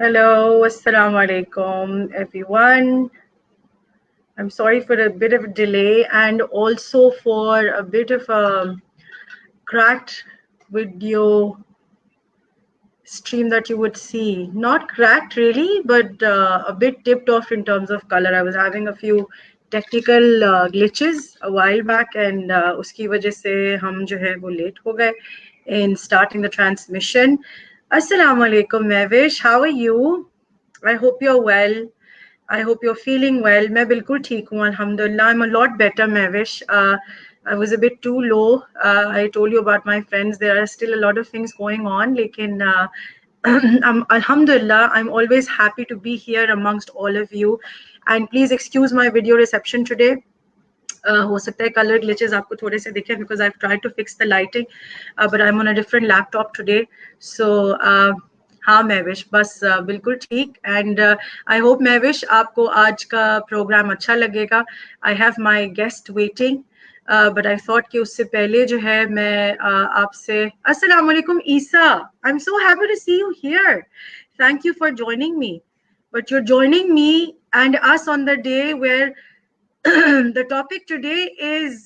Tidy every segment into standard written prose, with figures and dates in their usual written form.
Hello, assalamu alaikum, everyone. I'm sorry for a bit of a delay and also for a bit of a cracked video stream that you would see. Not cracked really, but a bit tipped off in terms of color. I was having a few technical glitches a while back and uski wajah se hum jo hai wo late ho gaye in starting the transmission. Assalamu alaikum, Mehwish. How are you? I hope you're well. I hope you're feeling well. मैं बिल्कुल ठीक हूँ, अल्हम्दुलिल्लाह. I'm a lot better, Mehwish. I was a bit too low. I told you about my friends. There are still a lot of things going on, लेकिन Alhamdulillah, I'm always happy to be here amongst all of you. And please excuse my video reception today. हो सकता है color glitches आपको थोड़े से दिखे because I've tried to fix the lighting, but I'm on a different laptop today. So हाँ महविश बस बिल्कुल ठीक एंड आई होप महविश आपको आज का प्रोग्राम अच्छा लगेगा. I have my guest waiting but I thought कि उससे पहले जो है मैं आपसे अस्सलाम वालेकुम Isa. I am so happy to see you here. Thank you for joining me, but you're joining me and us on the day where the topic today is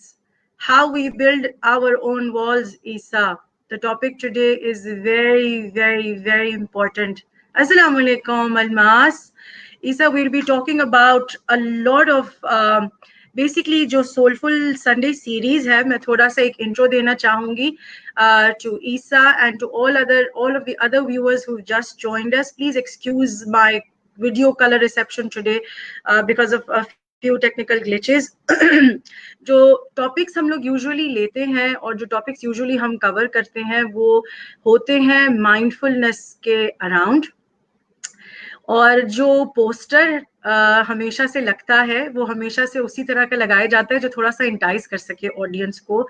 how we build our own walls, Isa. The topic today is very, very, very important. Assalamu alaikum, Almas. Isa, we'll be talking about a lot of basically जो soulful Sunday series है. मैं थोड़ा सा एक intro देना चाहूँगी to Isa and to all of the other viewers who've just joined us. Please excuse my video color reception today because of a few technical glitches. जो topics हम लोग यूजुअली लेते हैं और जो टॉपिक्स यूजुअली हम कवर करते हैं वो होते हैं माइंडफुलनेस के अराउंड. और जो पोस्टर हमेशा से लगता है वो हमेशा से उसी तरह का लगाया जाता है जो थोड़ा सा इंटाइज कर सके ऑडियंस को.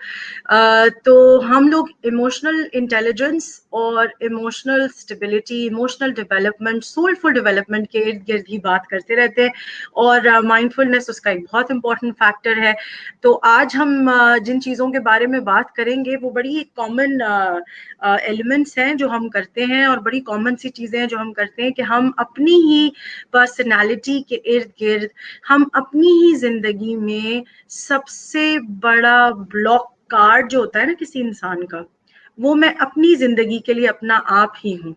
तो हम लोग इमोशनल इंटेलिजेंस और emotional stability, emotional development, soulful development के इर्द गिर्द ही बात करते रहते हैं और माइंडफुलनेस उसका एक बहुत इंपॉर्टेंट फैक्टर है. तो आज हम जिन चीज़ों के बारे में बात करेंगे वो बड़ी कॉमन एलिमेंट्स हैं जो हम करते हैं और बड़ी कॉमन सी चीज़ें हैं जो हम करते हैं कि हम अपनी ही पर्सनालिटी के इर्द गिर्द, हम अपनी ही जिंदगी में सबसे बड़ा ब्लॉक कार्ड जो होता है ना किसी इंसान का, वो मैं अपनी जिंदगी के लिए अपना आप ही हूँ.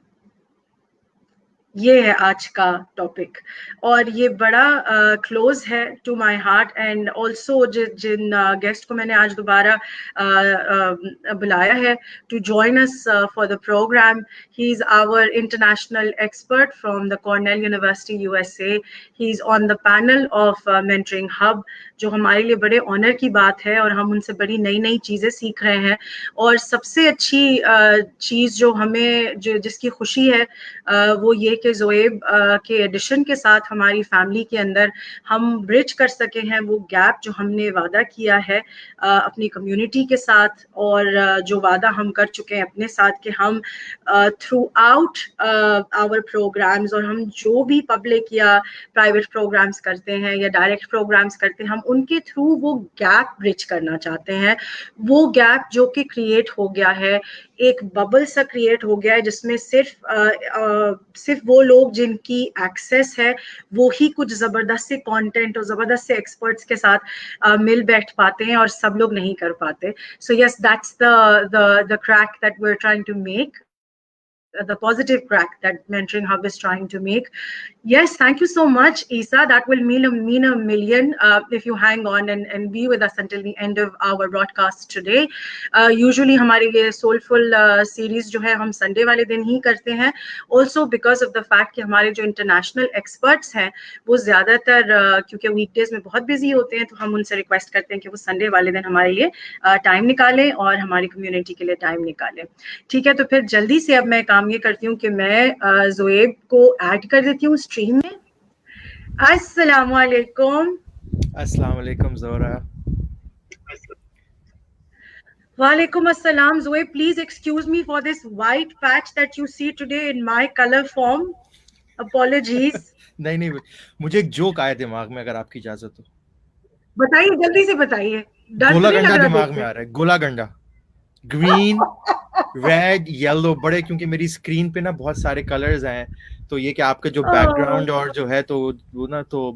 ये है आज का टॉपिक और ये बड़ा क्लोज है to my heart. And also जिन गेस्ट को मैंने आज दोबारा बुलाया है to join us for the program, he is our international expert from the Cornell University USA. He is on the panel of mentoring hub, जो हमारे लिए बड़े ऑनर की बात है और हम उनसे बड़ी नई नई चीज़ें सीख रहे हैं. और सबसे अच्छी चीज़ जो हमें जिसकी खुशी है वो ये कि ज़ोएब के एडिशन के साथ हमारी फैमिली के अंदर हम ब्रिज कर सके हैं वो गैप जो हमने वादा किया है अपनी कम्युनिटी के साथ, और जो वादा हम कर चुके हैं अपने साथ कि हम थ्रू आउट आवर प्रोग्राम्स, और हम जो भी पब्लिक या प्राइवेट प्रोग्राम्स करते हैं या डायरेक्ट प्रोग्राम्स करते हैं, हम उनके थ्रू वो गैप ब्रिज करना चाहते हैं. वो गैप जो कि क्रिएट हो गया है, एक बबल सा क्रिएट हो गया है जिसमें सिर्फ वो लोग जिनकी एक्सेस है वो ही कुछ ज़बरदस्त से कंटेंट और ज़बरदस्त से एक्सपर्ट्स के साथ मिल बैठ पाते हैं और सब लोग नहीं कर पाते. So yes, that's the crack that we are trying to make, the positive crack that Mentoring Hub is trying to make. Yes, thank you so much, Isa. That will mean a million if you hang on and be with us until the end of our broadcast today. Usually हमारे ये soulful series जो है हम Sunday वाले दिन ही करते हैं. Also because of the fact कि हमारे जो international experts हैं वो ज़्यादातर क्योंकि weekdays में बहुत busy होते हैं, तो हम उनसे request करते हैं कि वो Sunday वाले दिन हमारे लिए टाइम निकालें और हमारी community के लिए टाइम निकालें. ठीक है, तो फिर जल्दी से अब मैं काम ये करती हूँ कि मैं ज़ोएब को ऐड कर देती हूँ स्ट्रीम में. अस्सलाम वालेकुम. अस्सलाम वालेकुम ज़ोहरा. वालेकुम अस्सलाम. Zoeb, please excuse me for this white patch that you see today in my color form. Apologies. नहीं, मुझे एक जोक आया दिमाग में, अगर आपकी इजाजत हो. बताइए, जल्दी से बताइए. गोला गंडा दिमाग में आ रहा है. गोला गंडा, ग्रीन रेड येलो बड़े, क्योंकि मेरी स्क्रीन पे ना बहुत सारे कलर्स हैं, तो ये कि आपका जो बैकग्राउंड और जो है तो वो ना, तो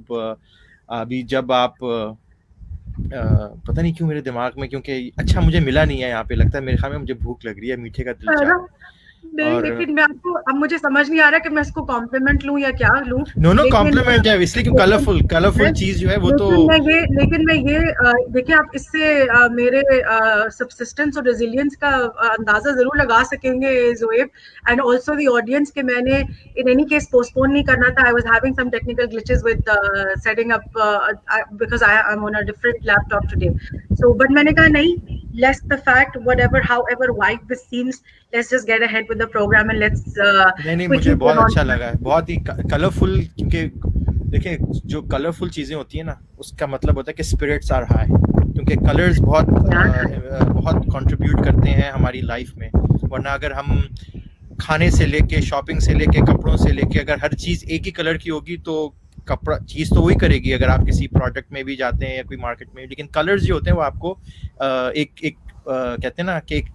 अभी जब आप पता नहीं क्यों मेरे दिमाग में, क्योंकि अच्छा मुझे मिला नहीं है यहाँ पे, लगता है मेरे ख्याल में मुझे भूख लग रही है, मीठे का दिल चाह रहा है। नहीं, और लेकिन मैं आपको, अब मुझे समझ नहीं आ रहा कि मैं इसको कॉम्प्लीमेंट लूं या क्या लूं। नो नो लेकिन कॉम्प्लीमेंट है, इसलिए क्यों, लेकिन कलरफुल कलरफुल चीज जो है वो तो। लेकिन मैं ये देखिए, आप इससे मेरे सब्सिस्टेंस और रेजिलियंस का अंदाजा जरूर लगा सकेंगे Zoeb, and also the audience, कि मैंने इन एनी केस पोस्टपोन नहीं करना था। I was having some technical glitches with setting up, because I am on a different laptop today. So but मैंने कहा नहीं, less the fact, whatever, however white this seems, let's just get ahead with the program and let's नहीं नहीं, मुझे quickly बहुत get on अच्छा to लगा है, बहुत ही कलरफुल, क्योंकि देखिए जो कलरफुल चीजें होती है ना, उसका मतलब होता है कि स्पिरिट्स आर हाई, क्योंकि कलर्स बहुत बहुत कंट्रीब्यूट करते हैं हमारी लाइफ में। वरना अगर हम खाने से लेके, शॉपिंग से लेके, कपड़ों से लेके, अगर हर चीज एक ही कलर की होगी तो कपड़ा चीज तो वही करेगी अगर आप किसी प्रोडक्ट में भी जाते हैं या कोई मार्केट में। लेकिन कलर्स जो होते हैं वो आपको एक एक कहते हैं ना कि एक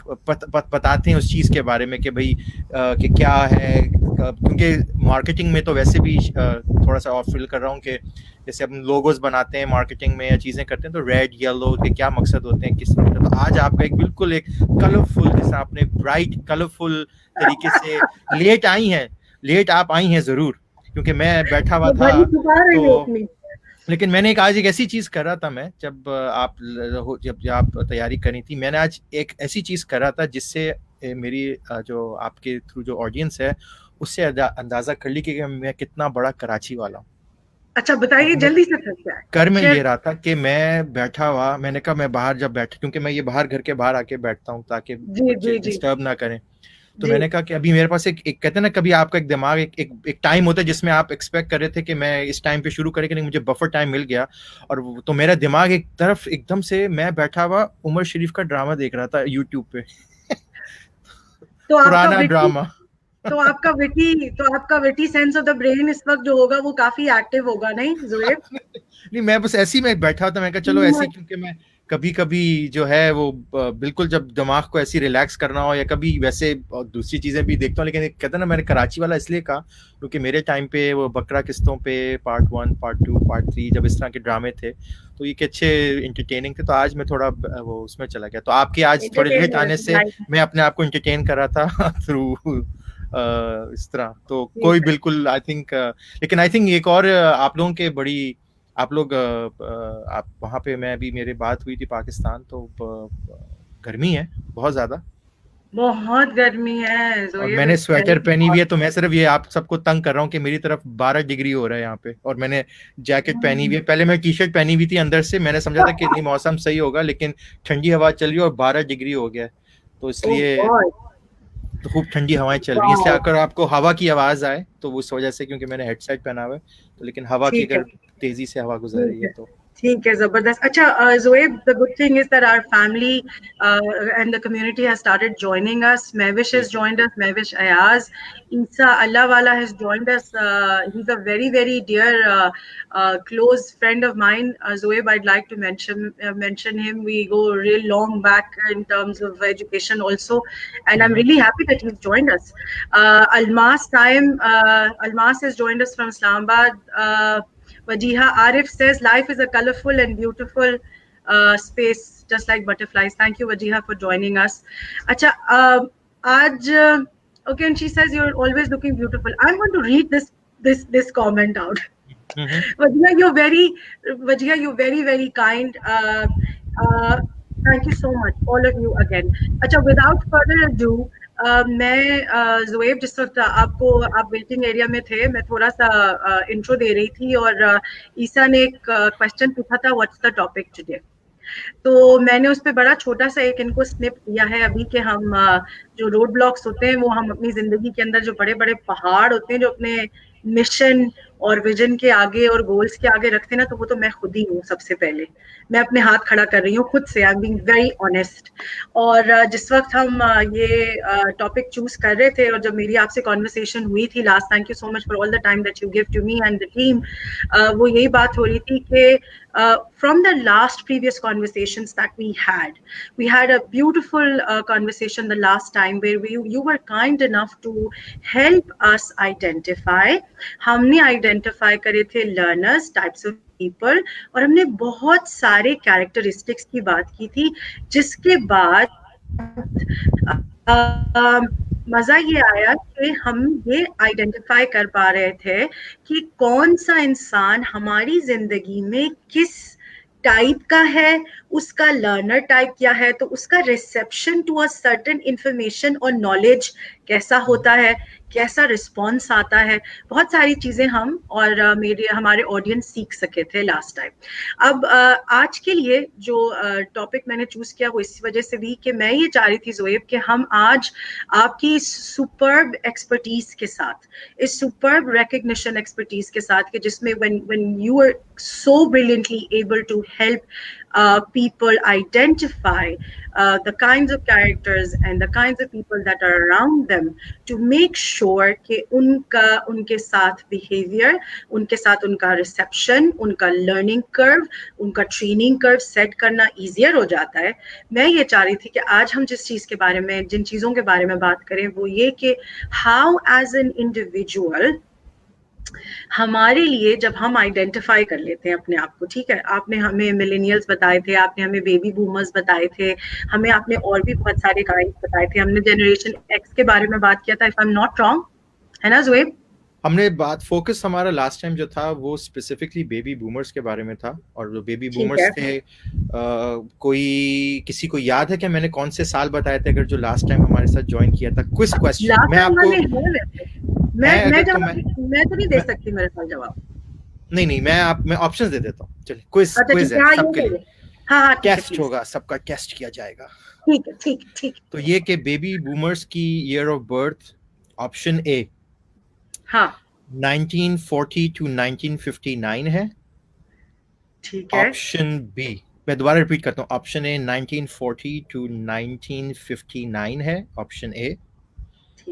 बताते हैं उस चीज के बारे में कि भाई कि क्या है, क्योंकि मार्केटिंग में तो वैसे भी थोड़ा सा ऑफ फील कर रहा हूँ कि जैसे हम लोगोस बनाते हैं मार्केटिंग में या चीजें करते हैं, तो रेड येलो के क्या मकसद होते हैं, किस, तो आज आपका एक बिल्कुल एक कलरफुल, जैसे आपने ब्राइट कलरफुल तरीके से लेट आप आई हैं जरूर, क्योंकि मैं बैठा हुआ था तो। लेकिन मैंने आज एक ऐसी चीज कर रहा था, मैं जब आप तैयारी करी थी, मैंने आज एक ऐसी चीज कर रहा था जिससे मेरी जो आपके थ्रू जो ऑडियंस है उससे अंदाजा कर ली कि मैं कितना बड़ा कराची वाला हूँ। अच्छा बताइए जल्दी से क्या कर मैं ये रहा था कि मैं बैठा हुआ, मैंने कहा मैं बाहर जब बैठा, क्योंकि मैं ये बाहर घर के बाहर आके बैठता हूँ ताकि बच्चे डिस्टर्ब ना करें, तो मैंने कहा कि अभी मेरे पास एक कहते हैं ना, कभी आपका एक दिमाग एक टाइम होता है जिसमें आप एक्सपेक्ट कर रहे थे कि मैं इस टाइम पे शुरू करें, कि नहीं, मुझे बफर टाइम मिल गया। और तो मेरा दिमाग एक तरफ एकदम से, मैं बैठा हुआ उमर शरीफ का ड्रामा देख रहा था यूट्यूब पे तो पुराना ड्रामा। तो आपका witty sense of the brain इस वक्त जो होगा वो काफी एक्टिव होगा, नहीं जोएब? नहीं, मैं बस ऐसे ही मैं बैठा था, मैं कहा चलो ऐसे, क्योंकि मैं कभी कभी जो है वो बिल्कुल जब दिमाग को ऐसी रिलैक्स करना हो, या कभी वैसे दूसरी चीजें भी देखता हूँ, लेकिन कहता ना, मैंने कराची वाला इसलिए कहा क्योंकि मेरे टाइम पे वो बकरा किस्तों पे पार्ट 1 पार्ट 2 पार्ट 3 जब इस तरह के ड्रामे थे तो ये अच्छे इंटरटेनिंग थे, तो आज मैं थोड़ा वो उसमें चला गया, तो आपके आज थोड़े लेट आने से मैं अपने आप को इंटरटेन कर रहा था थ्रू इस तरह, तो कोई बिल्कुल आई थिंक, लेकिन आई थिंक एक और आप लोगों के बड़ी, आप लोग आप वहाँ पे, मैं अभी मेरे बात हुई थी पाकिस्तान, तो गर्मी है बहुत ज्यादा, बहुत गर्मी है और मैंने स्वेटर पहनी हुई है, तो मैं सिर्फ ये आप सबको तंग कर रहा हूँ कि मेरी तरफ 12 डिग्री हो रहा है यहाँ पे, और मैंने जैकेट पहनी हुई है। पहले मैं टी शर्ट पहनी हुई थी अंदर से, मैंने समझा था कि नहीं मौसम सही होगा, लेकिन ठंडी हवा चल रही है और 12 डिग्री हो गया, तो इसलिए तो खूब ठंडी हवाएं चल रही है, इसलिए अगर आपको हवा की आवाज आए तो उस वजह से, क्योंकि मैंने हेडसेट पहना हुआ है, तो लेकिन हवा की अगर तेजी से हवा गुजर रही है तो ठीक है, जबरदस्त। अच्छा Zoeb, the good thing is that our family and the community has started joining us. Mehwish has joined us, Mehwish Ayaz. Isa Allahwala has joined us. He's a very, very dear, close friend of mine. Zoeb, I'd like to mention him. We go real long back in terms of education also, and I'm really happy that he's joined us. Almas has joined us from Islamabad. Wajiha Arif says life is a colorful and beautiful space, just like butterflies. Thank you, Wajiha, for joining us. Acha, okay, and she says you're always looking beautiful. I'm going to read this comment out. Wajiha, you're very, very kind. Thank you so much, all of you again. Acha, without further ado, मैं जोएब, जिस वक्त आप waiting area में थे, मैं थोड़ा सा intro दे रही थी, और ईसा ने एक क्वेश्चन पूछा था, व्हाट्स द टॉपिक टुडे, तो मैंने उस पर बड़ा छोटा सा एक इनको स्निप दिया है अभी, कि हम जो रोड ब्लॉक्स होते हैं वो हम अपनी जिंदगी के अंदर, जो बड़े बड़े पहाड़ होते हैं जो अपने मिशन और विजन के आगे और गोल्स के आगे रखते हैं ना, तो वो तो मैं खुद ही हूँ। सबसे पहले मैं अपने हाथ खड़ा कर रही हूँ खुद से, I am being very honest. और जिस वक्त हम ये टॉपिक चूज कर रहे थे, और जब मेरी आपसे कॉन्वर्सेशन हुई थी last, thank you so much for all the time that you give to me and the team, वो यही बात हो रही थी कि from the last previous conversations that we had a beautiful conversation the last time where you were kind enough to help us identify. हमने identify करे थे learners, types of people, और हमने बहुत सारे characteristics की बात की थी, जिसके बाद मजा ये आया कि हम ये आइडेंटिफाई कर पा रहे थे कि कौन सा इंसान हमारी जिंदगी में किस टाइप का है, उसका लर्नर टाइप क्या है, तो उसका reception to a certain information और नॉलेज कैसा होता है, कैसा रिस्पॉन्स आता है, बहुत सारी चीजें हम और हमारे ऑडियंस सीख सके थे लास्ट टाइम। अब आज के लिए जो टॉपिक मैंने चूज किया वो इस वजह से भी कि मैं ये चाह रही थी ज़ोएब कि हम आज आपकी सुपर्ब एक्सपर्टीज के साथ, इस सुपर्ब रिकग्निशन एक्सपर्टीज के साथ, कि जिसमें when you are so brilliantly able to help people identify the kinds of characters and the kinds of people that are around them to make sure कि उनके साथ behavior, उनके साथ उनका reception, उनका learning curve, उनका training curve set करना easier हो जाता है। मैं ये चाह रही थी कि आज हम जिस चीज़ के बारे में, जिन चीज़ों के बारे में बात करें वो ये कि how as an individual हमारे लिए जब हम आइडेंटिफाई कर लेते हैं अपने आप को, ठीक है, आपने हमें मिलेनियल्स बताए थे, आपने हमें बेबी बूमर्स बताए थे, हमें आपने और भी बहुत सारे काइंड बताए थे, हमने जनरेशन एक्स के बारे में बात किया था, if I am not wrong, है ना ज़ोएब? हमने बात फोकस हमारा लास्ट टाइम जो था वो स्पेसिफिकली बेबी बूमर्स के बारे में था, और जो बेबी बूमर्स थे कोई किसी को याद है क्या मैंने कौन से साल बताए थे, अगर जो लास्ट टाइम हमारे साथ ज्वाइन किया था? क्विज क्वेश्चन मैं आपको मैं तो नहीं दे सकती मेरे साथ जवाब। नहीं मैं ऑप्शंस दे देता हूँ। चलिए क्विज है सबके लिए, हाँ टेस्ट होगा, सबका टेस्ट किया जाएगा। ठीक। तो ये कि बेबी बूमर्स की year of birth, option A हाँ 1940 to 1959 है, ठीक है। ऑप्शन बी, मैं दोबारा रिपीट करता हूँ, ऑप्शन ए 1940 to 1959 है, ऑप्शन ए,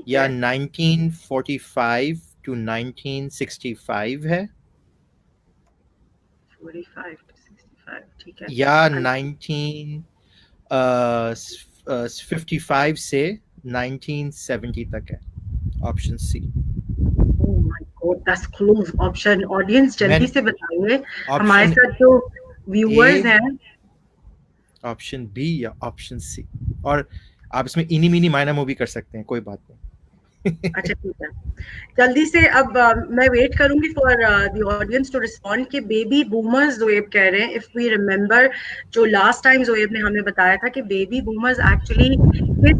या 1945 to 1965 है, 45 to 65, ठीक है, या 1955 से 1970 तक है, option C. Oh my God, that's close option. Audience जल्दी से बताइए, हमारे साथ जो व्यूअर्स हैं। ऑप्शन बी या ऑप्शन सी, और आप इसमें इनी मिनी माइना मूवी कर सकते हैं, कोई बात नहीं। अच्छा ठीक है, जल्दी से अब मैं वेट करूंगी for the audience to respond कि बेबी बूमर्स ज़ोएब कह रहे हैं। इफ वी रिमेंबर, जो लास्ट टाइम ज़ोएब ने हमें बताया था कि बेबी बूमर्स एक्चुअली किस एज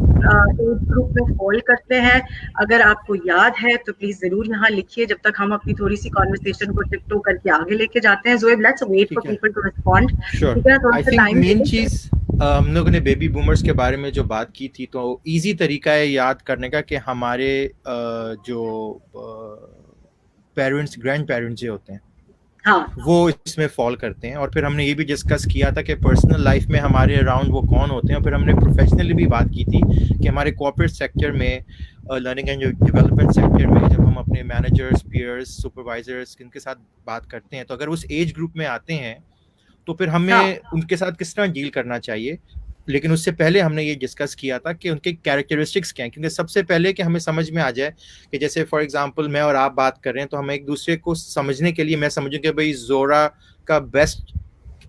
ग्रुप में फॉल करते हैं, अगर आपको याद है तो प्लीज जरूर यहाँ लिखिए, जब तक हम अपनी थोड़ी सी कॉन्वर्सेशन को टिकटो करके आगे लेके जाते हैं। Zoeb, let's wait for people to respond. ठीक है, थोड़ा सा टाइम। मेन चीज हम लोगों ने बेबी बूमर्स के बारे में जो बात की थी, तो इजी तरीका है याद करने का कि हमारे जो पेरेंट्स, ग्रैंड पेरेंट्स जो होते हैं, हाँ, वो इसमें फॉल करते हैं। और फिर हमने ये भी डिस्कस किया था कि पर्सनल लाइफ में हमारे अराउंड वो कौन होते हैं, और फिर हमने प्रोफेशनली भी बात की थी कि हमारे कॉर्पोरेट सेक्टर में, लर्निंग एंड डेवलपमेंट सेक्टर में, जब हम अपने मैनेजर्स, पीयर्स, सुपरवाइजर्स इनके साथ बात करते हैं, तो अगर उस एज ग्रुप में आते हैं तो फिर हमें उनके साथ किस तरह डील करना चाहिए। लेकिन उससे पहले हमने ये डिस्कस किया था कि उनके कैरेक्टरिस्टिक्स क्या हैं, क्योंकि सबसे पहले कि हमें समझ में आ जाए कि जैसे फॉर एग्जांपल मैं और आप बात कर रहे हैं, तो हमें एक दूसरे को समझने के लिए मैं समझूं कि भाई ज़ोरा का बेस्ट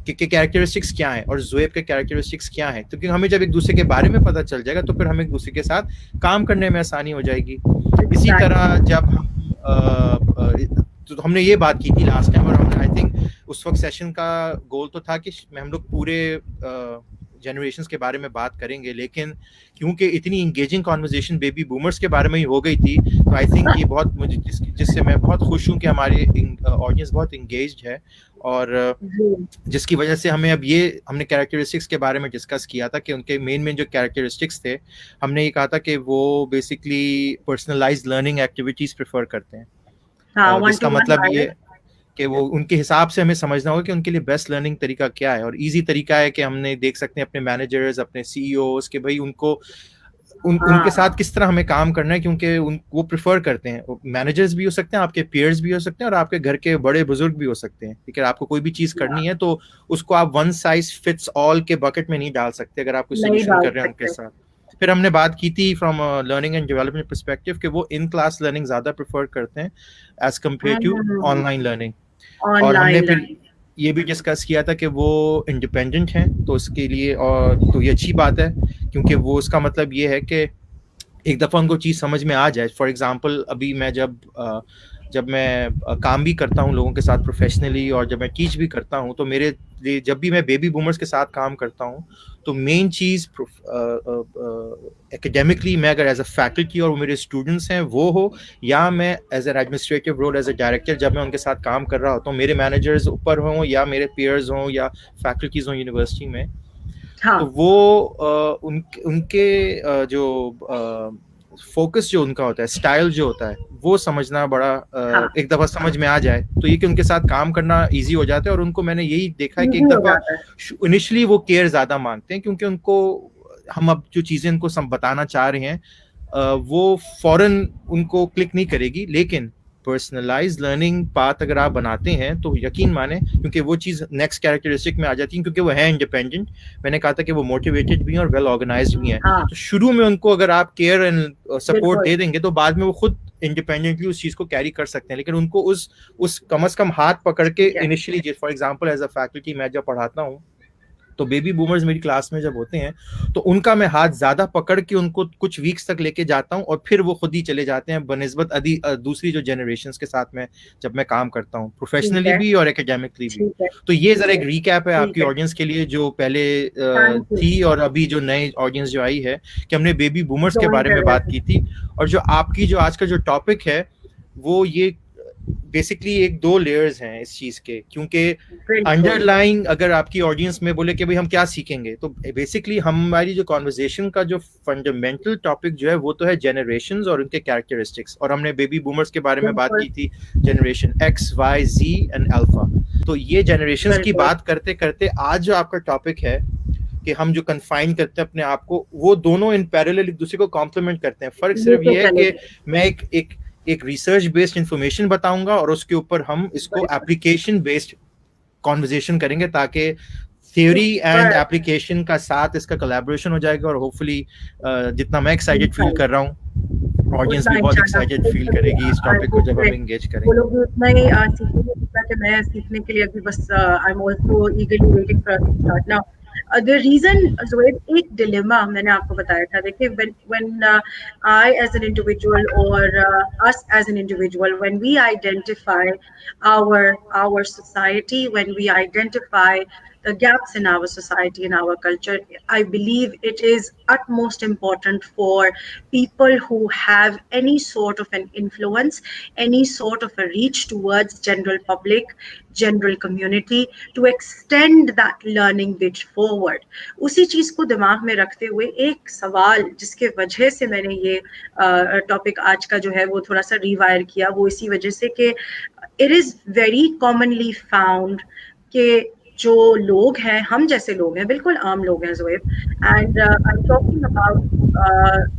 के कैरेक्टरिस्टिक्स क्या हैं और ज़ोएब के कैरेक्टरिस्टिक्स क्या हैं, तो क्योंकि हमें जब एक दूसरे के बारे में पता चल जाएगा तो फिर हमें एक दूसरे के साथ काम करने में आसानी हो जाएगी। इसी तरह जब हम तो हमने ये बात की थी लास्ट टाइम, और हम आई थिंक उस वक्त सेशन का गोल तो था कि हम लोग पूरे जनरेशंस के बारे में बात करेंगे, लेकिन क्योंकि इतनी इंगेजिंग कॉन्वर्सेशन बेबी बूमर्स के बारे में ही हो गई थी, तो आई थिंक ये बहुत मुझे जिससे मैं बहुत खुश हूँ कि हमारी ऑडियंस बहुत इंगेज्ड है, और जिसकी वजह से हमें अब ये हमने कैरेक्टरिस्टिक्स के बारे में डिस्कस किया था कि उनके मेन जो कैरेक्टरिस्टिक्स थे, हमने ये कहा था कि वो basically personalised learning activities prefer करते हैं। जिसका मतलब ये कि वो उनके हिसाब से हमें समझना होगा कि उनके लिए बेस्ट लर्निंग तरीका क्या है। और इजी तरीका है कि हमने देख सकते हैं अपने मैनेजर्स, अपने सीईओज के भाई उनको उनके साथ किस तरह हमें काम करना है, क्योंकि वो प्रेफर करते हैं। मैनेजर्स भी हो सकते हैं, आपके पीयर्स भी हो सकते हैं, और आपके घर के बड़े बुजुर्ग भी हो सकते हैं। ठीक है, आपको कोई भी चीज करनी है तो उसको आप वन साइज फिट्स ऑल के बकेट में नहीं डाल सकते अगर आप कोई नहीं सोल्यूशन डाल कर रहे हैं उनके सकते। साथ। फिर हमने बात की थी from learning and development perspective कि वो इन क्लास लर्निंग ज्यादा प्रेफर करते हैं as compared to online learning. और हमने ऑनलाइन फिर लर्निंग। ये भी डिस्कस किया था कि वो इंडिपेंडेंट हैं, तो उसके लिए और तो ये अच्छी बात है, क्योंकि वो उसका मतलब ये है कि एक दफ़ा उनको चीज़ समझ में आ जाए। फॉर एग्जांपल अभी मैं जब मैं काम भी करता हूँ लोगों के साथ प्रोफेशनली, और जब मैं टीच भी करता हूँ, तो मेरे लिए जब भी मैं बेबी बूमर्स के साथ काम करता हूँ, तो मेन चीज़ एकेडमिकली मैं अगर एज अ फैकल्टी और वो मेरे स्टूडेंट्स हैं वो हो, या मैं as an administrative role as a director जब मैं उनके साथ काम कर रहा होता हूँ, मेरे मैनेजर्स ऊपर हों या मेरे पीयर्स हों या फैकल्टीज हों यूनिवर्सिटी में, हाँ तो वो उनके जो फोकस जो उनका होता है, स्टाइल जो होता है, वो समझना बड़ा हाँ, एक दफा समझ में आ जाए तो ये कि उनके साथ काम करना इजी हो जाता है। और उनको मैंने यही देखा है कि एक इजी हो दफा जाता है। इनिशियली वो केयर ज्यादा मांगते हैं, क्योंकि उनको हम अब जो चीजें उनको बताना चाह रहे हैं वो फौरन उनको क्लिक नहीं करेगी, लेकिन पर्सनलाइज लर्निंग पाथ अगर आप बनाते हैं तो यकीन माने, क्योंकि वो चीज़ नेक्स्ट कैरेक्टरिस्टिक में आ जाती है, क्योंकि वो है इंडिपेंडेंट। मैंने कहा था कि वो मोटिवेटेड भी हैं और वेल ऑर्गेनाइज्ड भी हैं। हाँ तो शुरू में उनको अगर आप केयर एंड सपोर्ट बिल्कुल। दे देंगे तो बाद में वो खुद इंडिपेंडेंटली उस चीज को कैरी कर सकते हैं। लेकिन उनको उस कम से कम हाथ पकड़ के ठीक है। Initially, for example as a faculty मैं जब पढ़ाता हूँ, तो बेबी बूमर्स मेरी क्लास में जब होते हैं तो उनका मैं हाथ ज्यादा पकड़ के उनको कुछ वीक्स तक लेके जाता हूँ, और फिर वो खुद ही चले जाते हैं बनस्बत दूसरी जो जनरेशन के साथ में जब मैं काम करता हूँ, ठीक प्रोफेशनली है। भी और एकेडमिकली भी। ठीक है। तो ये जरा एक रिकैप है ठीक आपकी है। ऑडियंस के लिए जो पहले थैंक यू। थी, और अभी जो नए ऑडियंस जो आई है, कि हमने बेबी बूमर्स के ज्वाइन बारे कर में रहे बात थे। की थी। और जो आपकी जो आज का जो टॉपिक है वो ये बेसिकली एक दो लेयर्स हैं इस चीज के, क्योंकि बिल्कुल अंडरलाइंग अगर आपकी ऑडियंस में बोले कि भाई हम क्या सीखेंगे, तो बेसिकली हमारी जो कॉन्वर्जेशन का जो फंडामेंटल टॉपिक जो है वो तो है जनरेशंस और उनके कैरेक्टरिस्टिक्स। और हमने बेबी बूमर्स के बारे में बात बिल्कुल की थी, generation X Y Z and alpha. तो ये जनरेशंस की बिल्कुल। बात करते करते आज जो आपका टॉपिक है कि हम जो कन्फाइन करते हैं अपने आप को, वो दोनों इन पैरेलल एक दूसरे को कॉम्प्लीमेंट करते हैं। फर्क ये सिर्फ तो ये है कि चलेगा। मैं एक रिसर्च बेस्ड इंफॉर्मेशन बताऊंगा और उसके ऊपर हम इसको बिल्कुल। एप्लीकेशन बेस्ड कॉन्वर्जेशन करेंगे, ताकि थ्योरी एंड बस एप्लीकेशन का साथ इसका कोलैबोरेशन हो जाएगा। और होपफुली जितना मैं एक्साइटेड फील कर रहा हूँ, ऑडियंस उतना भी बहुत इंशाल्लाह एक्साइटेड फील होपफुली करेगी इस आई टॉपिक को होप जब से हम एंगेज वो करेंगे। लोग भी उतना ही सीखेंगे जितना कि मैं सीखने के लिए अभी बस I am also eagerly waiting for to start now. The reason Zoeb एक डिलेमा मैंने आपको बताया था। देखिए when I as an individual और us as an individual, when we identify our society, when we identify the gaps in our society, in our culture, I believe it is utmost important for people who have any sort of an influence, any sort of a reach towards general public, general community, to extend that learning bit forward. उसी चीज को दिमाग में रखते हुए एक सवाल जिसके वजह से मैंने ये टॉपिक आज का जो है वो थोड़ा सा रिवायर किया, वो इसी वजह से कि it is very commonly found कि जो लोग हैं, हम जैसे लोग हैं, बिल्कुल आम लोग हैं Zoeb, and I am talking about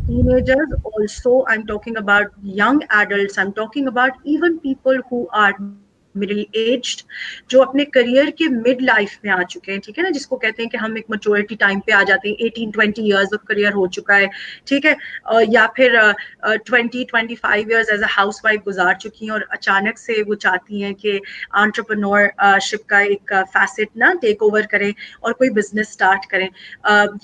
teenagers also, I'm talking about young adults, I'm talking about even people who are middle aged, जो अपने करियर के मिड लाइफ में आ चुके हैं, ठीक है ना, जिसको कहते हैं कि हम एक मैच्योरिटी टाइम पे आ जाते हैं, 18-20 इयर्स ऑफ करियर हो चुका है, ठीक है, या फिर 20-25 years as a housewife गुजार चुकी हैं और अचानक से वो चाहती हैं कि एंटरप्रेन्योरशिप का एक फैसेट ना टेक ओवर करें और कोई बिजनेस स्टार्ट करें,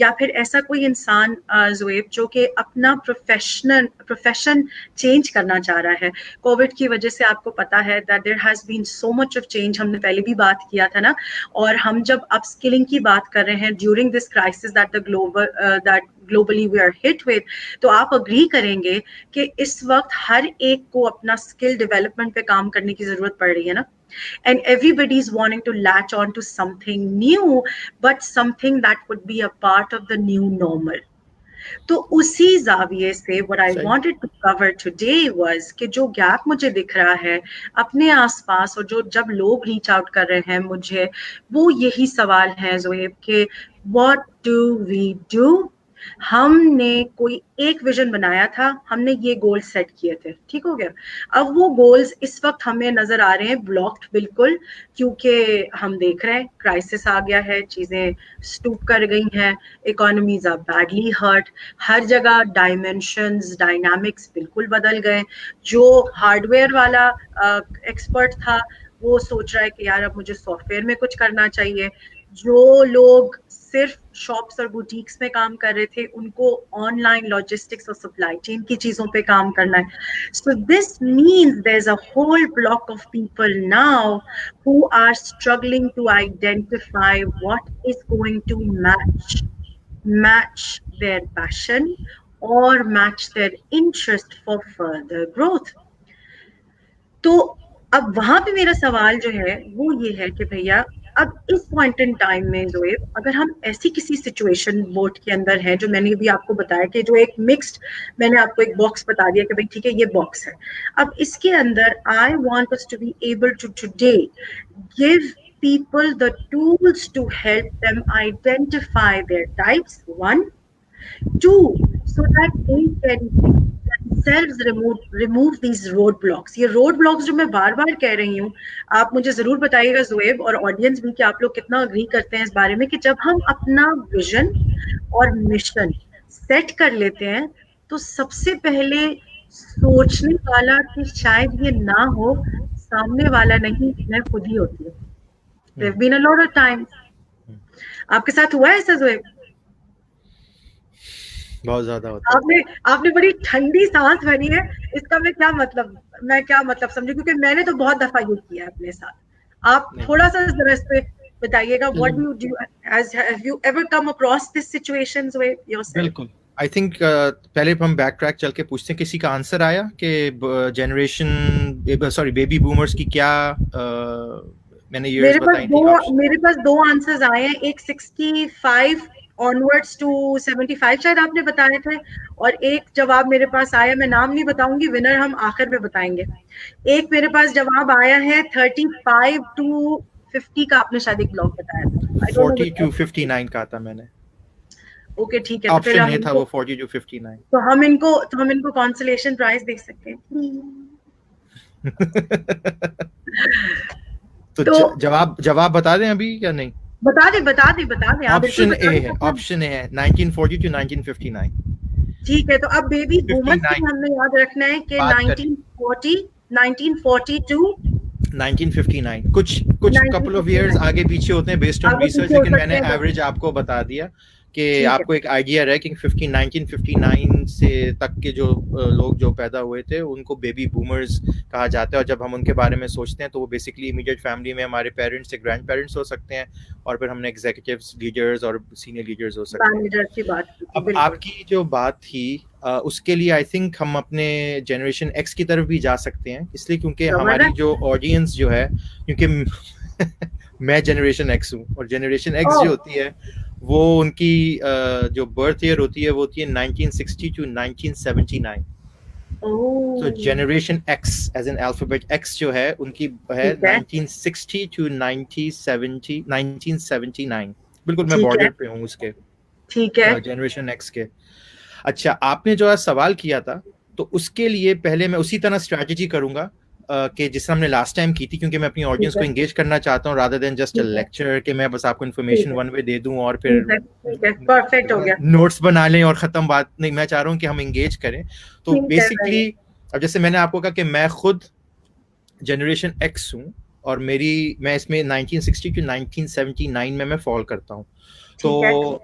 या फिर ऐसा कोई इंसान जोएब जो कि अपना प्रोफेशन चेंज करना चाह रहा है। कोविड की वजह से आपको पता है that there has been so much of change, हमने पहले भी बात किया था ना। और हम जब अपस्किलिंग की बात कर रहे हैं during this crisis that globally we are hit with, तो आप अग्री करेंगे कि इस वक्त हर एक को अपना स्किल डेवलपमेंट पे काम करने की जरूरत पड़ रही है ना, and everybody is wanting to latch on to something new, but something that would be a part of the new normal. तो उसी जाविये से what I सही। wanted to cover today was कि जो गैप मुझे दिख रहा है अपने आसपास और जो जब लोग रीच आउट कर रहे हैं मुझे, वो यही सवाल है जोएब कि what do we do हमने कोई एक विजन बनाया था, हमने ये गोल सेट किए थे, ठीक हो गया। अब वो गोल्स इस वक्त हमें नजर आ रहे हैं ब्लॉक्ड बिल्कुल, क्योंकि हम देख रहे हैं क्राइसिस आ गया है, चीजें स्टूप कर गई हैं, इकोनॉमीज आर बैडली हर्ट, हर जगह डायमेंशंस डायनामिक्स बिल्कुल बदल गए। जो हार्डवेयर वाला एक्सपर्ट था वो सोच रहा है कि यार अब मुझे सॉफ्टवेयर में कुछ करना चाहिए, जो लोग सिर्फ शॉप्स और बुटीक्स में काम कर रहे थे उनको ऑनलाइन लॉजिस्टिक्स और सप्लाई चेन की चीजों पे काम करना है। So this means there is a whole block of people now who are struggling to identify what is going to match their passion or match their interest for further growth. तो अब वहां पे मेरा सवाल जो है वो ये है कि भैया अब इस पॉइंट इन टाइम में जो है अगर हम ऐसी किसी सिचुएशन बोट के अंदर है, जो मैंने भी आपको बताया कि जो एक मिक्स्ड, मैंने आपको एक बॉक्स बता दिया कि भाई ठीक है ये बॉक्स है, अब इसके अंदर I want us to be able to today give people the tools to help them identify their types, one, two, so that they can themselves remove these roadblocks. ये roadblocks जो मैं बार बार कह रही हूँ, आप मुझे जरूर बताइएगा ज़ुएब और ऑडियंस भी कि आप लोग कितना अग्री करते हैं इस बारे में कि जब हम अपना विजन और मिशन सेट कर लेते हैं तो सबसे पहले सोचने वाला कि शायद ये ना हो, सामने वाला नहीं, मैं खुद ही होती हूँ। There've been a lot of times. आपके साथ हुआ है ऐसा ज़ुएब? बहुत ज्यादा होता है। आपने बड़ी ठंडी सांस भरी है, इसका मैं क्या मतलब समझू, क्योंकि मैंने तो बहुत दफा ये किया है अपने साथ। आप थोड़ा सा जरा इस पे बताइएगा, what do you do as have you ever come across this situations with yourself? बिल्कुल, आई थिंक पहले हम बैक ट्रैक चल के पूछते हैं, किसी का आंसर आया कि जनरेशन सॉरी बेबी बूमर्स की क्या मैंने years बताई थी। मेरे पास दो आंसर्स आए हैं, एक 65 ऑनवर्ड्स टू 75 शायद आपने बताए थे, और एक जवाब मेरे पास आया, मैं नाम नहीं बताऊंगी, विनर हम आखिर में बताएंगे। एक मेरे पास जवाब आया है 35 टू 50 का, आपने शायद एक ब्लॉग बताया था, 40 टू 59 का था मैंने। ओके ठीक है, तो ऑप्शन ये था वो 40 टू 59। तो हम इनको कॉन्सोलेशन प्राइज दे सकते हैं। तो जवाब बता दें अभी या नहीं? बता दे। ऑप्शन ए है 1940 टू 1959। ठीक है, तो अब बेबी बूमर्स को हमने याद रखना है कि 1940 टू 1959, कुछ कपल ऑफ इयर्स आगे पीछे होते हैं बेस्ड ऑन रिसर्च, लेकिन मैंने एवरेज आपको बता दिया कि आपको एक आइडिया रहे कि 1959 से तक के जो लोग जो पैदा हुए थे उनको बेबी बूमर्स कहा जाता है। और जब हम उनके बारे में सोचते हैं तो वो बेसिकली इमीडिएट फैमिली में हमारे पेरेंट्स से ग्रैंड पेरेंट्स हो सकते हैं, और फिर हमने एग्जीक्यूटिव्स, लीडर्स और सीनियर लीडर्स हो सकते हैं। अब आपकी जो बात थी उसके लिए आई थिंक हम अपने जनरेशन एक्स की तरफ भी जा सकते हैं, इसलिए क्योंकि हमारी जो ऑडियंस जो है, क्योंकि मैं जनरेशन एक्स हूँ और जनरेशन एक्स जो होती है वो उनकी जो बर्थ ईयर होती है वो होती है 1960 टू 1979। तो generation X as an alphabet X जो है उनकी है 1960 टू 1979। बिल्कुल मैं बॉर्डर पे हूँ उसके, ठीक है, जनरेशन एक्स के। अच्छा, आपने जो आज सवाल किया था तो उसके लिए पहले मैं उसी तरह स्ट्रैटेजी करूंगा कि जिस हमने लास्ट टाइम की थी, क्योंकि मैं अपनी ऑडियंस को एंगेज करना चाहता हूँ rather than just a lecture कि मैं बस आपको इन्फॉर्मेशन वन वे दे दूं और फिर परफेक्ट हो गया, नोट्स बना लें और खत्म बात नहीं। मैं चाह रहा हूँ कि हम एंगेज करें। तो बेसिकली अब जैसे मैंने आपको कहा कि मैं खुद जनरेशन एक्स हूँ और मैं इसमें 1960 टू 1979 में मैं फॉल करता हूँ। तो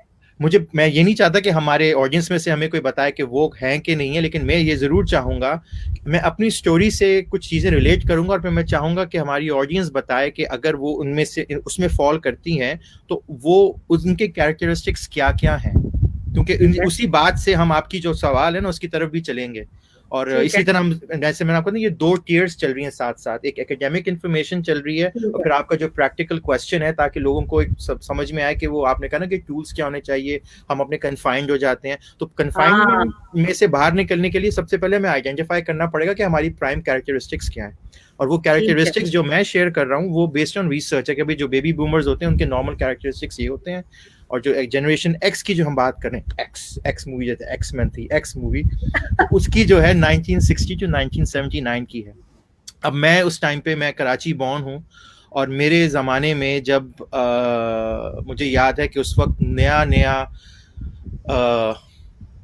मैं ये नहीं चाहता कि हमारे ऑडियंस में से हमें कोई बताए कि वो हैं कि नहीं है, लेकिन मैं ये जरूर चाहूंगा, मैं अपनी स्टोरी से कुछ चीजें रिलेट करूंगा और फिर मैं चाहूंगा कि हमारी ऑडियंस बताए कि अगर वो उनमें से उसमें फॉल करती हैं तो वो उनके कैरेक्टरिस्टिक्स क्या क्या हैं, क्योंकि उसी बात से हम आपकी जो सवाल है ना उसकी तरफ भी चलेंगे। और इसी तरह हम, जैसे मैंने आपको ये 2 टियर्स चल रही हैं साथ साथ, एक एकेडमिक इन्फॉर्मेशन चल रही है और फिर आपका जो प्रैक्टिकल क्वेश्चन है, ताकि लोगों को एक समझ में आए कि वो आपने कहा ना कि टूल्स क्या होने चाहिए, हम अपने कन्फाइंड हो जाते हैं। तो कन्फाइंड में से बाहर निकलने के लिए सबसे पहले हमें आइडेंटिफाई करना पड़ेगा कि हमारी प्राइम कैरेक्टरिस्टिक्स क्या है। और वो कैरेक्टरिस्टिक्स जो मैं शेयर कर रहा हूँ वो बेस्ड ऑन रिसर्च है कि भाई जो बेबी बूमर्स होते हैं उनके नॉर्मल कैरेक्टरिस्टिक्स ये होते हैं, और जो जनरेशन एक्स की जो हम बात करें, एक्स मूवी जैसे एक्स मैन थी, एक्स मूवी, तो उसकी जो है 1960 टू 1979 की है। अब मैं उस टाइम पे, मैं कराची बॉर्न हूँ, और मेरे ज़माने में जब मुझे याद है कि उस वक्त नया नया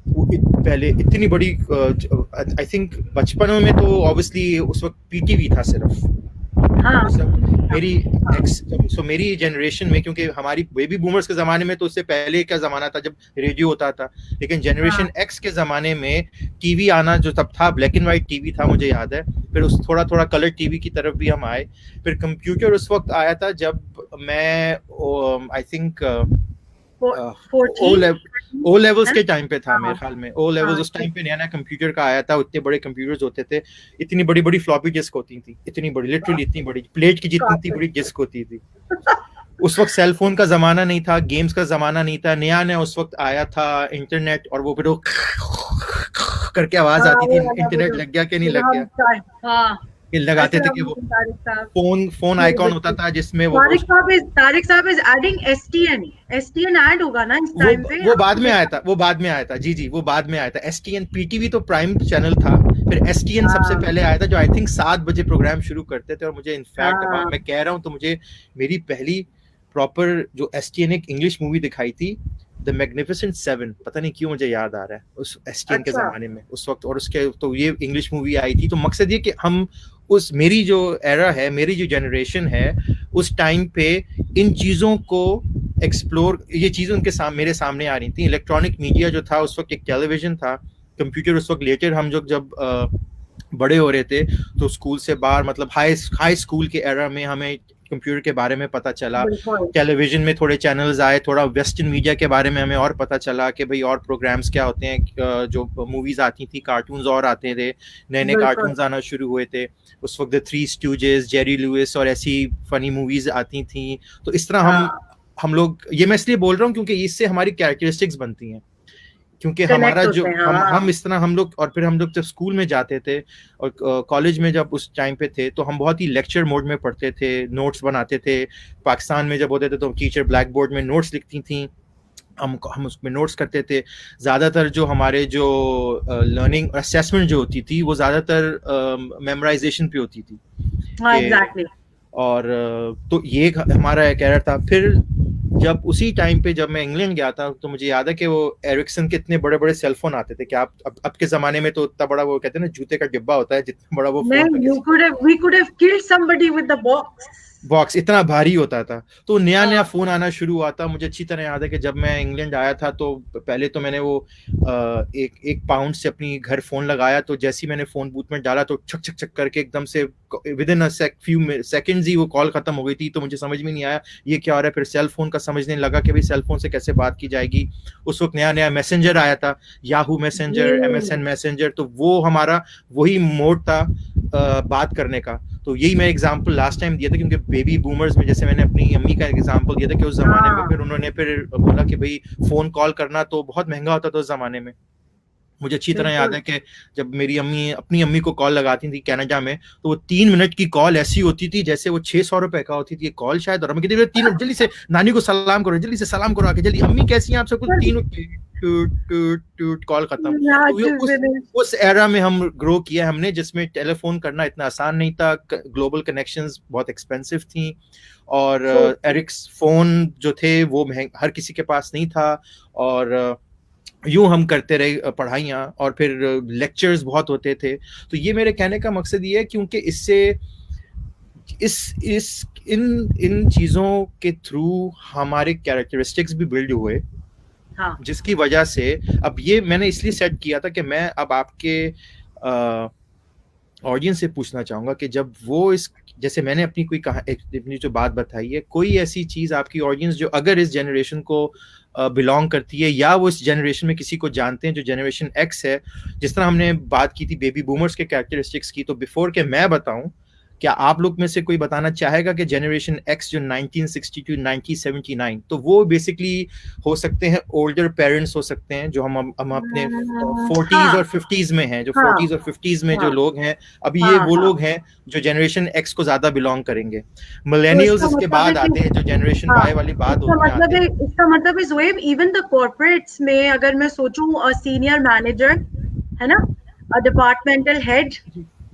पहले इतनी बड़ी, आई थिंक बचपनों में तो ऑब्वियसली उस वक्त पीटीवी था सिर्फ। हाँ मेरी मेरी जनरेशन में, क्योंकि हमारी बेबी बूमर्स के ज़माने में तो उससे पहले का ज़माना था जब रेडियो होता था, लेकिन जनरेशन एक्स के ज़माने में टीवी आना जो तब था, ब्लैक एंड वाइट टीवी था मुझे याद है, फिर उस थोड़ा थोड़ा कलर टीवी की तरफ भी हम आए, फिर कंप्यूटर उस वक्त आया था जब मैं आई थिंक ओ लेवल्स के टाइम पे था, मेरे ख्याल में ओ लेवल्स उस टाइम पे नया नया कंप्यूटर का आया था। इतने बड़े कंप्यूटर्स होते थे, इतनी बड़ी बड़ी फ्लॉपी डिस्क होती थी, इतनी बड़ी, लिटरली इतनी बड़ी, प्लेट की जितनी बड़ी डिस्क होती थी। उस वक्त सेल फोन का जमाना नहीं था, गेम्स का जमाना नहीं था, नया नया उस वक्त आया था इंटरनेट, और वो फिर वो करके आवाज आती थी, इंटरनेट लग गया कि नहीं लग गया, लगाते थे कि वो फोन आइकॉन होता था जिसमें वो तारिक साहब इज एडिंग एसटीएन ऐड होगा ना इस टाइम पे। वो बाद में आया था, जी वो बाद में आया था। एसटीएन पीटीवी तो प्राइम चैनल था, फिर एसटीएन सबसे पहले आया था, जो आई थिंक 7 बजे प्रोग्राम शुरू करते थे। और मुझे इनफैक्ट मैं कह रहा हूँ तो मुझे मेरी पहली प्रॉपर जो एसटीएन एक इंग्लिश मूवी दिखाई थी, द मैग्निफिसेंट सेवन, पता नहीं क्यों मुझे याद आ रहा है उस एसटीएन के जमाने में उस वक्त, और उसके तो ये इंग्लिश मूवी आई थी। तो मकसद ये कि हम उस, मेरी जो एरा है, मेरी जो जनरेशन है, उस टाइम पे इन चीज़ों को एक्सप्लोर, ये चीज़ें उनके मेरे सामने आ रही थी। इलेक्ट्रॉनिक मीडिया जो था उस वक्त, एक टेलीविजन था, कंप्यूटर उस वक्त लेटर, हम जब बड़े हो रहे थे तो स्कूल से बाहर, मतलब हाई स्कूल के एरा में हमें कंप्यूटर के बारे में पता चला, टेलीविजन में थोड़े चैनल्स आए, थोड़ा वेस्टर्न मीडिया के बारे में हमें और पता चला कि भाई और प्रोग्राम्स क्या होते हैं, जो मूवीज आती थी, कार्टून्स और आते थे, नए नए कार्टून्स आना शुरू हुए थे उस वक्त, द थ्री स्टूजेस, जेरी लुइस और ऐसी फनी मूवीज आती थी। तो इस तरह हम लोग, ये मैं इसलिए बोल रहा हूँ क्योंकि इससे हमारी कैरेक्टरिस्टिक्स बनती हैं, क्योंकि हमारा जो हम इस तरह हम लोग, और फिर हम लोग जब स्कूल में जाते थे और कॉलेज में जब उस टाइम पे थे, तो हम बहुत ही लेक्चर मोड में पढ़ते थे, नोट्स बनाते थे। पाकिस्तान में जब होते थे तो टीचर ब्लैक बोर्ड में नोट्स लिखती थी, हम उसमें नोट्स करते थे। ज़्यादातर जो हमारे जो लर्निंग असेसमेंट जो होती थी वो ज़्यादातर मेमोराइजेशन पे होती थी। exactly. और तो ये हमारा एक एरर था। फिर जब उसी टाइम पे जब मैं इंग्लैंड गया था तो मुझे याद है कि वो एरिक्सन के इतने बड़े बड़े सेलफोन आते थे कि आप अब के जमाने में तो इतना बड़ा, वो कहते हैं ना जूते का डिब्बा होता है, जितना बड़ा वो बॉक्स इतना भारी होता था। तो नया नया फोन आना शुरू हुआ था। मुझे अच्छी तरह याद है कि जब मैं इंग्लैंड आया था तो पहले तो मैंने वो एक पाउंड से अपनी घर फोन लगाया, तो जैसे ही मैंने फोन बूथ में डाला तो छक छक छक करके एकदम से विद इन फ्यू सेकंड्स ही वो कॉल खत्म हो गई थी। तो मुझे समझ में नहीं आया ये क्या हो रहा है। फिर सेल फोन का समझने लगा कि भाई सेल फोन से कैसे बात की जाएगी। उस वक्त नया नया मैसेंजर आया था, याहू मैसेंजर, MSN मैसेंजर, तो वो हमारा वही मोड था बात करने का। तो यही मैं एग्जांपल लास्ट टाइम दिया था, क्योंकि बेबी बूमर्स में जैसे मैंने अपनी अम्मी का एग्जांपल दिया था कि उस जमाने में फिर उन्होंने फिर बोला कि भाई फोन कॉल करना तो बहुत महंगा होता था उस जमाने में। मुझे अच्छी तरह याद है कि जब मेरी अम्मी अपनी अम्मी को कॉल लगाती थी कनाडा में, तो वो 3 मिनट की कॉल ऐसी होती थी जैसे वो 600 रुपए का होती थी कॉल शायद। और अम्मी कहती थी 3 मिनट जल्दी से नानी को सलाम करो, जल्दी से सलाम करो आके, जल्दी अम्मी कैसी हैं आप सब, कुछ 3 टूट कॉल खत्म। तो उस एरा में हम ग्रो किया हमने, जिसमें टेलीफोन करना इतना आसान नहीं था, ग्लोबल कनेक्शंस बहुत एक्सपेंसिव थी, और एरिक्स फोन जो थे वो हर किसी के पास नहीं था। और यूं हम करते रहे पढ़ाइयाँ, और फिर लेक्चर्स बहुत होते थे। तो ये मेरे कहने का मकसद ये है, क्योंकि इससे इन चीज़ों के थ्रू हमारे कैरेक्टरिस्टिक्स भी बिल्ड हुए। हाँ। जिसकी वजह से अब ये मैंने इसलिए सेट किया था कि मैं अब आपके ऑडियंस से पूछना चाहूँगा कि जब वो जैसे मैंने अपनी अपनी जो बात बताई है, कोई ऐसी चीज़ आपकी ऑडियंस जो अगर इस जनरेशन को बिलोंग करती है, या वो इस जनरेशन में किसी को जानते हैं जो जनरेशन एक्स है, जिस तरह हमने बात की थी बेबी बूमर्स के कैरेक्टरिस्टिक्स की, तो बिफोर के मैं बताऊं क्या आप लोग में से कोई बताना चाहेगा कि जनरेशन एक्स जो 1962 1979, तो वो बेसिकली हो सकते हैं ओल्डर पेरेंट्स, हो सकते हैं जो हम अपने 40s हाँ और 50s में हैं, जो हाँ 40s और 50s में जो हाँ लोग हैं, अभी ये हाँ वो हाँ। लोग हैं जो जनरेशन एक्स को ज्यादा बिलोंग करेंगे। तो मिलेनियल्स इसका इसके मतलब है बाद कि आते हैं, जो जनरेशन हाँ, वाई वाली बाद इसका में मतलब आते है, हैं। इसका मतलब है जोएब, इवन द कॉर्पोरेट्स में अगर मैं सोचूं सीनियर मैनेजर, है ना, डिपार्टमेंटल हेड,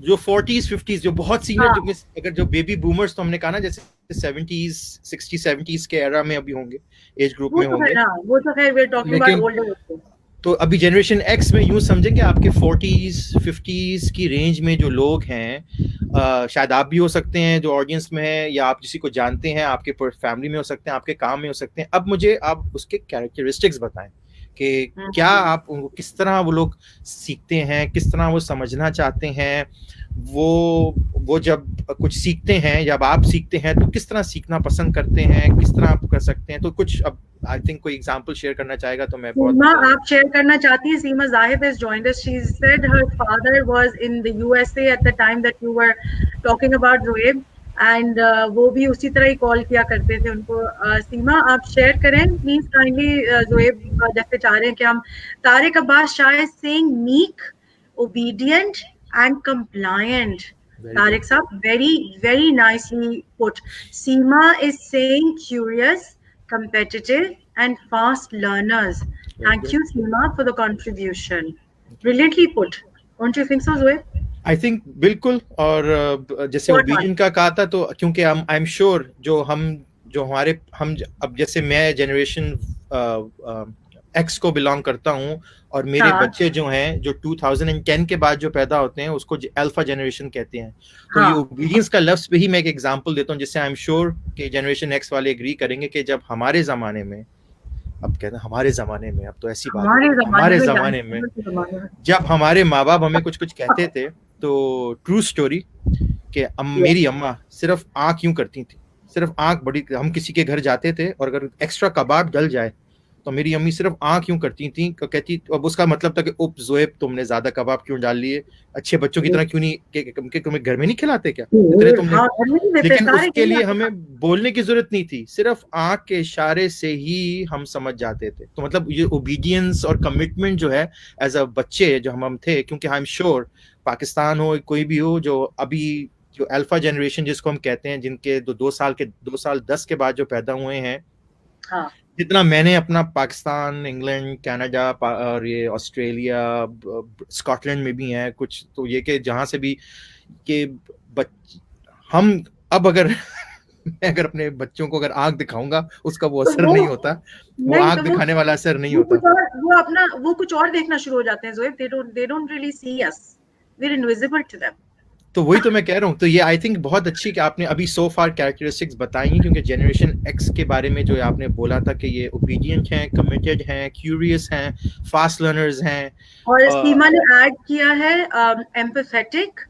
जो 40s 50s जो बहुत सीनियर, जो हाँ अगर जो बेबी बूमर्स, तो हमने कहा ना जैसे 70s 60 70s के एरा में अभी होंगे, एज ग्रुप वो में तो है होंगे। ना, वो तो खैर वी आर टॉकिंग अबाउट लेकिन ओल्डर। तो अभी जनरेशन एक्स में यूं समझेंगे आपके 40s 50s की रेंज में जो लोग हैं, शायद आप भी हो सकते हैं जो ऑडियंस में है, या आप किसी को जानते हैं, आपके फैमिली में हो सकते हैं, आपके काम में हो सकते हैं। अब मुझे आप उसके कैरेक्टरिस्टिक्स बताएं कि क्या आप उनको, किस तरह वो लोग सीखते हैं, किस तरह वो समझना चाहते हैं, वो जब कुछ सीखते हैं, जब आप सीखते हैं तो किस तरह सीखना पसंद करते हैं, किस तरह आप कर सकते हैं। तो कुछ अब आई थिंक कोई एग्जांपल शेयर करना चाहेगा तो मैं सीमा बहुत आप शेयर करना चाहती हैं? सीमा Zahid has joined us. She said her father was in the USA at the time that you were talking about Zoeb, and वो भी उसी तरह ही कॉल किया करते थे उनको। सीमा आप शेयर करें प्लीज काइंडली। जोएब जैसे चाह रहे हैं कि हम, Tariq Abbas Shah is saying meek, obedient and compliant. Tariq साहब, very very nicely put. Seema is saying curious, competitive and fast learners. Thank you, Seema, for the contribution. Brilliantly put. Don't you think so, Zoe? I think बिल्कुल। और जैसे Spot on. Obedient का कहा था, तो क्योंकि हम आई एम श्योर जो हमारे हम अब जैसे मैं जनरेशन एक्स को बिलोंग करता हूँ, और मेरे हाँ बच्चे जो हैं जो 2010 के बाद जो पैदा होते हैं उसको अल्फा जनरेशन कहते हैं। तो ये हाँ ओबीडियंस का लफ्ज पे ही मैं एक एग्जांपल देता हूँ, जिससे आई एम श्योर कि जनरेशन एक्स वाले एग्री करेंगे कि जब हमारे जमाने में, अब कहते हैं हमारे जमाने में, अब तो ऐसी बात हो हमारे गई, जमाने हमारे में, जमाने में जानते जमाने में। जब हमारे माँ बाप हमें कुछ कुछ कहते थे, तो ट्रू स्टोरी कि Yes. मेरी अम्मा सिर्फ आंख यूं करती थी, सिर्फ आंख बड़ी, हम किसी के घर जाते थे और अगर एक्स्ट्रा कबाब डल जाए तो मेरी अम्मी सिर्फ आंख यूं करती थी, कहती, अब उसका मतलब था कि उप जोएब तुमने ज्यादा कबाब क्यों डाल लिए, अच्छे बच्चों की तरह क्यों नहीं, कि तुम्हें घर में नहीं खिलाते क्या इतने तुमने। हाँ, घर में नहीं देते लेकिन सारे उसके यही लिए आते हमें बोलने की जरूरत नहीं थी, सिर्फ आंख के इशारे से ही हम समझ जाते थे। तो मतलब ये ओबीडियंस और कमिटमेंट जो है एज अ बच्चे जो हम थे, क्योंकि आई एम श्योर पाकिस्तान हो कोई भी हो, जो अभी जो अल्फा जनरेशन जिसको हम कहते हैं, जिनके 2 साल 10 के बाद जो पैदा हुए हैं, हाँ जितना मैंने अपना पाकिस्तान, इंग्लैंड, कनाडा और ये ऑस्ट्रेलिया, स्कॉटलैंड में भी हैं कुछ, तो ये कि जहां से भी कि हम अब अगर मैं अगर अपने बच्चों को अगर आंख दिखाऊंगा उसका वो तो असर नहीं होता, वो नहीं आंख तो दिखाने वाला असर नहीं वो होता। कुछ और, वो अपना वो कुछ और देखना शुरू हो जाते हैं Zoeb. they don't really see us. We're invisible to them. तो वही तो मैं कह रहा हूँ। तो ये आई थिंक बहुत अच्छी कि आपने अभी सो फार कैरेक्टरिस्टिक्स बताई हैं, क्योंकि जनरेशन एक्स के बारे में जो आपने बोला था कि ये ओबीडियंट हैं, कमिटेड हैं, क्यूरियस हैं, फास्ट लर्नर्स हैं, और सीमा ने ऐड किया है एम्पैथेटिक,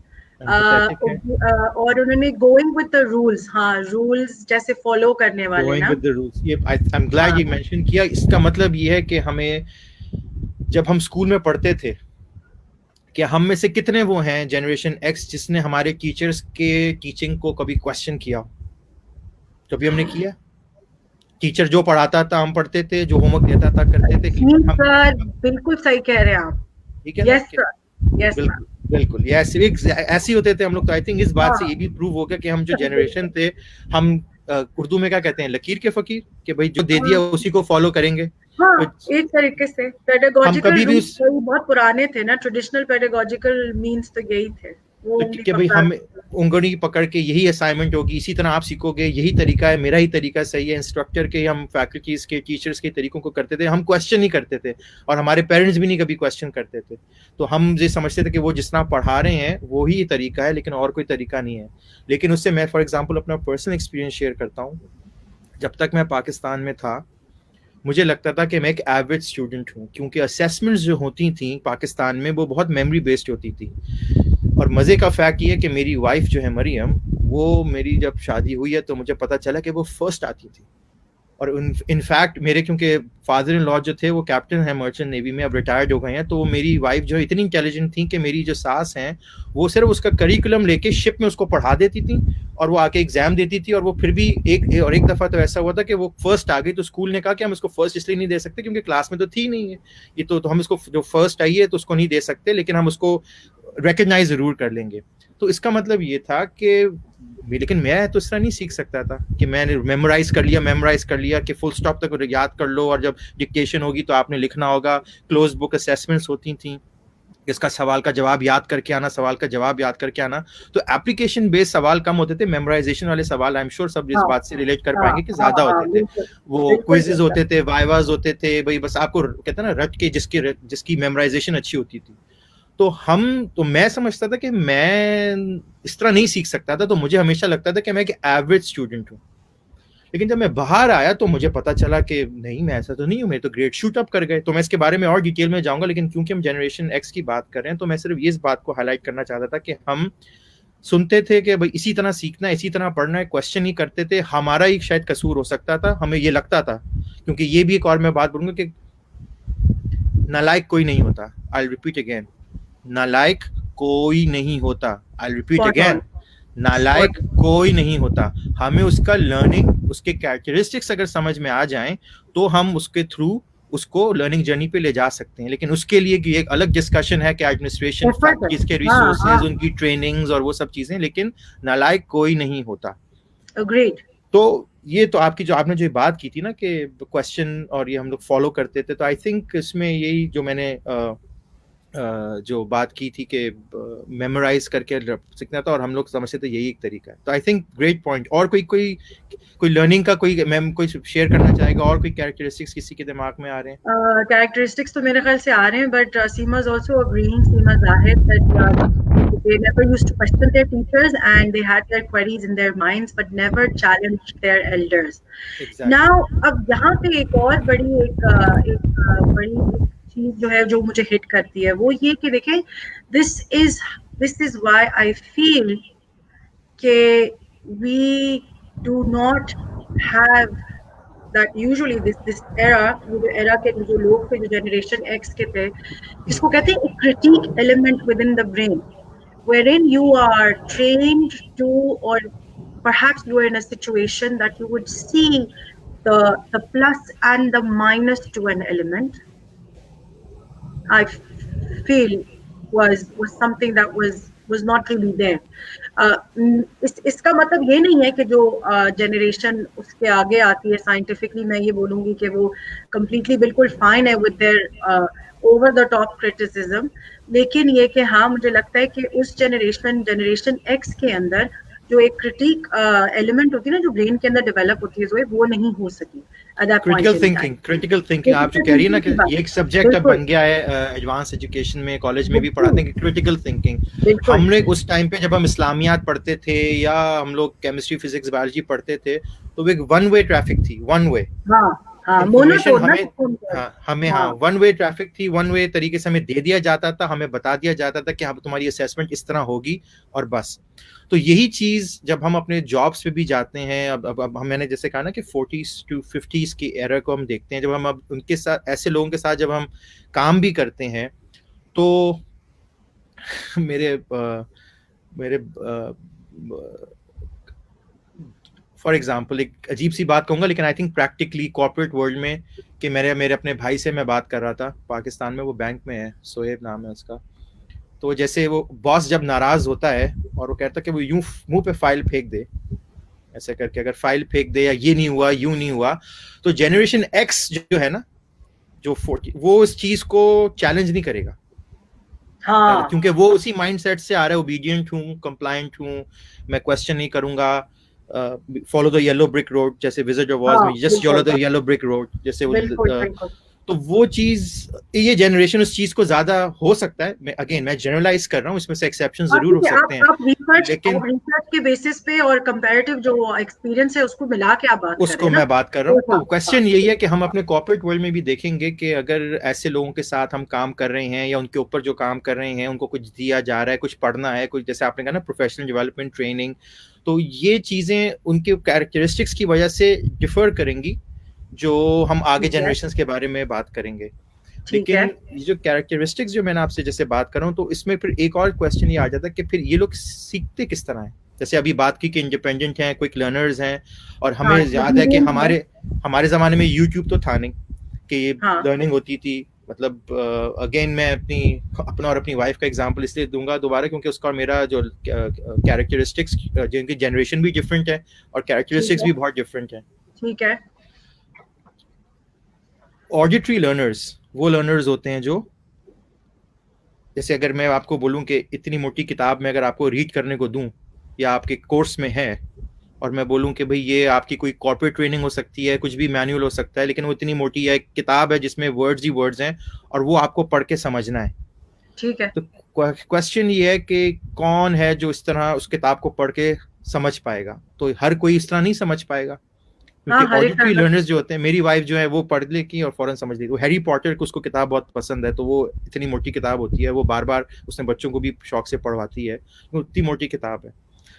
एम्पैथेटिक हैं, और उन्होंने गोइंग विद द रूल्स। हाँ, रूल्स जैसे फॉलो करने वाले गोइंग ना। With the rules. ये आई एम ग्लैड हाँ ये मेंशन किया। इसका मतलब ये है कि हमें, जब हम स्कूल में पढ़ते थे, कि हम में से कितने वो हैं जनरेशन एक्स जिसने हमारे टीचर्स के टीचिंग को कभी क्वेश्चन किया? कभी हमने किया? टीचर जो पढ़ाता था हम पढ़ते थे, जो होमवर्क देता था करते थे, सर बिल्कुल सही कह रहे हैं आप। ठीक है ना? Yes sir, yes sir. बिल्कुल बिल्कुल, ये ऐसे होते थे हम लोग। तो आई थिंक इस बात से हाँ ये भी प्रूव हो गया कि हम जो जनरेशन थे, हम उर्दू में क्या कहते हैं, लकीर के फकीर, कि भाई जो दे दिया उसी को फॉलो करेंगे। हाँ, तो एक तरीके से हम पेडागोजिकल कभी भी रूल्स बहुत पुराने थे ना। ट्रेडिशनल पेडागोजिकल मीन्स तो यही थे, वो उंगली कि भाई पकड़। हम उंगली पकड़ के यही असाइनमेंट होगी, इसी तरह आप सीखोगे, यही तरीका है, मेरा ही तरीका सही है। इंस्ट्रक्टर के, हम फैकल्टीज के, टीचर्स के तरीकों को करते थे, हम क्वेश्चन नहीं करते थे, और हमारे पेरेंट्स भी नहीं कभी क्वेश्चन करते थे। तो हम ये समझते थे कि वो जिस तरह पढ़ा रहे हैं वो ही तरीका है, लेकिन और कोई तरीका नहीं है। लेकिन उससे मैं फॉर एग्जाम्पल अपना पर्सनल एक्सपीरियंस शेयर करता हूँ। जब तक मैं पाकिस्तान में था, मुझे लगता था कि मैं एक एवरेज स्टूडेंट हूँ, क्योंकि असेसमेंट्स जो होती थी पाकिस्तान में वो बहुत मेमोरी बेस्ड होती थी। और मज़े का फैक्ट ये है कि मेरी वाइफ जो है मरियम, वो मेरी जब शादी हुई है तो मुझे पता चला कि वो फर्स्ट आती थी, और इनफैक्ट मेरे क्योंकि फादर इन लॉ जो थे वो कैप्टन है मर्चेंट नेवी में, अब रिटायर्ड हो गए हैं, तो मेरी वाइफ जो इतनी इंटेलिजेंट थी कि मेरी जो सास हैं वो सिर्फ उसका करिकुलम लेके शिप में उसको पढ़ा देती थी और वो आके एग्जाम देती थी, और वो फिर भी एक दफा तो ऐसा हुआ था कि वो फर्स्ट आ गई, तो स्कूल ने कहा कि हम इसको फर्स्ट इसलिए नहीं दे सकते क्योंकि क्लास में तो थी नहीं है ये, तो हम इसको जो फर्स्ट आई है तो उसको नहीं दे सकते, लेकिन हम उसको रिकग्नाइज जरूर कर लेंगे। तो इसका मतलब ये था कि लेकिन मैं तो इस तरह नहीं सीख सकता था कि मैंने मेमोराइज कर लिया कि फुल स्टॉप तक याद कर लो और जब डिक्टेशन होगी तो आपने लिखना होगा। क्लोज बुक असेसमेंट्स होती थी, इसका सवाल का जवाब याद करके आना, तो एप्लीकेशन बेस्ड सवाल कम होते थे, मेमोराइजेशन वाले सवाल आई एम श्योर सब इस बात से रिलेट कर पाएंगे कि ज्यादा होते थे। वो क्विजेज होते थे, वाइवाज होते थे, भाई बस आपको कहते हैं ना रट के जिसकी मेमोराइजेशन अच्छी होती थी। तो मैं समझता था कि मैं इस तरह नहीं सीख सकता था, तो मुझे हमेशा लगता था कि मैं एक एवरेज स्टूडेंट हूँ। लेकिन जब मैं बाहर आया तो मुझे पता चला कि नहीं, मैं ऐसा तो नहीं हूँ, मेरे तो ग्रेड शूट अप कर गए। तो मैं इसके बारे में और डिटेल में जाऊंगा, लेकिन क्योंकि हम जनरेशन एक्स की बात कर रहे हैं तो मैं सिर्फ ये इस बात को हाईलाइट करना चाहता था कि हम सुनते थे कि भाई इसी तरह सीखना है, इसी तरह पढ़ना है, क्वेश्चन ही करते थे। हमारा ही शायद कसूर हो सकता था, हमें ये लगता था, क्योंकि ये भी एक और मैं बात बोलूंगा कि नालायक कोई नहीं होता। आई रिपीट अगेन, नालायक कोई नहीं होता। आई रिपीट अगेन, नालायक कोई नहीं होता। हमें उसका लर्निंग, उसके कैरेक्टरिस्टिक्स अगर समझ में आ जाएं तो हम उसके थ्रू उसको लर्निंग जर्नी पे ले जा सकते हैं। लेकिन उसके लिए कि एक अलग डिस्कशन है कि एडमिनिस्ट्रेशन, फैकल्टीज के रिसोर्सेज, उनकी ट्रेनिंग्स और वो सब चीजें, लेकिन नालायक कोई नहीं होता। Agreed. तो ये तो आपने जो बात की थी ना कि क्वेश्चन और ये हम लोग फॉलो करते थे, तो आई थिंक इसमें यही जो मैंने जो बात की थी कि मेमोराइज करके सीखना था, और हम लोग समझते थे यही एक तरीका है। तो आई थिंक ग्रेट पॉइंट। और कोई लर्निंग का कोई शेयर करना चाहेगा, और कोई कैरेक्टरिस्टिक्स किसी के दिमाग में आ रहे हैं? कैरेक्टरिस्टिक्स तो मेरे ख्याल से आ रहे हैं, but Seema is also agreeing, Seema Zahid, that they never used to question their teachers and they had their queries in their minds but never challenged their elders. Exactly. Now अब यहाँ पे एक और बड़ी चीज जो है, जो मुझे हिट करती है, वो ये कि देखें, this is why I feel कि we do not have that usually this era, के जो लोग थे, जो जनरेशन एक्स के थे, जिसको कहते हैं critique element within the brain, wherein you are trained to, or perhaps you are in a situation that you would see the plus and the minus to an element. I feel was something that was not really there. इसका मतलब ये नहीं है कि जो generation उसके आगे आती है साइंटिफिकली, मैं ये बोलूंगी कि वो completely बिल्कुल फाइन है with their over the top criticism, लेकिन ये कि हाँ, मुझे लगता है कि उस जनरेशन एक्स के अंदर जो एक क्रिटिक एलिमेंट होती है ना, जो ब्रेन के अंदर डेवलप होती है, वो नहीं हो सकी। क्रिटिकल थिंकिंग आप जो कह रही है ना कि ये एक सब्जेक्ट अब बन गया है, एडवांस एजुकेशन में, कॉलेज में भी पढ़ाते हैं कि क्रिटिकल थिंकिंग। हम लोग उस टाइम पे जब हम इस्लामियात पढ़ते थे या हम लोग केमिस्ट्री, फिजिक्स, बायोलॉजी पढ़ते थे, तो एक वन वे ट्रैफिक थी, वन वे। हमें वन वे ट्रैफिक थी, वन वे तरीके से हमें दे दिया जाता था, हमें बता दिया जाता था कि हाँ तुम्हारी असेसमेंट इस तरह होगी और बस। तो यही चीज जब हम अपने जॉब्स पे भी जाते हैं, अब मैंने जैसे कहा ना कि 40s to 50s की एरा को हम देखते हैं, जब हम अब उनके साथ, ऐसे लोगों के साथ जब हम काम भी करते हैं, तो मेरे फॉर एग्जाम्पल एक अजीब सी बात कहूंगा, लेकिन I think practically corporate world में, कि मेरे अपने भाई से मैं बात कर रहा था पाकिस्तान में, वो बैंक में है, सोहेब नाम है उसका। तो जैसे वो बॉस जब नाराज होता है और वो कहता है कि वो यूं मुंह पे फाइल फेंक दे, ऐसे करके अगर फाइल फेंक दे या ये नहीं हुआ, यूं नहीं हुआ, तो जनरेशन एक्स जो है ना, जो 40, वो इस चीज को चैलेंज नहीं करेगा। हाँ, क्योंकि वो उसी माइंडसेट से आ रहा है, ओबीडियंट हूँ, कंप्लायंट हूँ, मैं क्वेश्चन नहीं करूंगा, follow the yellow brick road, जैसे विजिट ऑफ ऑज में just follow the yellow brick road, जैसे तो वो चीज, ये जनरेशन उस चीज को ज्यादा हो सकता है, मैं जनरलाइज कर रहा हूँ, इसमें से एक्सेप्शन जरूर हो सकते हैं, लेकिन रिसर्च के बेसिस पे और कंपैरेटिव जो एक्सपीरियंस है उसको मिला के आप मैं बात कर रहा हूँ। तो क्वेश्चन यही है कि हम अपने कॉर्पोरेट वर्ल्ड में भी देखेंगे कि अगर ऐसे लोगों के साथ हम काम कर रहे हैं या उनके ऊपर जो काम कर रहे हैं, उनको कुछ दिया जा रहा है, कुछ पढ़ना है, कुछ जैसे आपने कहा ना प्रोफेशनल डेवलपमेंट, ट्रेनिंग, तो ये चीजें उनके कैरेक्टरिस्टिक्स की वजह से डिफर करेंगी, जो हम आगे ठीक है, जनरेशंस के बारे में बात करेंगे। ठीक है। लेकिन ये जो कैरेक्टरिस्टिक्स जो मैंने आपसे जैसे बात कर रहा हूँ, तो इसमें फिर एक और क्वेश्चन ये आ जाता है कि फिर ये लोग सीखते किस तरह है। जैसे अभी बात की कि इंडिपेंडेंट हैं, क्विक लर्नर्स हैं, और हमें हाँ, याद है कि obedient है। हमारे हमारे ज़माने में यूट्यूब तो था नहीं कि ये हाँ, लर्निंग होती थी। मतलब अगेन मैं अपना और अपनी वाइफ का एग्जांपल इसलिए दूंगा दोबारा, क्योंकि उसका और मेरा जो कैरेक्टरिस्टिक्स, जिनकी जनरेशन भी डिफरेंट है और ठीक कैरेक्टरिस्टिक्स है, भी बहुत डिफरेंट है। ठीक है। ऑडिटरी लर्नर्स वो लर्नर्स होते हैं जो, जैसे अगर मैं आपको बोलूं कि इतनी मोटी किताब में अगर आपको रीड करने को दूं, या आपके कोर्स में है, और मैं बोलूं कि भाई ये आपकी कोई कॉर्पोरेट ट्रेनिंग हो सकती है, कुछ भी मैनुअल हो सकता है, लेकिन वो इतनी मोटी है, किताब है जिसमें वर्ड्स ही वर्ड्स हैं, और वो आपको पढ़ के समझना है। ठीक है। तो क्वेश्चन ये है कि कौन है जो इस तरह उस किताब को पढ़ के समझ पाएगा। तो हर कोई इस तरह नहीं समझ पाएगा, हाँ, क्योंकि हर एक ऑडिटरी तरह का। लर्नर्स जो होते हैं, मेरी वाइफ जो है वो पढ़ लेगी और फौरन समझ लेगी। वो हैरी पॉटर को उसको किताब बहुत पसंद है, तो वो इतनी मोटी किताब होती है, वो बार बार उसने बच्चों को भी शौक से पढ़वाती है, वो इतनी मोटी किताब है।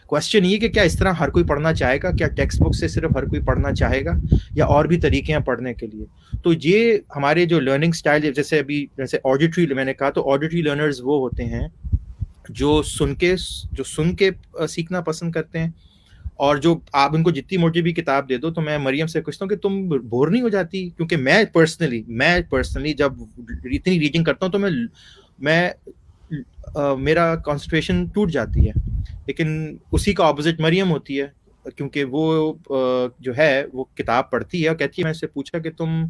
क्वेश्चन ये कि क्या इस तरह हर कोई पढ़ना चाहेगा? क्या टेक्स्ट बुक से सिर्फ हर कोई पढ़ना चाहेगा, या और भी तरीके हैं पढ़ने के लिए? तो ये हमारे जो लर्निंग स्टाइल, जैसे अभी जैसे ऑडिटरी मैंने कहा, तो ऑडिटरी लर्नर्स वो होते हैं जो सुन के सीखना पसंद करते हैं, और जो आप उनको जितनी मोटी भी किताब दे दो, तो मैं मरियम से पूछता हूँ कि तुम बोर नहीं हो जाती? क्योंकि मैं पर्सनली जब इतनी रीडिंग करता हूँ तो मैं मेरा कंसंट्रेशन टूट जाती है। लेकिन उसी का ऑपोजिट मरियम होती है, क्योंकि वो जो है वो किताब पढ़ती है और कहती है, मैं उससे पूछा कि तुम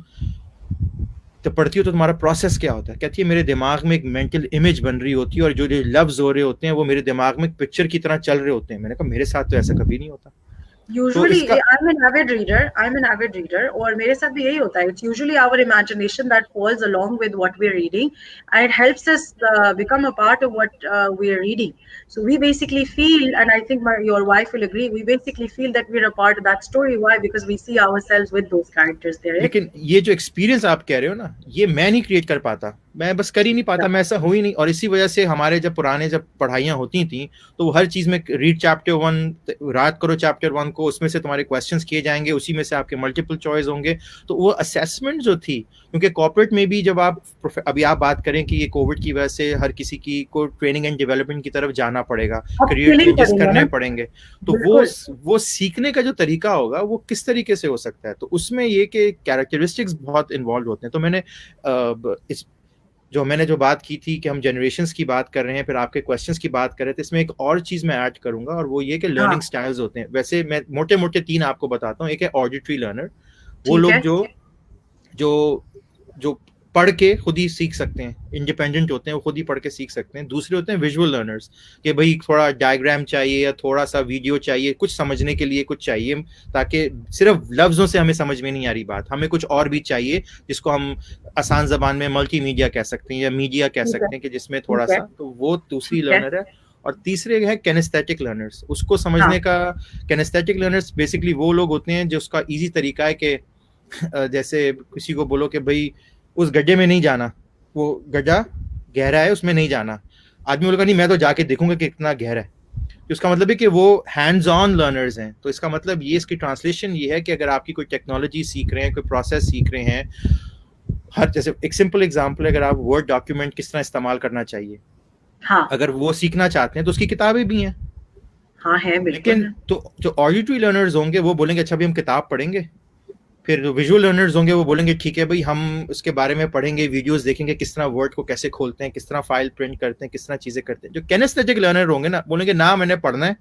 तो पढ़ती हो तो तुम्हारा प्रोसेस क्या होता है? कहती है, मेरे दिमाग में एक मेंटल इमेज बन रही होती है, और जो जो लफ्ज हो रहे होते हैं वो मेरे दिमाग में एक पिक्चर की तरह चल रहे होते हैं। मैंने कहा मेरे साथ तो ऐसा कभी नहीं होता। तो यूजुअली इसका I am an avid reader, और मेरे साथ भी यही होता है। It's usually our imagination that falls along with what we are reading, and it helps us become a part of what we are reading. So we basically feel, and I think your wife will agree, we basically feel that we're a part of that story. Why? Because we see ourselves with those characters there. लेकिन ये जो experience आप कह रहे हो ना, ये मैं नहीं क्रिएट कर पाता, मैं बस कर ही नहीं पाता, मैं ऐसा हो ही नहीं। और इसी वजह से हमारे जब पुराने जब पढ़ाइयाँ होती थी, तो हर चीज में रीड चैप्टर 1, रात करो चैप्टर 1 को, उसमें से तुम्हारे क्वेश्चंस किए जाएंगे, उसी में से आपके मल्टीपल चॉइस होंगे। तो वो असेसमेंट जो थी, क्योंकि कॉर्पोरेट में भी जब आप अभी आप बात करें कि ये कोविड की वजह से हर किसी की को ट्रेनिंग एंड डेवलपमेंट की तरफ जाना पड़ेगा, करियर अपस्किलिंग चेंजेस करेंगे करने ना, पड़ेंगे, तो बिल्कुल. वो सीखने का जो तरीका होगा वो किस तरीके से हो सकता है। तो उसमें ये कि कैरेक्टरिस्टिक्स बहुत इन्वॉल्व होते हैं। तो मैंने इस मैंने जो बात की थी कि हम जनरेशंस की बात कर रहे हैं, फिर आपके क्वेश्चंस की बात कर रहे थे, इसमें एक और चीज मैं ऐड करूंगा, और वो ये कि हाँ, लर्निंग स्टाइल्स होते हैं। वैसे मैं मोटे मोटे 3 आपको बताता हूँ। एक है ऑडिटरी लर्नर, वो ठीक लोग है. जो जो पढ़ के खुद ही सीख सकते हैं, इंडिपेंडेंट होते हैं, वो खुद ही पढ़ के सीख सकते हैं। दूसरे होते हैं विजुअल लर्नर्स, कि भाई थोड़ा डायग्राम चाहिए या थोड़ा सा वीडियो चाहिए, कुछ समझने के लिए कुछ चाहिए, ताकि सिर्फ लफ्जों से हमें समझ में नहीं आ रही बात, हमें कुछ और भी चाहिए, जिसको हम आसान जबान में मल्टीमीडिया कह सकते हैं या मीडिया कह ठीक है, सकते हैं, कि जिसमें थोड़ा ठीक है, सा, तो वो दूसरी ठीक है. लर्नर है। और तीसरे है कैनेस्थेटिक लर्नर्स, उसको हाँ, समझने का। कैनेस्थेटिक लर्नर्स बेसिकली वो लोग होते हैं जो उसका इजी तरीका है कि जैसे किसी को बोलो कि भाई उस गड्ढे में नहीं जाना, वो गड्ढा गहरा है, उसमें नहीं जाना। आदमी बोलेगा नहीं, मैं तो जाके देखूंगा कि कितना गहरा है। तो इसका मतलब है कि वो हैंड्स ऑन लर्नर्स हैं। तो इसका मतलब ये, इसकी ट्रांसलेशन ये है कि अगर आपकी कोई टेक्नोलॉजी सीख रहे हैं, कोई प्रोसेस सीख रहे हैं, जैसे एक सिंपल एग्जांपल है, अगर आप वर्ड डॉक्यूमेंट किस तरह इस्तेमाल करना चाहिए, हाँ, अगर वो सीखना चाहते हैं तो उसकी किताबें भी हैं। हाँ, है, बिल्कुल लेकिन है. तो जो ऑडिटरी लर्नर्स होंगे वो बोलेंगे अच्छा भाई हम किताब पढ़ेंगे। फिर जो विजुअल लर्नर्स होंगे वो बोलेंगे ठीक है भाई हम उसके बारे में पढ़ेंगे, वीडियोस देखेंगे, किस तरह वर्ड को कैसे खोलते हैं, किस तरह फाइल प्रिंट करते हैं, किस तरह चीजें करते हैं। जो कैनेस्थेटिक लर्नर होंगे ना, बोलेंगे ना मैंने पढ़ना है,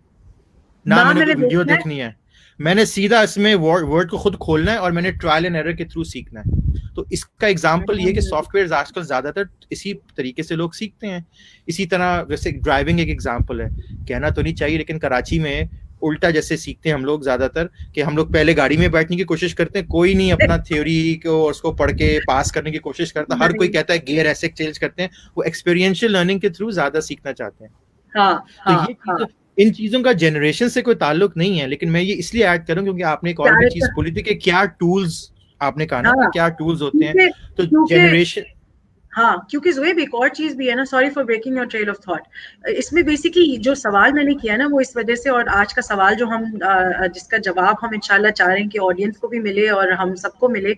ना ना मैंने मैंने कोई वीडियो देखना है. देखनी है, मैंने सीधा इसमें वर्ड को खुद खोलना है और मैंने ट्रायल एंड एरर के थ्रू सीखना है। तो इसका एग्जांपल ये है कि सॉफ्टवेयर आजकल ज्यादातर इसी तरीके से लोग सीखते हैं। इसी तरह जैसे ड्राइविंग एक एग्जांपल है, कहना तो नहीं चाहिए, लेकिन कराची में उल्टा जैसे सीखते हैं हम लोग ज्यादातर, कि हम लोग पहले गाड़ी में बैठने की कोशिश करते हैं, कोई नहीं अपना थ्योरी को उसको पढ़ के पास करने की कोशिश करता, हर कोई कहता है गियर ऐसे चेंज करते हैं। वो एक्सपीरियंशियल लर्निंग के थ्रू ज्यादा सीखना चाहते हैं। हाँ, तो हाँ, ये हाँ. चीज, इन चीजों का जनरेशन से कोई ताल्लुक नहीं है, लेकिन मैं ये इसलिए ऐड करूं क्योंकि आपने एक और भी चीज कैरेक्टर. बोली थी कि क्या टूल्स, आपने कहा ना कि हाँ, क्या टूल्स होते हैं। क्योंकि तो क्योंकि जनरेशन हाँ, क्योंकि ज़ोएब एक और चीज़ भी है ना, sorry for breaking your trail of thought, इसमें बेसिकली जो सवाल मैंने किया ना वो इस वजह से, और आज का सवाल जो हम जिसका जवाब हम इंशाल्लाह चाह रहे हैं कि ऑडियंस को भी मिले और हम सबको मिले,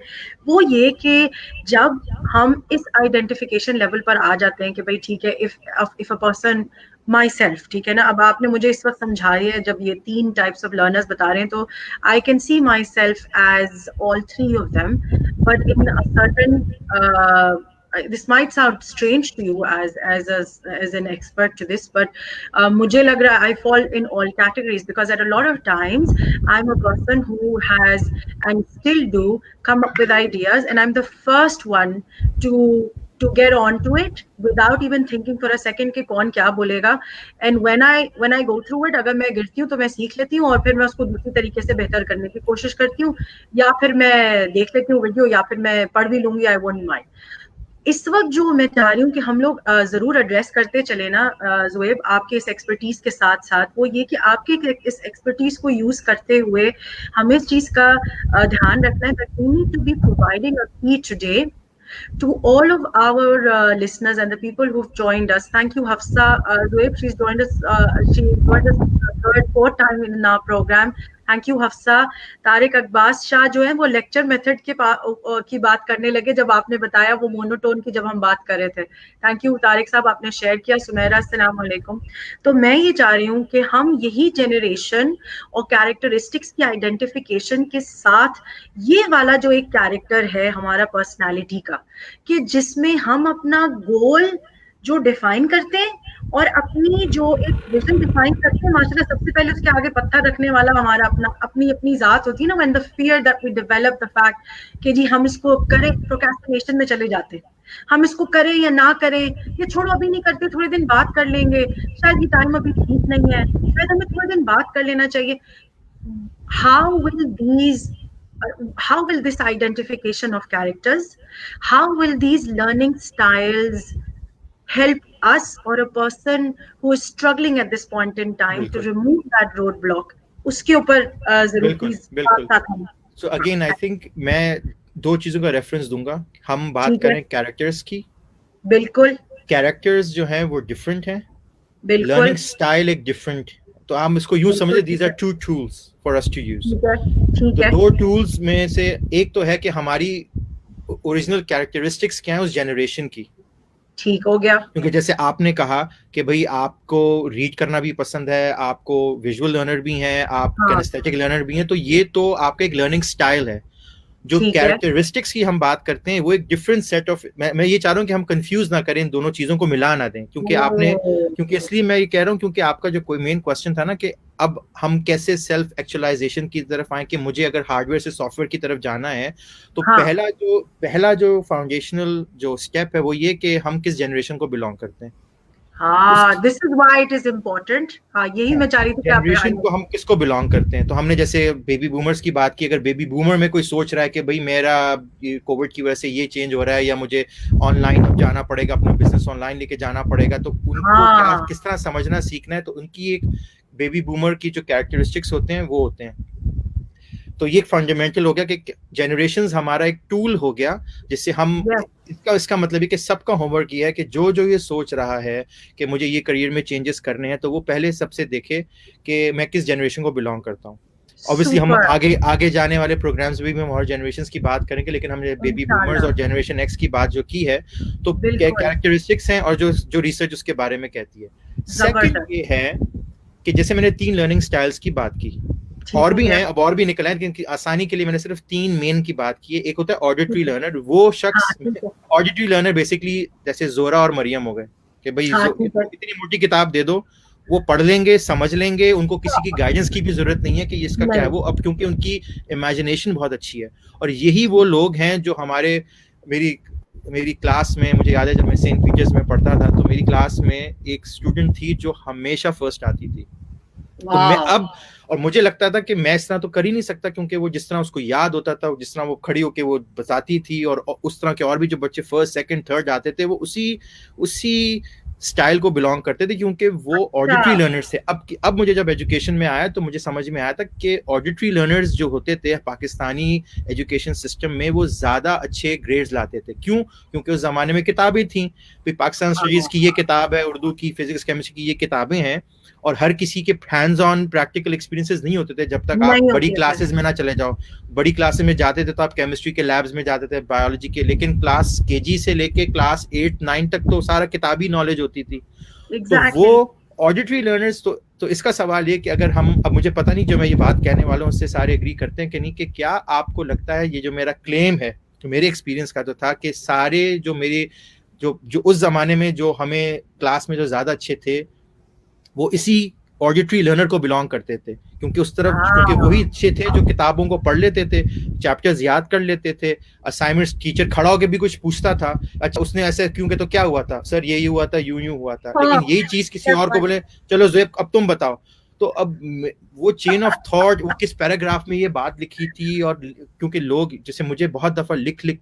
वो ये कि जब हम इस आइडेंटिफिकेशन लेवल पर आ जाते हैं कि भाई ठीक है, if a person my self, ठीक है ना, अब आपने मुझे इस वक्त समझाई है जब ये 3 टाइप्स ऑफ लर्नर्स बता रहे हैं, तो I can see myself as all 3 of them, but in a certain this might sound strange to you as an expert to this, but mujhe lag raha I fall in all categories, because at a lot of times I'm a person who has, and still do, come up with ideas, and I'm the first one to get on to it without even thinking for a second कि कौन क्या बोलेगा, and when I go through it, अगर मैं गिरती हूँ तो मैं सीख लेती हूँ और फिर मैं उसको दूसरी तरीके से बेहतर करने की कोशिश करती हूँ, या फिर मैं देख लेती हूँ वीडियो, या फिर मैं पढ़ भी लूंगी, आई वोंट माइंड। इस वक्त जो मैं चाह रही हूँ कि हम लोग जरूर एड्रेस करते चले ना ज़ोएब, आपके इस एक्सपर्टीज के साथ साथ, वो ये कि आपके इस एक्सपर्टीज को यूज करते हुए हमें इस चीज का ध्यान रखना है that we need to be providing a key today to all of our listeners and the people who've joined us. Thank you, Hafsa. Zoeb, she's joined us. She joined us third, fourth time in our program. Thank you Hafsa. Tariq Abbas Shah जो है वो lecture method की बात करने लगे जब आपने बताया वो मोनोटोन की, जब हम बात कर रहे थे। थैंक यू तारिक साहब, आपने शेयर किया। सुमेरा, अस्सलाम वालेकुम। तो मैं ये चाह रही हूँ कि हम यही जेनरेशन और कैरेक्टरिस्टिक्स की आइडेंटिफिकेशन के साथ ये वाला जो एक कैरेक्टर है हमारा पर्सनालिटी का, कि जिसमें हम अपना गोल जो डिफाइन करते हैं और अपनी जो एक विजन डिफाइन करते हैं, माशाल्लाह सबसे पहले उसके आगे पत्थर रखने वाला हमारा अपनी अपनी जात होती है ना, when the fear that we develop the fact कि जी हम इसको करें, प्रोक्रेस्टिनेशन में चले जाते हैं, हम इसको करें या ना करें, ये छोड़ो अभी नहीं करते, थोड़े दिन बात कर लेंगे, शायद ये टाइम अभी ठीक नहीं है, शायद हमें थोड़े दिन बात कर लेना चाहिए। how will these how will this identification of characters, how will these learning styles help us or a person who is struggling at this point in time to remove that roadblock, उसके ऊपर जरूर please साथ हम। So again I think मैं दो चीजों का reference दूंगा। हम बात करें कैरेक्टर्स की, बिल्कुल कैरेक्टर्स जो हैं वो डिफरेंट हैं, लर्निंग स्टाइल एक डिफरेंट, तो आप इसको यूज समझे, these are two tools for us to use. तो दो टूल्स में से एक तो है कि हमारी ओरिजिनल कैरेक्टरिस्टिक्स क्या है उस जनरेशन की, ठीक हो गया, क्योंकि जैसे आपने कहा कि भाई आपको रीड करना भी पसंद है, आपको विजुअल लर्नर भी हैं, आप किनेस्थेटिक लर्नर भी हैं, तो ये तो आपका एक लर्निंग स्टाइल है। जो कैरेक्टरिस्टिक्स की हम बात करते हैं वो एक डिफरेंट सेट ऑफ, मैं ये चाह रहा हूँ कि हम कंफ्यूज ना करें, दोनों चीजों को मिला ना दें, क्योंकि आपने, क्योंकि इसलिए मैं ये कह रहा हूँ क्योंकि आपका जो कोई मेन क्वेश्चन था ना कि अब हम कैसे सेल्फ एक्चुअलाइजेशन की तरफ आए, कि मुझे अगर हार्डवेयर से सॉफ्टवेयर की तरफ जाना है तो पहला जो फाउंडेशनल जो स्टेप है वो ये कि हम किस जनरेशन को बिलोंग करते हैं। हाँ, this is why it is important। हाँ, यही मैं चाह रही थी कि जनरेशन को हम किसको बिलोंग करते हैं। तो हमने जैसे बेबी बूमर्स की बात की, अगर बेबी बूमर में कोई सोच रहा है कि भाई मेरा कोविड की वजह से ये चेंज हो रहा है या मुझे ऑनलाइन जाना पड़ेगा, अपना बिजनेस ऑनलाइन लेके जाना पड़ेगा, तो उनको किस तरह समझना सीखना है, तो उनकी एक बेबी बूमर की जो कैरेक्टरिस्टिक्स होते हैं वो होते हैं। तो ये फंडामेंटल हो गया कि जनरेशंस हमारा एक टूल हो गया जिससे हम इसका मतलब है कि सबका होमवर्क ये है कि जो ये सोच रहा है कि मुझे ये करियर में चेंजेस करने हैं, तो वो पहले सबसे देखे कि मैं किस जनरेशन को बिलोंग करता हूँ। ऑब्वियसली हम आगे जाने वाले प्रोग्राम्स में भी हम और जनरेशंस की बात करेंगे, लेकिन हमने बेबी बूमर्स और जनरेशन एक्स की बात जो की है, तो कैरेक्टरिस्टिक्स हैं और जो रिसर्च उसके बारे में कहती है। सेकंड ये है कि जैसे मैंने 3 लर्निंग स्टाइल्स की बात की, और भी हैं, अब और भी निकल आए, लेकिन आसानी के लिए मैंने सिर्फ 3 मेन की बात की है। एक होता है ऑडिटरी लर्नर, वो शख्स, ऑडिटरी लर्नर बेसिकली जैसे जोरा और मरियम हो गए कि भाई इतनी मोटी किताब दे दो, वो पढ़ लेंगे, समझ लेंगे, उनको किसी की गाइडेंस की भी जरूरत नहीं है कि इसका क्या है वो, अब क्योंकि उनकी इमेजिनेशन बहुत अच्छी है। और यही वो लोग हैं जो हमारे मेरी क्लास में, मुझे याद है जब मैं सेंट पीटर्स में पढ़ता था, तो मेरी क्लास में एक स्टूडेंट थी जो हमेशा फर्स्ट आती थी। तो मैं अब, और मुझे लगता था कि मैं इस तरह तो कर ही नहीं सकता, क्योंकि वो जिस तरह उसको याद होता था, जिस तरह वो खड़ी होके वो बताती थी, और उस तरह के और भी जो बच्चे फर्स्ट सेकंड थर्ड आते थे, वो उसी स्टाइल को बिलोंग करते थे, क्योंकि वो ऑडिटरी लर्नर्स थे। अब मुझे जब एजुकेशन में आया तो मुझे समझ में आया था कि ऑडिटरी लर्नर्स जो होते थे पाकिस्तानी एजुकेशन सिस्टम में, वो ज़्यादा अच्छे ग्रेड्स लाते थे। क्यों? क्योंकि उस ज़माने में किताबें थीं, पाकिस्तान स्टडीज़ की ये किताब है, उर्दू की, फिजिक्स केमिस्ट्री की ये किताबें हैं, और हर किसी के हैंड्स ऑन प्रैक्टिकल एक्सपीरियंसेस नहीं होते थे जब तक आप बड़ी क्लासेस में ना चले जाओ। बड़ी क्लासेस में जाते थे तो आप केमिस्ट्री के लैब्स में जाते थे, बायोलॉजी के, लेकिन क्लास केजी से लेके क्लास 8-9 तक तो सारा किताबी नॉलेज होती थी। तो वो ऑडिटरी लर्नर्स, तो इसका सवाल ये कि अगर हम, अब मुझे पता नहीं जो मैं ये बात कहने वाला हूँ उससे सारे एग्री करते हैं कि नहीं, कि क्या आपको लगता है ये जो मेरा क्लेम है, तो मेरे एक्सपीरियंस का तो था कि सारे जो मेरे जो उस जमाने में जो हमें क्लास में जो ज्यादा अच्छे थे वो इसी ऑडिटरी लर्नर को बिलोंग करते थे, क्योंकि उस तरफ, क्योंकि वही अच्छे थे जो किताबों को पढ़ लेते थे, चैप्टर्स याद कर लेते थे, असाइनमेंट्स टीचर खड़ा होकर भी कुछ पूछता था, अच्छा उसने ऐसे क्योंकि तो क्या हुआ था सर, यही हुआ था, यूं हुआ था, लेकिन यही चीज किसी और को बोले चलो ज़ुएब अब तुम बताओ, तो अब वो चेन ऑफ थॉट, वो किस पैराग्राफ में ये बात लिखी थी, और क्योंकि लोग, जैसे मुझे बहुत दफा लिख लिख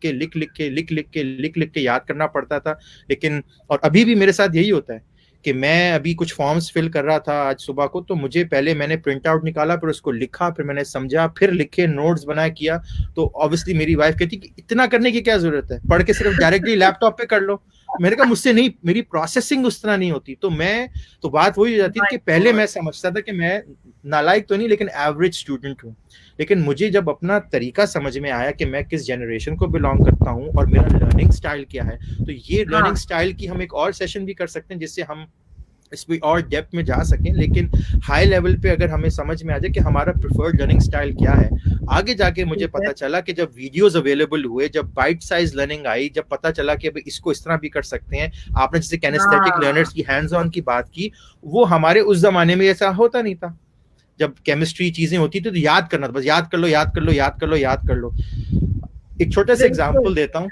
के याद करना पड़ता था, लेकिन और अभी भी मेरे साथ यही होता है कि मैं अभी कुछ फॉर्म्स फिल कर रहा था आज सुबह को, तो मुझे पहले मैंने प्रिंट आउट निकाला, फिर उसको लिखा, फिर मैंने समझा, फिर लिखे, नोट्स बनाया, किया, तो ऑब्वियसली मेरी वाइफ कहती कि इतना करने की क्या जरूरत है, पढ़ के सिर्फ डायरेक्टली लैपटॉप पे कर लो। मैंने कहा मुझसे नहीं, मेरी प्रोसेसिंग उस तरह नहीं होती, तो बात वही हो जाती है कि पहले मैं समझता था कि मैं नालायक तो नहीं लेकिन एवरेज स्टूडेंट हूँ, लेकिन मुझे जब अपना तरीका समझ में आया कि मैं किस जनरेशन को बिलोंग करता हूँ और मेरा लर्निंग स्टाइल क्या है, तो ये लर्निंग स्टाइल की हम एक और सेशन भी कर सकते हैं जिससे हम इसमें और डेप्थ में जा सकें, लेकिन हाई लेवल पे अगर हमें समझ में आ जाए कि हमारा प्रेफर्ड लर्निंग स्टाइल क्या है। आगे जाके मुझे पता चला कि जब वीडियोस अवेलेबल हुए, जब बाइट साइज लर्निंग आई, जब पता चला कि अब इसको इस तरह भी कर सकते हैं, आपने जैसे कैनेस्थेटिक लर्नर्स की हैंड्स ऑन की बात की, वो हमारे उस जमाने में ऐसा होता नहीं था। जब केमिस्ट्री चीजें होती थी तो याद करना था, बस याद कर लो। एक छोटा सा एग्जांपल देता हूँ,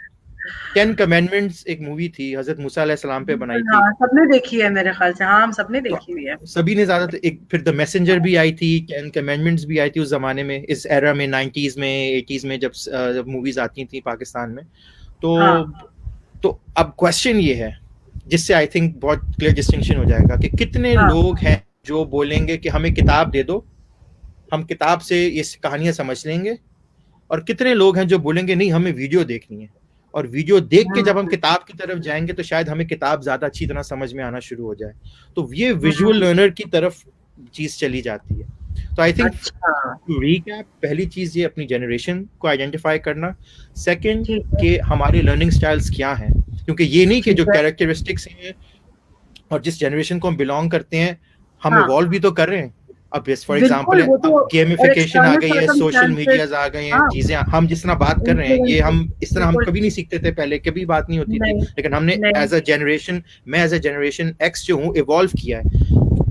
10 कमेंडमेंट्स एक मूवी थी, हजरत मूसा अलैहिस्सलाम पे बनाई थी, सबने देखी है मेरे ख्याल से, हाँ हम सबने देखी हुई है, सभी ने ज्यादा, एक फिर द मैसेंजर भी आई थी, 10 कमेंडमेंट्स भी आई थी उस जमाने में, इस एरा में 90s में 80s में जब मूवीज आती थी पाकिस्तान में, तो अब क्वेश्चन ये है जिससे आई थिंक बहुत क्लियर डिस्टिंक्शन हो जाएगा कि कितने लोग हैं जो बोलेंगे कि हमें किताब दे दो, हम किताब से ये कहानियां समझ लेंगे, और कितने लोग हैं जो बोलेंगे नहीं हमें वीडियो देखनी है, और वीडियो देख के जब हम किताब की तरफ जाएंगे तो शायद हमें किताब ज्यादा अच्छी तरह समझ में आना शुरू हो जाए। तो ये विजुअल लर्नर की तरफ चीज चली जाती है। तो आई थिंक टू रीकैप, पहली चीज ये अपनी जनरेशन को आइडेंटिफाई करना, सेकंड कि हमारे लर्निंग स्टाइल्स क्या हैं, क्योंकि ये नहीं कि जो कैरेक्टरिस्टिक्स हैं और जिस जनरेशन को हम बिलोंग करते हैं हम इवॉल्व भी तो कर रहे हैं। अब फॉर एग्जांपल गेमिफिकेशन आ गई है, सोशल मीडियाज आ गए हैं, चीजें हम जिस तरह बात कर रहे हैं ये हम इस तरह हम कभी नहीं सीखते थे, पहले कभी बात नहीं होती थी, लेकिन हमने एज अ जनरेशन, मैं एज अ जनरेशन एक्स जो हूँ इवॉल्व किया है,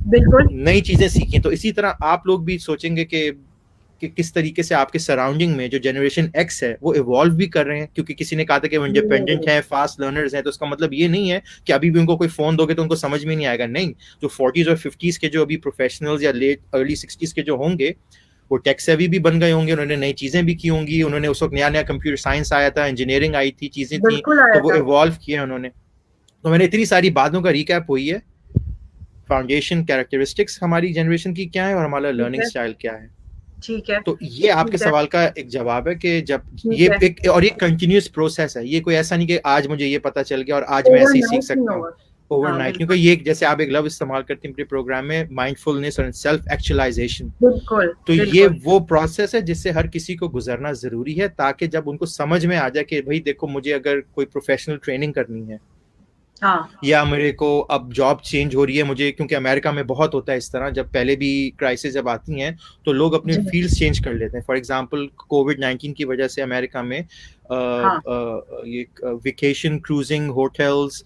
बिल्कुल नई चीजें सीखी। तो इसी तरह आप लोग भी सोचेंगे कि किस तरीके से आपके सराउंडिंग में जो जनरेशन एक्स है वो इवॉल्व भी कर रहे हैं, क्योंकि किसी ने कहा था कि वो इंडिपेंडेंट है, फास्ट लर्नर्स हैं, तो उसका मतलब ये नहीं है कि अभी भी उनको कोई फोन दोगे तो उनको समझ में नहीं आएगा। नहीं, जो 40s और 50s के जो अभी प्रोफेशनल्स या लेट अर्ली 60s के जो होंगे वो टेक सेवी भी बन गए होंगे, उन्होंने नई चीजें भी की होंगी, उन्होंने उस वक्त नया कंप्यूटर साइंस आया था, इंजीनियरिंग आई थी, चीजें थी, तो वो इवॉल्व किए उन्होंने। तो मैंने इतनी सारी बातों का रिकैप हुई है, फाउंडेशन कैरेक्टरिस्टिक्स हमारी जनरेशन की क्या है और हमारा लर्निंग स्टाइल क्या है। ठीक है, तो ये आपके सवाल का एक जवाब है कि जब ये एक और ये कंटिन्यूस प्रोसेस है, ये कोई ऐसा नहीं कि आज मुझे ये पता चल गया और आज मैं ऐसे ही सीख सकता हूँ ओवरनाइट, क्योंकि ये जैसे आप एक लव इस्तेमाल करते हैं अपने प्रोग्राम में, माइंडफुलनेस और सेल्फ एक्चुअलाइजेशन, तो ये वो प्रोसेस है जिससे हर किसी को गुजरना जरूरी है, ताकि जब उनको समझ में आ जाए कि भाई देखो मुझे अगर कोई प्रोफेशनल ट्रेनिंग करनी है, या मेरे को अब जॉब चेंज हो रही है मुझे, क्योंकि अमेरिका में बहुत होता है इस तरह, जब पहले भी क्राइसिस जब आती हैं तो लोग अपने फील्ड्स चेंज कर लेते हैं। फॉर एग्जांपल कोविड-19 की वजह से अमेरिका में ये vacation, cruising, hotels,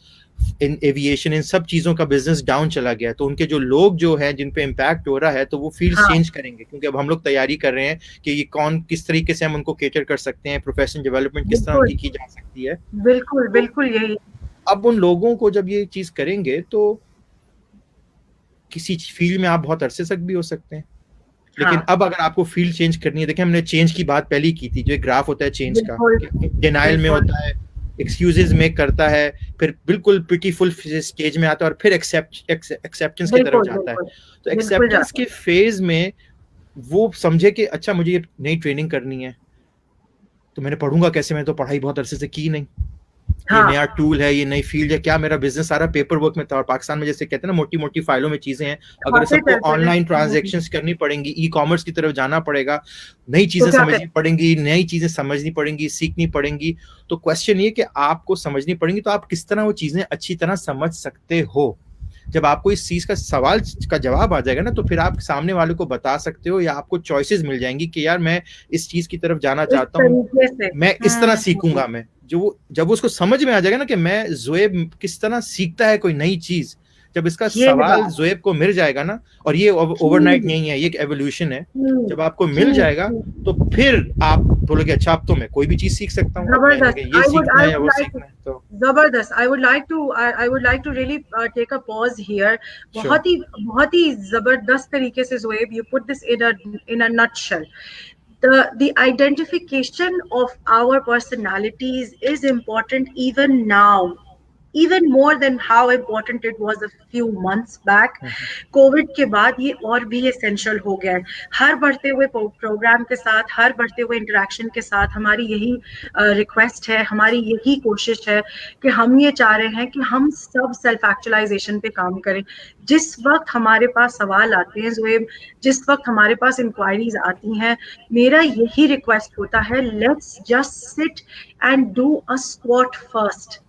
in aviation, इन सब चीजों का बिजनेस डाउन चला गया, तो उनके जो लोग जो हैं जिन पे इम्पैक्ट हो रहा है तो वो फील्ड चेंज करेंगे, क्योंकि अब हम लोग तैयारी कर रहे हैं कि ये कौन किस तरीके से हम उनको केटर कर सकते हैं, प्रोफेशनल डेवलपमेंट किस तरह की जा सकती है। बिल्कुल बिल्कुल यही। अब उन लोगों को जब ये चीज करेंगे तो किसी फील्ड में आप बहुत अरसे तक भी हो सकते हैं, लेकिन अब अगर आपको फील्ड चेंज करनी है, देखिए हमने चेंज की बात पहले की थी, जो एक ग्राफ होता है चेंज का, डिनाइल में होता है, एक्सक्यूजेस मेक करता है, फिर बिल्कुल पिटीफुल स्टेज में आता है और फिर एक्सेप्टेंस की तरफ जाता है। तो एक्सेप्टेंस के फेज में वो समझे कि अच्छा मुझे ये नई ट्रेनिंग करनी है, तो मैंने पढ़ूंगा कैसे, मैंने तो पढ़ाई बहुत अरसे से की नहीं, ये नया टूल है, ये नई फील्ड है, क्या मेरा बिजनेस सारा पेपर वर्क में था। और पाकिस्तान में जैसे कहते हैं ना मोटी मोटी फाइलों में चीजें हैं, अगर सबको ऑनलाइन ट्रांजैक्शंस करनी पड़ेंगी, ई कॉमर्स की तरफ जाना पड़ेगा, नई चीजें समझनी पड़ेंगी, नई चीजें समझनी पड़ेंगी, सीखनी पड़ेंगी। तो क्वेश्चन ये कि आपको समझनी पड़ेंगी, तो आप किस तरह वो चीजें अच्छी तरह समझ सकते हो। जब आपको इस चीज का सवाल का जवाब आ जाएगा ना, तो फिर आप सामने वाले को बता सकते हो, या आपको चॉइसेस मिल जाएंगी कि यार मैं इस चीज की तरफ जाना चाहता हूँ, मैं इस तरह सीखूंगा। मैं जब उसको समझ में आ जाएगा ना कि मैं ज़ोएब किस तरह सीखता है कोई नई चीज, जब इसका सवाल ज़ोएब को मिल जाएगा ना, और ये ओवरनाइट नहीं है, ये एक एवोल्यूशन है, जब आपको मिल जाएगा तो फिर आप बोलोगे अच्छा अब तो मैं कोई भी चीज सीख सकता हूँ, ये सीखना है या वो सीखना है। तो जबरदस्त। I would like to really take a pause here. बहुत ही जबरदस्त तरीके से Zoeb, you put this in a nutshell. The identification of our personalities is important even now, even more than how important it was a few months back. Covid के बाद ये और भी essential हो गया है। हर बढ़ते हुए प्रोग्राम के साथ, हर बढ़ते हुए इंटरेक्शन के साथ हमारी यही रिक्वेस्ट है, हमारी यही कोशिश है कि हम ये चाह रहे हैं कि हम सब सेल्फ एक्चुअलाइजेशन पे काम करें। जिस वक्त हमारे पास सवाल आते हैं ज़ोएब, जिस वक्त हमारे पास इंक्वायरीज आती हैं, मेरा यही रिक्वेस्ट होता है, let's just sit and do a squat first.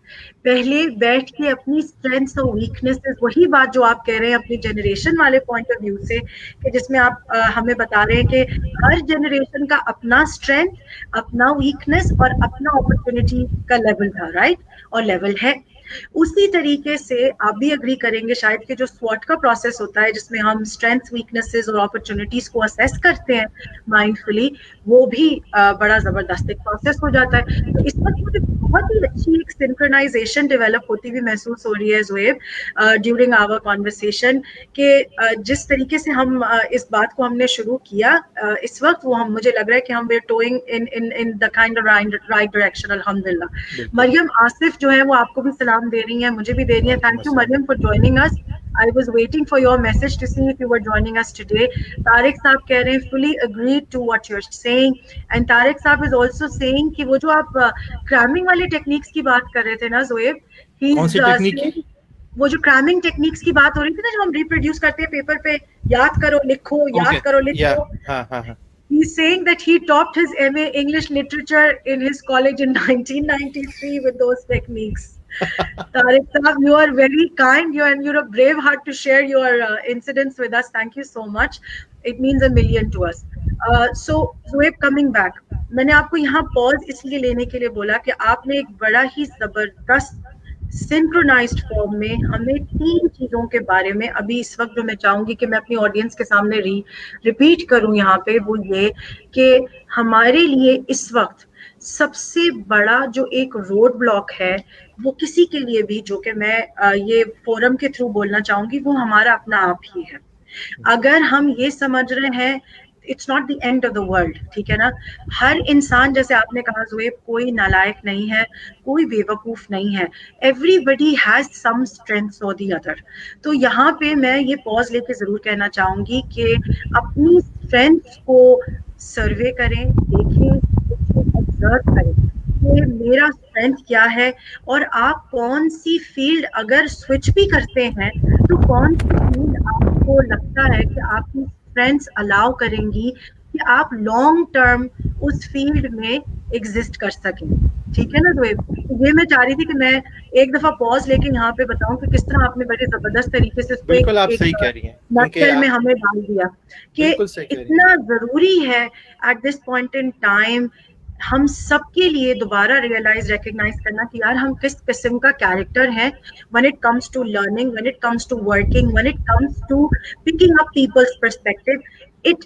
पहले बैठ के अपनी स्ट्रेंथ्स और वीकनेसेस, वही बात जो आप कह रहे हैं अपनी जनरेशन वाले पॉइंट ऑफ व्यू से, कि जिसमें आप हमें बता रहे हैं कि हर जनरेशन का अपना स्ट्रेंथ, अपना वीकनेस और अपना अपॉर्चुनिटी का लेवल था, राइट, और लेवल है। उसी तरीके से आप भी एग्री करेंगे शायद कि जो स्वॉट का प्रोसेस होता है, जिसमें हम स्ट्रेंथ्स, वीकनेसेस और अपॉर्चुनिटीज को असेस करते हैं माइंडफुली, वो भी बड़ा जबरदस्त एक प्रोसेस हो जाता है। तो इस वक्त मुझे बहुत ही अच्छी एक सिंक्रोनाइजेशन डेवलप होती हुई महसूस हो रही है ज़ोएब ड्यूरिंग आवर कॉन्वर्सेशन, कि जिस तरीके से हम इस बात को हमने शुरू किया, इस वक्त वो मुझे लग रहा है कि हम we toeing in the kind of right direction, अल्हम्दुलिल्लाह। मरियम आसिफ जो है वो आपको भी सलाम दे रही हैं, मुझे भी दे रही हैं। Thank you Mariam for joining us. I was waiting for your message to see if you were joining us today. Tariq साहब कह रहे हैं fully agreed to what you're saying, and Tariq साहब is also saying कि वो जो आप cramming वाले टेक्निक्स की बात कर रहे थे ना ज़ोएब, कौन सी टेक्निक की? वो जो क्रैमिंग टेक्निक्स की बात हो रही थी ना, जो हम रिप्रोड्यूस करते हैं पेपर पे, याद करो लिखो, याद करो लिखो। He's saying that he topped his MA English Literature in his college in 1993 with those techniques. Tariq Sahab, you are very kind. You're a brave heart to share your incidents with us. Thank you so much. It means a million to us. So Zoeb, coming back, मैंने आपको यहाँ pause इसलिए लेने के लिए बोला कि आपने एक बड़ा ही जबरदस्त सिंक्रोनाइज्ड फॉर्म में हमें 3 चीजों के बारे में, अभी इस वक्त जो मैं चाहूंगी कि मैं अपनी ऑडियंस के सामने रिपीट करूं यहाँ पे, वो ये कि हमारे लिए इस वक्त सबसे बड़ा जो एक रोड ब्लॉक है, वो किसी के लिए भी, जो कि मैं ये फोरम के थ्रू बोलना चाहूंगी, वो हमारा अपना आप ही है। अगर हम ये समझ रहे हैं it's not the end of the world, ठीक है ना। हर इंसान, जैसे आपने कहा ज़ोएब, कोई नालायक नहीं है, कोई बेवकूफ नहीं है, एवरीबडी हैज सम स्ट्रेंथ्स और द अदर। तो यहाँ पे मैं ये पॉज लेके जरूर कहना चाहूंगी कि अपनी स्ट्रेंथ्स को सर्वे करें, देखें, ऑब्जर्व करें कि मेरा स्ट्रेंथ क्या है, और आप कौन सी फील्ड अगर स्विच भी करते हैं तो कौन सी फील्ड आपको लगता है कि आपकी फ्रेंड्स अलाउ करेंगी कि आप लॉन्ग टर्म उस फील्ड में एग्जिस्ट कर सकें, ठीक है ना। तो ये मैं चाह रही थी कि मैं एक दफा पॉज लेके यहाँ पे बताऊं कि किस तरह आपने बड़े जबरदस्त तरीके से बिल्कुल आप सही कह रही हैं, नक्शे में हमें डाल दिया कि इतना जरूरी है at this point in time हम सबके लिए दोबारा रिकग्नाइज करना कि यार हम किस किस्म का कैरेक्टर है when it comes to learning, when it comes to working, when it comes to picking up people's perspective. It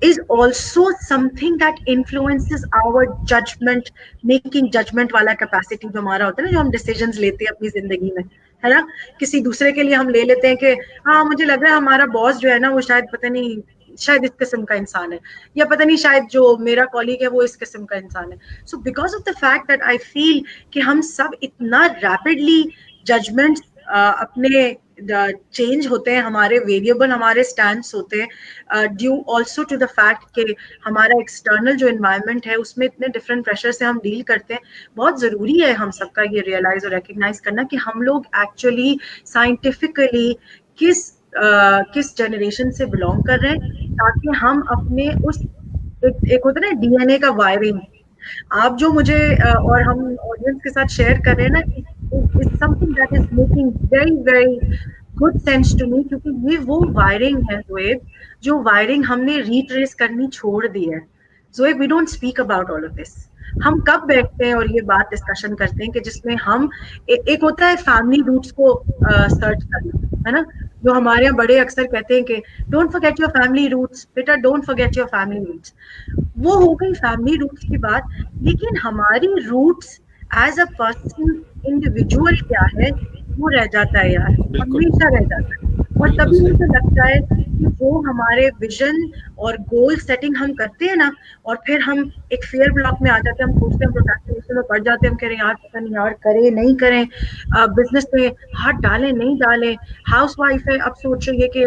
is also something that influences our judgment, making judgment वाला capacity जो हमारा होता है ना, जो हम decisions लेते हैं अपनी जिंदगी में, है ना। किसी दूसरे के लिए हम ले लेते हैं कि हाँ मुझे लग रहा है हमारा बॉस जो है ना वो शायद पता नहीं शायद इस किस्म का इंसान है, या पता नहीं शायद जो मेरा कॉलीग है वो इस किस्म का इंसान है. So because of the fact that I feel कि हम सब इतना रैपिडली जजमेंट्स अपने चेंज होते हैं, हमारे वेरिएबल हमारे स्टैंड्स होते हैं due also to the fact कि हमारा एक्सटर्नल जो इन्वायरमेंट है उसमें इतने डिफरेंट प्रेशर से हम डील करते हैं. बहुत ज़रूरी है हम सबका ये रियलाइज और रिकग्नाइज करना कि हम लोग एक्चुअली साइंटिफिकली किस जनरेशन से बिलोंग कर रहे हैं, ताकि हम अपने उस एक होता है ना डीएनए का वायरिंग, आप जो मुझे और हम ऑडियंस के साथ शेयर कर रहे हैं ना, it's something that is making very very good sense to me, क्योंकि ये वो वायरिंग है जोएब, जो वायरिंग हमने रिट्रेस करनी छोड़ दी है. Zoeb, we don't speak about all of this. हम कब बैठते हैं और ये बात डिस्कशन करते हैं कि जिसमें हम एक होता है फैमिली रूट्स को सर्च करना, है ना, जो हमारे यहाँ बड़े अक्सर कहते हैं कि don't forget your family roots, बेटा don't forget your family roots. वो हो गई फैमिली रूट्स की बात, लेकिन हमारी roots as a person individual क्या है वो रह जाता है यार, हमेशा रह जाता है. और तभी मुझे लगता है कि वो हमारे विजन और गोल सेटिंग हम करते हैं ना, और फिर हम एक फेयर ब्लॉक में आ जाते हैं, हम सोचते हैं प्रोक्रेस्टिनेशन में पड़ जाते हैं, हम कह रहे हैं यार पता नहीं यार करें नहीं करें, बिजनेस में हाथ डालें नहीं डालें, हाउस वाइफ है अब सोच रही है कि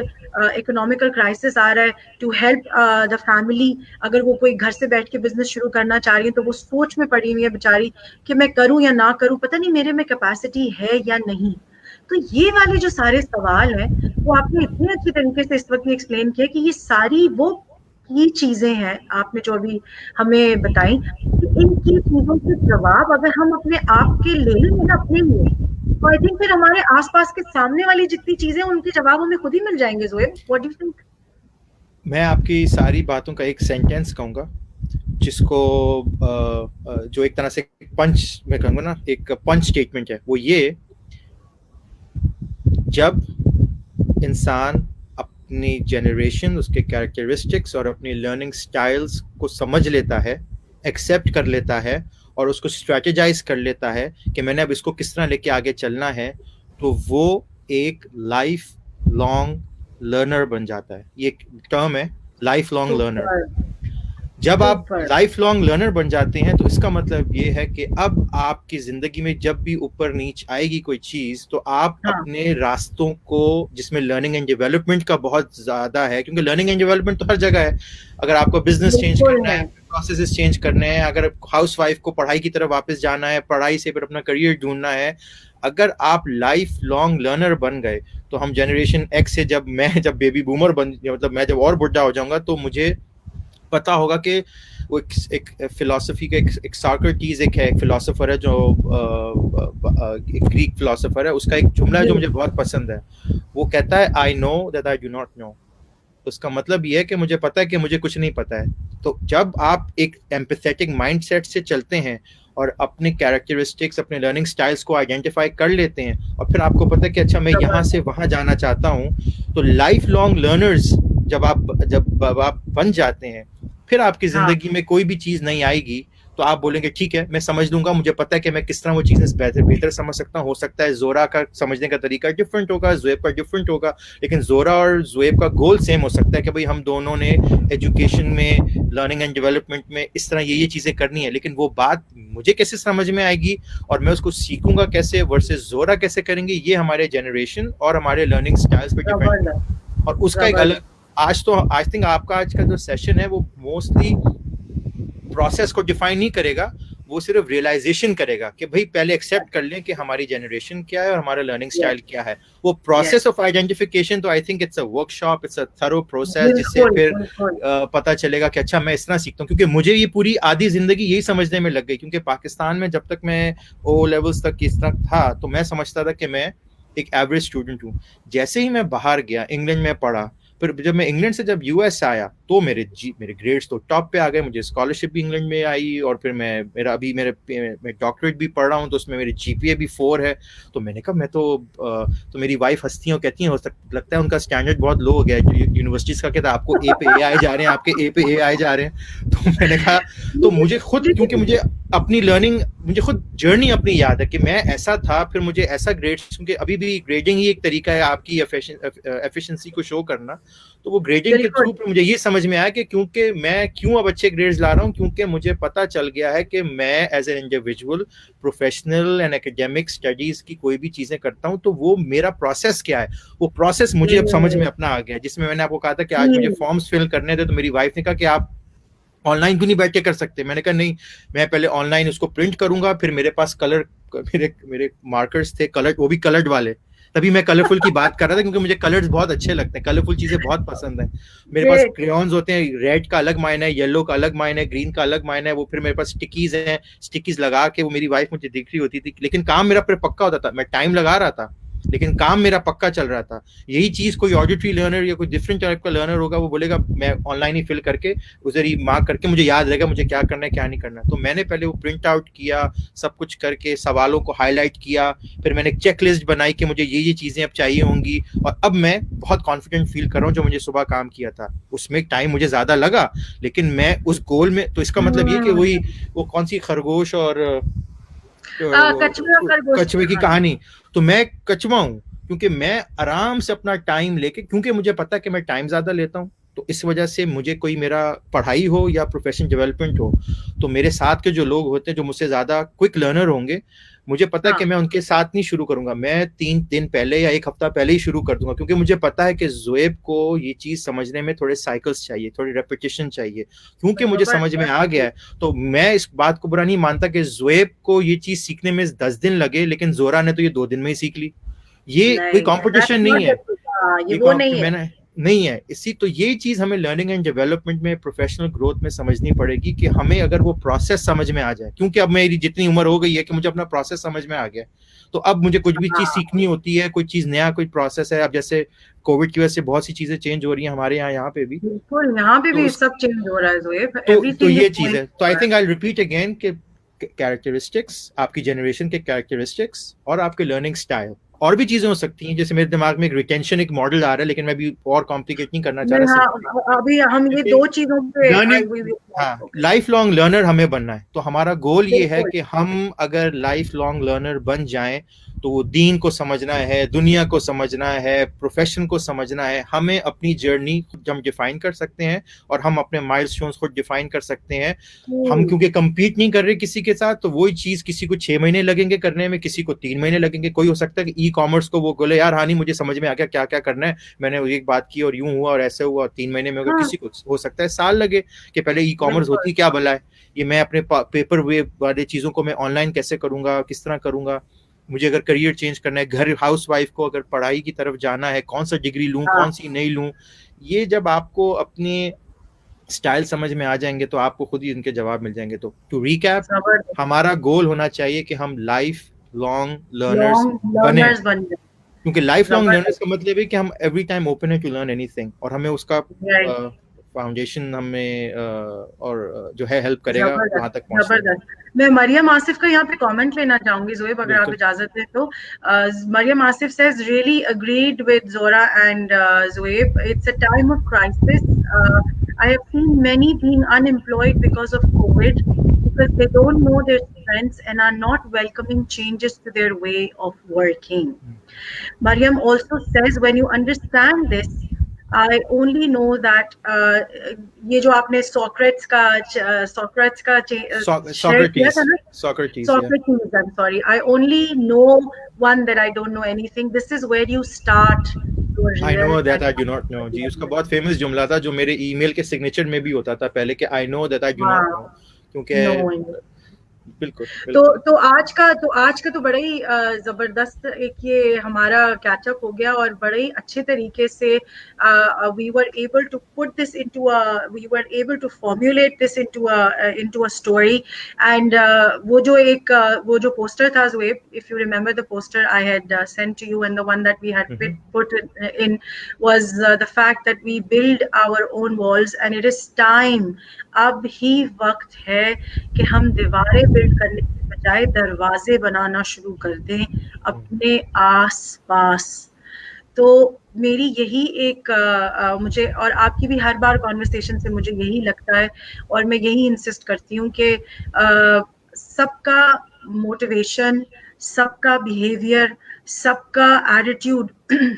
इकोनॉमिकल क्राइसिस आ रहा है, टू हेल्प द फैमिली, अगर वो कोई घर से बैठ के बिजनेस शुरू करना चाह रही है तो वो सोच में पड़ी हुई है बेचारी कि मैं करूं या ना करूं, पता नहीं मेरे में कैपेसिटी है या नहीं. तो ये वाले जो सारे सवाल हैं वो आपने इतने अच्छे तरीके से इस वक्त एक्सप्लेन किया कि ये सारी वो की चीजें हैं आपने जो अभी हमें बताई, कि इनकी चीजों के जवाब अगर हम अपने आप के ले लें ना अपने लिए, तो आई थिंक फिर हमारे आसपास के सामने वाली जितनी चीजें उनके जवाब हमें खुद ही मिल जाएंगे. Zoeb, what do you think? मैं आपकी सारी बातों का एक सेंटेंस कहूंगा जिसको जो एक तरह से पंच मैं कहूंगा ना, एक पंच स्टेटमेंट है. वो ये, जब इंसान अपनी जनरेशन, उसके कैरेक्टरिस्टिक्स और अपनी लर्निंग स्टाइल्स को समझ लेता है, एक्सेप्ट कर लेता है और उसको स्ट्रेटेजाइज कर लेता है कि मैंने अब इसको किस तरह लेके आगे चलना है, तो वो एक लाइफ लॉन्ग लर्नर बन जाता है. ये टर्म है लाइफ लॉन्ग लर्नर. जब आप लाइफ लॉन्ग लर्नर बन जाते हैं तो इसका मतलब ये है कि अब आपकी जिंदगी में जब भी ऊपर नीच आएगी कोई चीज, तो आप अपने रास्तों को, जिसमें लर्निंग एंड डेवलपमेंट का बहुत ज्यादा है, क्योंकि लर्निंग एंड डेवलपमेंट तो हर जगह है. अगर आपको बिजनेस चेंज करना है, प्रोसेसेस चेंज करने हैं, अगर हाउस वाइफ को पढ़ाई की तरफ वापस जाना है, पढ़ाई से फिर अपना करियर ढूंढना है, अगर आप लाइफ लॉन्ग लर्नर बन गए, तो हम जनरेशन एक्स से जब बेबी बूमर बन, मतलब मैं जब और बुढ़ा हो जाऊंगा, तो मुझे पता होगा कि वो एक फिलॉसफी का एक सॉक्रेटिस एक फिलॉसफर है, जो एक ग्रीक फिलॉसफर है, उसका एक जुमला है जो मुझे बहुत पसंद है. वो कहता है I know that I do not know. उसका मतलब ये है कि मुझे पता है कि मुझे कुछ नहीं पता है. तो जब आप एक एम्पैथेटिक माइंडसेट से चलते हैं और अपने कैरेक्टरिस्टिक्स, अपने लर्निंग स्टाइल्स को आइडेंटिफाई कर लेते हैं, और फिर आपको पता है कि अच्छा मैं यहाँ से वहाँ जाना चाहता हूँ, तो लाइफ लॉन्ग लर्नर्स जब आप बन जाते हैं, फिर आपकी जिंदगी में कोई भी चीज नहीं आएगी तो आप बोलेंगे ठीक है मैं समझ लूंगा, मुझे पता है कि मैं किस तरह वो चीजें बेहतर समझ सकता हूँ. हो सकता है जोरा का समझने का तरीका डिफरेंट होगा, ज़ुएब का डिफरेंट होगा, लेकिन जोरा और ज़ुएब का गोल सेम हो सकता है कि भाई हम दोनों ने एजुकेशन में, लर्निंग एंड डेवलपमेंट में इस तरह ये चीजें करनी है. लेकिन वो बात मुझे कैसे समझ में आएगी और मैं उसको सीखूंगा कैसे वर्सेस जोरा कैसे करेंगे, ये हमारे जनरेशन और हमारे लर्निंग स्टाइल्स पे डिपेंड है. और उसका एक अलग, आई थिंक आपका आज का जो सेशन है वो मोस्टली प्रोसेस को डिफाइन नहीं करेगा, वो सिर्फ रियलाइजेशन करेगा कि भाई पहले एक्सेप्ट कर लें कि हमारी जनरेशन क्या है और हमारा लर्निंग स्टाइल क्या है. वो प्रोसेस ऑफ आइडेंटिफिकेशन, तो I think it's a workshop, it's a thorough process, जिससे फिर पता चलेगा कि अच्छा मैं इस तरह सीखता हूँ. क्योंकि मुझे ये पूरी आधी जिंदगी यही समझने में लग गई, क्योंकि पाकिस्तान में जब तक मैं ओ लेवल्स तक इस तरह था तो मैं समझता था कि मैं एक एवरेज स्टूडेंट हूँ. जैसे ही मैं बाहर गया, इंग्लैंड में पढ़ा, फिर जब मैं इंग्लैंड से जब यूएस आया तो मेरे ग्रेड्स तो टॉप पे आ गए, मुझे स्कॉलरशिप भी इंग्लैंड में आई, और फिर मैं डॉक्टरेट भी पढ़ रहा हूँ तो उसमें मेरी जीपीए भी 4 है. तो मैंने कहा मैं तो मेरी वाइफ हंसती है, कहती है लगता है उनका स्टैंडर्ड बहुत लो हो गया है यूनिवर्सिटीज का, कहता है आपको ए पे ए आए जा रहे हैं, आपके ए पे ए आए जा रहे हैं. तो मैंने कहा, तो मुझे खुद, क्योंकि मुझे अपनी लर्निंग मुझे खुद जर्नी अपनी याद है कि मैं ऐसा था, फिर मुझे ऐसा ग्रेड्स, क्योंकि अभी भी ग्रेडिंग ही एक तरीका है आपकी एफिशिएंसी को शो करना, तो वो ग्रेडिंग के थ्रू मुझे ये समझ में आया कि क्योंकि मैं क्यों अब अच्छे ग्रेड्स ला रहा हूँ, क्योंकि मुझे पता चल गया है कि मैं as an individual professional and academic studies की कोई भी चीजें करता हूँ तो वो मेरा प्रोसेस क्या है, वो प्रोसेस मुझे अब समझ में अपना आ गया। जिसमें मैंने आपको कहा था कि आज मुझे फॉर्म्स फिल करने थे, तो मेरी वाइफ ने कहा कि आप ऑनलाइन क्यों नहीं बैठ के कर सकते। मैंने कहा नहीं, मैं पहले ऑनलाइन उसको प्रिंट करूंगा, फिर मेरे पास कलर, मेरे मार्कर्स थे कलर, वो भी कलर्ड वाले, तभी मैं कलरफुल की बात कर रहा था, क्योंकि मुझे कलर्स बहुत अच्छे लगते हैं, कलरफुल चीजें बहुत पसंद है। मेरे पास क्रेयॉन्स होते हैं, रेड का अलग मायना है, येलो का अलग मायना है, ग्रीन का अलग मायना है, वो फिर मेरे पास स्टिकीज हैं, स्टिकीज लगा के वो मेरी वाइफ मुझे दिख रही होती थी, लेकिन काम मेरा फिर पक्का होता था, मैं टाइम लगा रहा था लेकिन काम मेरा पक्का चल रहा था। यही चीज कोई ऑडिटरी लर्नर या कोई डिफरेंट टाइप का लर्नर होगा, वो बोलेगा मैं ऑनलाइन ही फिल करके उधर ही मार्क करके मुझे याद रहेगा मुझे क्या करना है क्या नहीं करना है। तो मैंने पहले वो प्रिंट आउट किया, सब कुछ करके सवालों को हाईलाइट किया, फिर मैंने चेक लिस्ट बनाई कि मुझे ये चीजें अब चाहिए होंगी, और अब मैं बहुत कॉन्फिडेंट फील कर रहा हूँ। जो मुझे सुबह काम किया था उसमें टाइम मुझे ज्यादा लगा, लेकिन मैं उस गोल में, तो इसका मतलब ये कि वही वो कौन सी खरगोश और कछुए की कहानी, तो मैं कछुआ हूं क्योंकि मैं आराम से अपना टाइम लेके, क्योंकि मुझे पता है कि मैं टाइम ज्यादा लेता हूं, तो इस वजह से मुझे कोई मेरा पढ़ाई हो या प्रोफेशनल डेवलपमेंट हो, तो मेरे साथ के जो लोग होते हैं जो मुझसे ज्यादा क्विक लर्नर होंगे, मुझे पता है कि मैं उनके साथ नहीं शुरू करूंगा, मैं 3 दिन पहले या 1 हफ्ता पहले ही शुरू कर दूंगा, क्योंकि मुझे पता है कि ज़ोएब को ये चीज समझने में थोड़े साइकिल्स चाहिए, थोड़ी रेपिटेशन चाहिए, क्योंकि मुझे समझ में आ गया है। तो मैं इस बात को बुरा नहीं मानता कि ज़ोएब को ये चीज सीखने में 10 दिन लगे, लेकिन जोरा ने तो ये 2 दिन में ही सीख ली। ये कोई कंपटीशन नहीं है, ये वो नहीं है, मैंने नहीं है इसी, तो ये चीज हमें लर्निंग एंड डेवलपमेंट में, प्रोफेशनल ग्रोथ में समझनी पड़ेगी कि हमें अगर वो प्रोसेस समझ में आ जाए, क्योंकि अब मेरी जितनी उम्र हो गई है कि मुझे अपना प्रोसेस समझ में आ गया, तो अब मुझे कुछ भी चीज सीखनी होती है, कोई चीज नया, कोई प्रोसेस है, अब जैसे कोविड की वजह से बहुत सी चीजें चेंज हो रही हैं हमारे यहाँ पे भी, बिल्कुल यहाँ पे भी सब चेंज हो रहा है ज़ोएब, तो ये चीज है। तो I think I repeat again कि कैरेक्टरिस्टिक्स, आपकी जनरेशन के कैरेक्टरिस्टिक्स और आपके लर्निंग स्टाइल, और भी चीजें हो सकती हैं, जैसे मेरे दिमाग में एक रिटेंशन एक मॉडल आ रहा है, लेकिन मैं भी और कॉम्प्लिकेट नहीं करना चाह रहा। अभी हम ये 2 चीजों पे लाइफ लॉन्ग लर्नर हमें बनना है, तो हमारा गोल ये है कि हम अगर लाइफ लॉन्ग लर्नर बन जाएं तो दीन को समझना है, दुनिया को समझना है, प्रोफेशन को समझना है, हमें अपनी जर्नी हम डिफाइन कर सकते हैं और हम अपने माइलस्टोन्स खुद डिफाइन कर सकते हैं। हम क्योंकि कंपीट नहीं कर रहे किसी के साथ, तो वही चीज किसी को 6 महीने लगेंगे करने में, किसी को 3 महीने लगेंगे। कोई हो सकता है कि ई कॉमर्स को वो बोले यार हानि मुझे समझ में आ गया क्या क्या करना है, मैंने एक बात की और यूं हुआ और ऐसे हुआ, 3 महीने में होगा। किसी को हो सकता है साल लगे कि पहले ई कॉमर्स होती क्या भला है, ये मैं अपने पेपर वे वाले चीजों को मैं ऑनलाइन कैसे करूंगा, किस तरह करूंगा, मुझे अगर करियर चेंज करना है, घर हाउस वाइफ को अगर पढ़ाई की तरफ जाना है, कौन सा डिग्री लूं कौन सी नहीं लूं, ये जब आपको अपने स्टाइल समझ में आ जाएंगे तो आपको खुद ही इनके जवाब मिल जाएंगे। तो टू रिकैप, हमारा गोल होना चाहिए कि हम लाइफ लॉन्ग लर्नर्स बने, क्योंकि लाइफ लॉन्ग लर्नर्स का मतलब है कि हम एवरी टाइम ओपन है टू लर्न एनीथिंग, और हमें उसका फाउंडेशन हमें और जो है हेल्प करेगा वहां तक पहुंचने। मैं मरियम आसिफ का यहाँ पे कमेंट लेना चाहूंगी ज़ोएब, अगर आप इजाजत दें तो। Maryam Asif says really agreed with Zora and Zoeb. It's a time of crisis. I have seen many being unemployed because of COVID, because they don't know their strengths and are not welcoming changes to their way of working. Mariam also says when you understand this, I only know that ये जो आपने Socrates का Socrates, I'm sorry, I only know one that I don't know anything. This is where you start. I know that I do not know. जी, उसका बहुत famous जुमला था जो मेरे ईमेल के सिग्नेचर में भी होता था पहले कि I know that I do not know, क्योंकि बिल्कुल। तो आज का तो बड़ा ही जबरदस्त एक ये हमारा कैचअप हो गया, और बड़े ही अच्छे तरीके से we were able to put this into we were able to formulate this into a story. And वो जो पोस्टर था Zoeb, if you remember the poster I had sent to you, and the one that we had put in was the fact that we build our own walls, and it is time, अब ही वक्त है कि हम दीवारें build करने के बजाय दरवाजे बनाना शुरू कर दें अपने आस-पास। तो मेरी यही एक मुझे और आपकी भी हर बार कॉन्वर्सेशन से मुझे यही लगता है, और मैं यही इंसिस्ट करती हूँ कि सबका मोटिवेशन, सबका बिहेवियर, सबका एटीट्यूड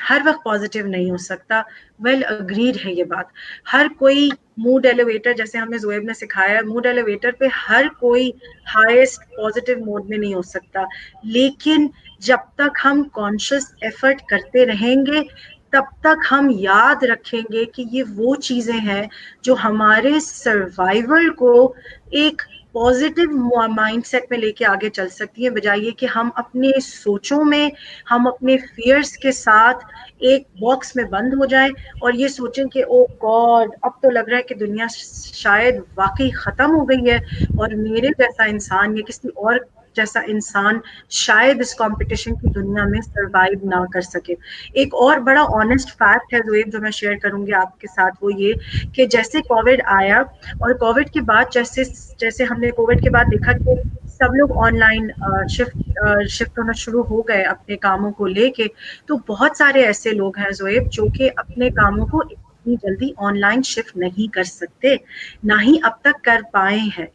हर वक्त पॉजिटिव नहीं हो सकता। वेल अग्रीड है ये बात। हर कोई मूड एलिवेटर, जैसे हमें ज़ुएब ने सिखाया, मूड एलिवेटर पे हर कोई हाईएस्ट पॉजिटिव मोड में नहीं हो सकता, लेकिन जब तक हम कॉन्शियस एफर्ट करते रहेंगे तब तक हम याद रखेंगे कि ये वो चीजें हैं जो हमारे सर्वाइवल को एक पॉजिटिव माइंडसेट में लेके आगे चल सकती है, बजाय ये कि हम अपने सोचों में, हम अपने फियर्स के साथ एक बॉक्स में बंद हो जाएं और ये सोचें कि ओ गॉड, अब तो लग रहा है कि दुनिया शायद वाकई खत्म हो गई है और मेरे जैसा इंसान या किसी और जैसा इंसान शायद इस कंपटीशन की दुनिया में सरवाइव ना कर सके। एक और बड़ा ऑनेस्ट फैक्ट है ज़ुएब जो मैं शेयर करूंगी आपके साथ, वो ये कि जैसे कोविड आया और कोविड के बाद जैसे जैसे हमने कोविड के बाद देखा कि सब लोग ऑनलाइन शिफ्ट होना शुरू हो गए अपने कामों को लेके, तो बहुत सारे ऐसे लोग हैं ज़ुएब जो कि अपने कामों को इतनी जल्दी ऑनलाइन शिफ्ट नहीं कर सकते, ना ही अब तक कर पाए हैं।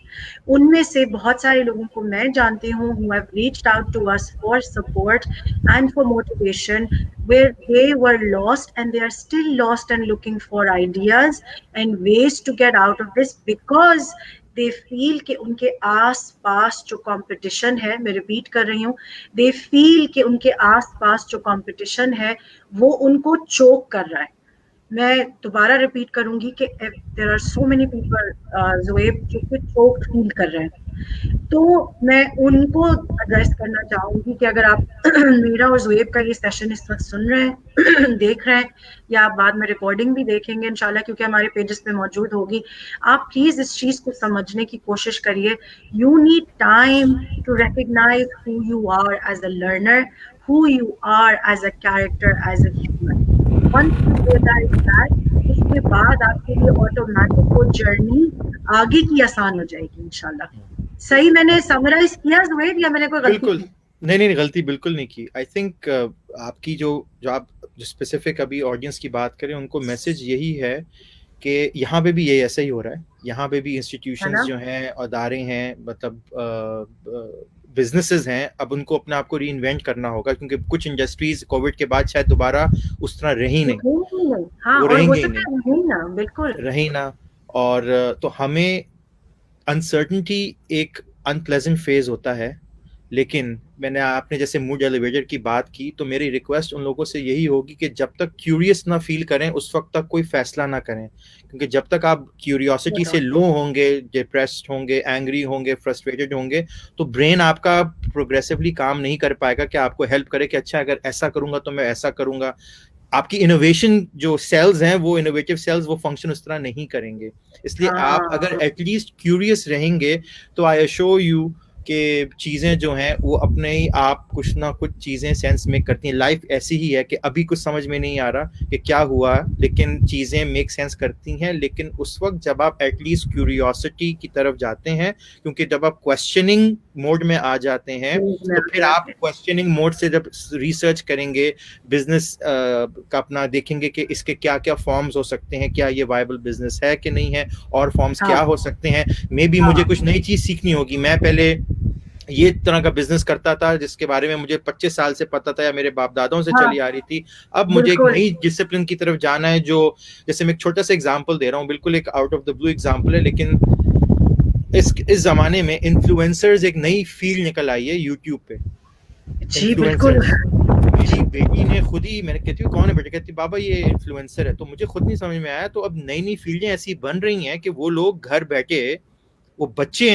उनमें से बहुत सारे लोगों को मैं जानती हूँ who have reached out to us for support and for motivation, where they were lost and they are still lost and looking for ideas and ways to get out of this because they feel कि उनके आस पास जो competition है, मैं repeat कर रही हूँ, they feel कि उनके आस पास जो कंपटीशन है वो उनको चोक कर रहा है। मैं दोबारा रिपीट करूंगी कि there are so many people Zoeb जो कि चोक फील कर रहे हैं, तो मैं उनको एड्रेस करना चाहूंगी कि अगर आप मेरा और ज़ुएब का ये सेशन इस वक्त सुन रहे हैं देख रहे हैं, या आप बाद में रिकॉर्डिंग भी देखेंगे इंशाल्लाह क्योंकि हमारे पेजेस पे मौजूद होगी, आप प्लीज इस चीज को समझने की कोशिश करिए। You need time to recognise who you are as a learner, who you are as a character, as a human. Once you realise that, उसके बाद आपके लिए ऑटोमेटिक वो जर्नी आगे की आसान हो जाएगी इंशाल्लाह। सही मैंने समराइज किया ज़ुएब या मैंने कोई गलती बिल्कुल की? नहीं, गलती बिल्कुल नहीं की। आई थिंक आपकी जो आप जो स्पेसिफिक अभी ऑडियंस की बात करें, उनको मैसेज यही है कि यहाँ पे भी ये ऐसा ही हो रहा है। यहाँ पे भी इंस्टीट्यूशंस जो हैं, अदारे हैं, मतलब बिजनेसेस हैं, अब उनको अपने आप को रीइन्वेंट करना होगा क्योंकि कुछ इंडस्ट्रीज कोविड के बाद शायद दोबारा उस तरह रही नहीं। हाँ, वो और हो रहेंगे ही सकता है नहीं, नहीं ना, बिल्कुल रही ना। और तो हमें अनसर्टनिटी एक अनप्लेजेंट फेज होता है, लेकिन मैंने आपने जैसे मूड एलिवेटर की बात की, तो मेरी रिक्वेस्ट उन लोगों से यही होगी कि जब तक क्यूरियस ना फील करें उस वक्त तक कोई फैसला ना करें, क्योंकि जब तक आप क्यूरियोसिटी से लो होंगे, डिप्रेस्ड होंगे, एंग्री होंगे, फ्रस्ट्रेटेड होंगे, तो ब्रेन आपका प्रोग्रेसिवली काम नहीं कर पाएगा कि आपको हेल्प करे कि अच्छा अगर ऐसा करूंगा तो मैं ऐसा करूंगा। आपकी इनोवेशन जो सेल्स हैं, वो इनोवेटिव सेल्स, वो फंक्शन उस तरह नहीं करेंगे। इसलिए आप अगर एटलीस्ट क्यूरियस रहेंगे तो आई अश्योर यू कि चीज़ें जो हैं वो अपने ही आप कुछ ना कुछ चीज़ें सेंस मेक करती हैं। लाइफ ऐसी ही है कि अभी कुछ समझ में नहीं आ रहा कि क्या हुआ, लेकिन चीज़ें मेक सेंस करती हैं। लेकिन उस वक्त जब आप एटलीस्ट क्यूरियोसिटी की तरफ जाते हैं, क्योंकि जब आप क्वेश्चनिंग मोड में आ जाते हैं तो फिर आप क्वेश्चनिंग मोड से जब रिसर्च करेंगे, बिजनेस का अपना देखेंगे कि इसके क्या क्या फॉर्म्स हो सकते हैं, क्या ये वायबल बिजनेस है कि नहीं है, और फॉर्म्स क्या हो सकते हैं। मे बी मुझे कुछ नई चीज़ सीखनी होगी। मैं पहले ये तरह का बिजनेस करता था जिसके बारे में मुझे 25 साल से पता था या मेरे बाप दादाओं से चली आ रही थी। अब मुझे एक नई डिसिप्लिन की तरफ जाना है। जो जैसे मैं एक छोटा सा एग्जांपल दे रहा हूँ, बिल्कुल एक out of the blue example है, लेकिन इस जमाने में इन्फ्लुएंसर्स एक नई फील्ड निकल आई है यूट्यूब पे। जी बिल्कुल। मेरी बेटी ने खुद ही, मैंने कहती हूँ कौन है बेटा, कहती बाबा ये इन्फ्लुएंसर है। तो मुझे खुद नहीं समझ में आया। तो अब नई नई फील्डें ऐसी बन रही हैं कि वो लोग घर बैठे, वो बच्चे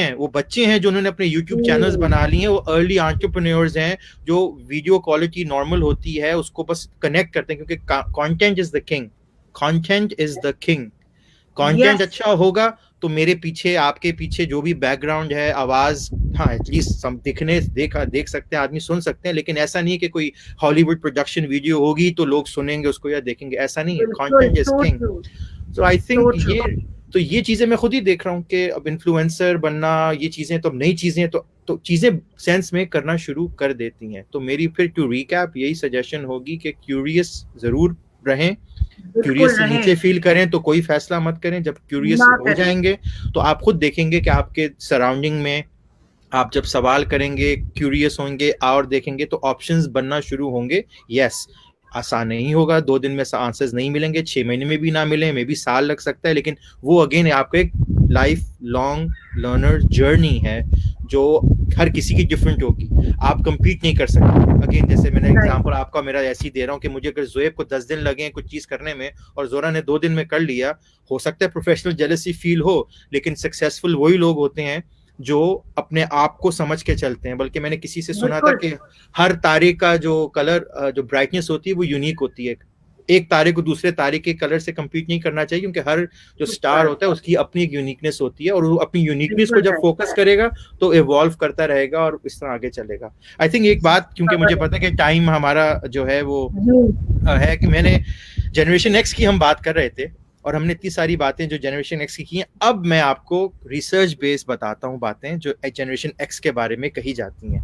हैं जो उन्होंने अपने YouTube चैनल्स बना लिए हैं, वो अर्ली एंटरप्रेन्योर्स हैं जो वीडियो क्वालिटी नॉर्मल होती है उसको बस कनेक्ट करते हैं, क्योंकि content is the king. Content is the king. Content अच्छा होगा तो मेरे पीछे, आपके पीछे जो भी बैकग्राउंड है, आवाज, हाँ एटलीस्ट देख सकते हैं आदमी, सुन सकते हैं, लेकिन ऐसा नहीं है कि कोई हॉलीवुड प्रोडक्शन वीडियो होगी तो लोग सुनेंगे उसको या देखेंगे, ऐसा नहीं है। Content is king. So I think ये चीजें मैं खुद ही देख रहा हूँ कि अब इन्फ्लुएंसर बनना, ये चीजें तो नई चीजें तो चीजें सेंस में करना शुरू कर देती हैं। तो मेरी फिर टू रिकैप यही सजेशन होगी कि क्यूरियस जरूर रहें। क्यूरियस से नीचे फील करें तो कोई फैसला मत करें। जब क्यूरियस हो जाएंगे तो आप खुद देखेंगे कि आपके सराउंडिंग में आप जब सवाल करेंगे, क्यूरियस होंगे और देखेंगे तो ऑप्शंस बनना शुरू होंगे। यस, आसान नहीं होगा, 2 दिन में आंसर्स नहीं मिलेंगे, 6 महीने में भी ना मिले, मे भी साल लग सकता है, लेकिन वो अगेन आपको एक लाइफ लॉन्ग लर्नर जर्नी है जो हर किसी की डिफरेंट होगी। आप कंपीट नहीं कर सकते। अगेन जैसे मैंने एग्जांपल आपका मेरा ऐसे ही दे रहा हूँ कि मुझे अगर जोएब को 10 दिन लगे कुछ चीज करने में और जोरा ने 2 दिन में कर लिया, हो सकता है प्रोफेशनल जेलसी फील हो, लेकिन सक्सेसफुल वही लोग होते हैं जो अपने आप को समझ के चलते हैं। बल्कि मैंने किसी से सुना था कि हर तारे का जो कलर, जो ब्राइटनेस होती है वो यूनिक होती है। एक तारे को दूसरे तारे के कलर से compete नहीं करना चाहिए, क्योंकि हर जो स्टार होता है उसकी अपनी एक यूनिकनेस होती है, और वो अपनी यूनिकनेस को जब फोकस करेगा तो इवॉल्व करता रहेगा और इस तरह आगे चलेगा। आई थिंक एक बात, क्योंकि मुझे पता है कि टाइम हमारा जो है वो है, कि मैंने जनरेशन एक्स की हम बात कर रहे थे और हमने इतनी सारी बातें जो जनरेशन एक्स की हैं, अब मैं आपको रिसर्च बेस बताता हूँ बातें जो जनरेशन एक्स के बारे में कही जाती हैं।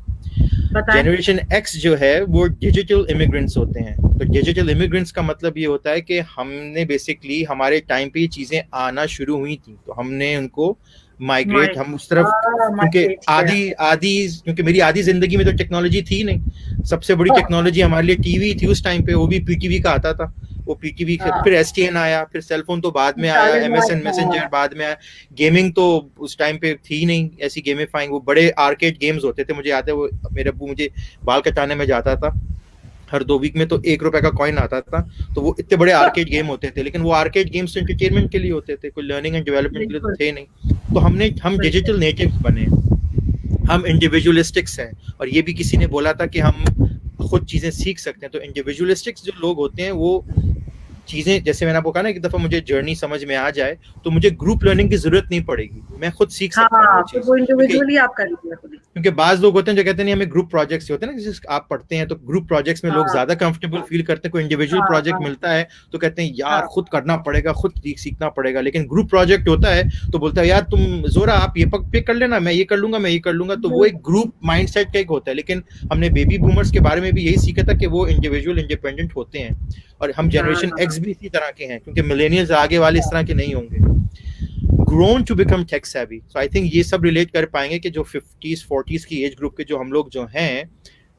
जनरेशन एक्स जो है वो डिजिटल इमिग्रेंट्स होते हैं। तो डिजिटल इमिग्रेंट्स का मतलब ये होता है कि हमने बेसिकली हमारे टाइम पे ये चीजें आना शुरू हुई थी, तो हमने उनको माइग्रेट, हम उस तरफ, क्योंकि क्योंकि मेरी आधी जिंदगी में तो टेक्नोलॉजी थी नहीं। सबसे बड़ी टेक्नोलॉजी हमारे लिए टीवी थी उस टाइम पे, वो भी पीटीवी का आता था। वो पीटीवी, फिर एसटीएन आया, फिर सेलफोन तो बाद में आया, एमएसएन मैसेंजर बाद में आया, गेमिंग तो उस टाइम पे थी नहीं ऐसी गेमिफाइंग। वो बड़े आर्केड गेम्स होते थे, मुझे याद है वो मेरे अब्बू मुझे बाल कटाने में जाता था, हर 2 वीक में तो 1 रुपए का कॉइन आता था, तो वो इतने बड़े आर्केड गेम होते थे, लेकिन वो आर्केड गेम्स एंटरटेनमेंट के लिए होते थे, कोई लर्निंग एंड डेवलपमेंट के लिए तो थे नहीं। तो हम डिजिटल नेटिव्स बने, हम इंडिविजुअलिस्टिक्स हैं। और ये भी किसी ने बोला था कि हम खुद चीजें सीख सकते हैं। तो इंडिविजुअलिस्टिक्स जो लोग होते हैं वो चीजें, जैसे मैंने आपको कहा ना, एक दफा मुझे जर्नी समझ में आ जाए तो मुझे ग्रुप लर्निंग की जरूरत नहीं पड़ेगी, मैं खुद सीख सकता हूँ वो चीज। वो इंडिविजुअली आप कर लीजिए। क्योंकि बाज लोग होते हैं जो कहते हैं नहीं, हमें ग्रुप प्रोजेक्ट्स होते हैं ना, जैसे आप पढ़ते हैं तो ग्रुप प्रोजेक्ट्स में लोग ज्यादा कंफर्टेबल फील करते हैं। कोई इंडिविजुअल प्रोजेक्ट मिलता है तो कहते हैं यार खुद करना पड़ेगा, खुद सीखना पड़ेगा। लेकिन ग्रुप प्रोजेक्ट होता है तो बोलता है यार तुम जोरा आप ये पे कर लेना, मैं ये कर लूंगा, मैं ये कर लूंगा। तो वो एक ग्रुप माइंडसेट का एक होता है। लेकिन हमने बेबी बूमर्स के बारे में भी यही सीखा था कि वो इंडिविजुअल इंडिपेंडेंट होते हैं, और हम जनरेशन एक्स भी इसी तरह के हैं, क्योंकि मिलेनियल्स आगे वाले इस तरह के नहीं होंगे। grown to become tech savvy, so I think ये सब रिलेट कर पाएंगे कि जो 50s 40s की एज ग्रुप के जो हम लोग जो हैं,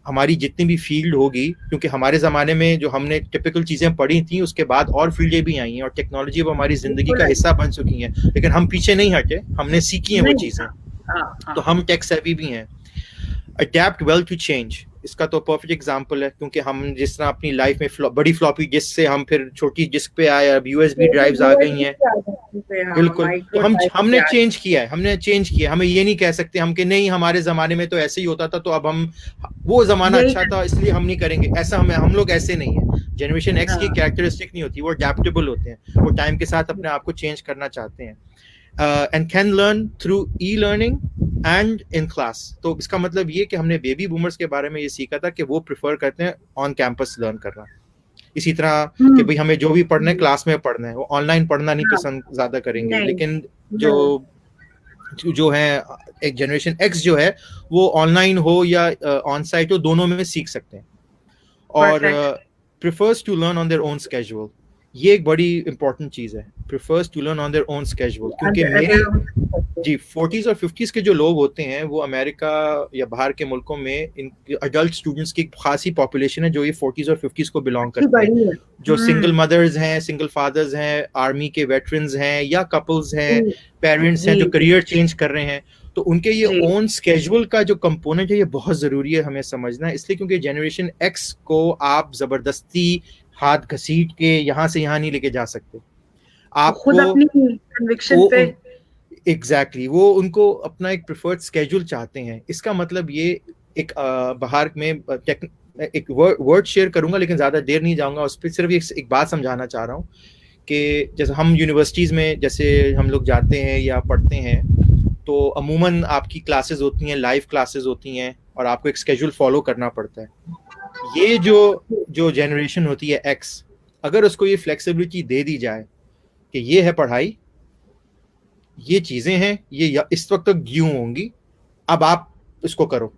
हमारी जितनी भी फील्ड होगी, क्योंकि हमारे ज़माने में जो हमने टिपिकल चीज़ें पढ़ी थी उसके बाद और फील्डें भी आई हैं, और टेक्नोलॉजी अब हमारी ज़िंदगी का हिस्सा बन चुकी हैं। लेकिन हम पीछे नहीं हटे, हमने सीखी हैं वो चीज़ें, तो हम टेक सेवी भी हैं। अडेप्ट वेल टू चेंज, इसका तो परफेक्ट एग्जांपल है, क्योंकि हम जिस तरह अपनी लाइफ में बड़ी फ्लॉपी डिस्क से हम फिर छोटी डिस्क पे आए, अब यूएसबी ड्राइव्स आ गई हैं। बिल्कुल, तो हमने चेंज किया है, हमें ये नहीं कह सकते हम कि नहीं हमारे जमाने में तो ऐसे ही होता था, तो अब हम वो जमाना अच्छा था इसलिए हम नहीं करेंगे ऐसा। हम लोग ऐसे नहीं है। जनरेशन एक्स की कैरेक्टरिस्टिक नहीं होती, वो अडेप्टेबल होते हैं, वो टाइम के साथ अपने आप को चेंज करना चाहते हैं। And can learn through e learning and in class. तो इसका मतलब ये कि हमने बेबी बूमर्स के बारे में ये सीखा था कि वो प्रिफर करते हैं ऑन कैंपस लर्न करना। इसी तरह कि भाई हमें जो भी पढ़ना है क्लास में पढ़ना है, वो ऑनलाइन पढ़ना नहीं पसंद ज्यादा करेंगे। लेकिन जो है एक जनरेशन एक्स जो है वो ऑनलाइन हो या ऑन साइट हो, दोनों में सीख सकते हैं, और prefers to learn on their own schedule. ये एक बड़ी इंपॉर्टेंट चीज है, prefers to learn on their own schedule. क्योंकि मेरे 40s और 50s के जो लोग होते हैं वो अमेरिका या बाहर के मुल्कों में इन अडल्ट स्टूडेंट्स की खासी पॉपुलेशन है जो ये 40s और 50s को बिलोंग करते हैं, जो सिंगल मदर्स हैं, सिंगल फादर्स हैं, आर्मी के वेटरन्स हैं, या कपल्स हैं, पेरेंट्स हैं जो करियर चेंज कर रहे हैं। तो उनके ये ओन स्केड्यूल का जो कंपोनेंट है ये बहुत जरूरी है हमें समझना, इसलिए क्योंकि जनरेशन एक्स को आप जबरदस्ती हाथ घसीट के यहाँ से यहाँ नहीं लेके जा सकते। आपको खुद अपनी कन्विक्शन पे एग्जैक्टली वो उनको अपना एक प्रेफर्ड स्केड्यूल चाहते हैं। इसका मतलब ये एक बाहर में एक वर्ड शेयर करूंगा, लेकिन ज्यादा देर नहीं जाऊंगा उस पर, सिर्फ एक बात समझाना चाह रहा हूँ कि जैसे हम यूनिवर्सिटीज में जैसे हम लोग जाते हैं या पढ़ते हैं, तो अमूमन आपकी क्लासेस होती हैं, लाइव क्लासेस होती हैं, और आपको एक स्केड्यूल फॉलो करना पड़ता है। ये जो जनरेशन होती है एक्स, अगर उसको ये फ्लेक्सिबिलिटी दे दी जाए कि ये है पढ़ाई, ये चीजें हैं, ये इस वक्त तक यूं होंगी, अब आप इसको करो,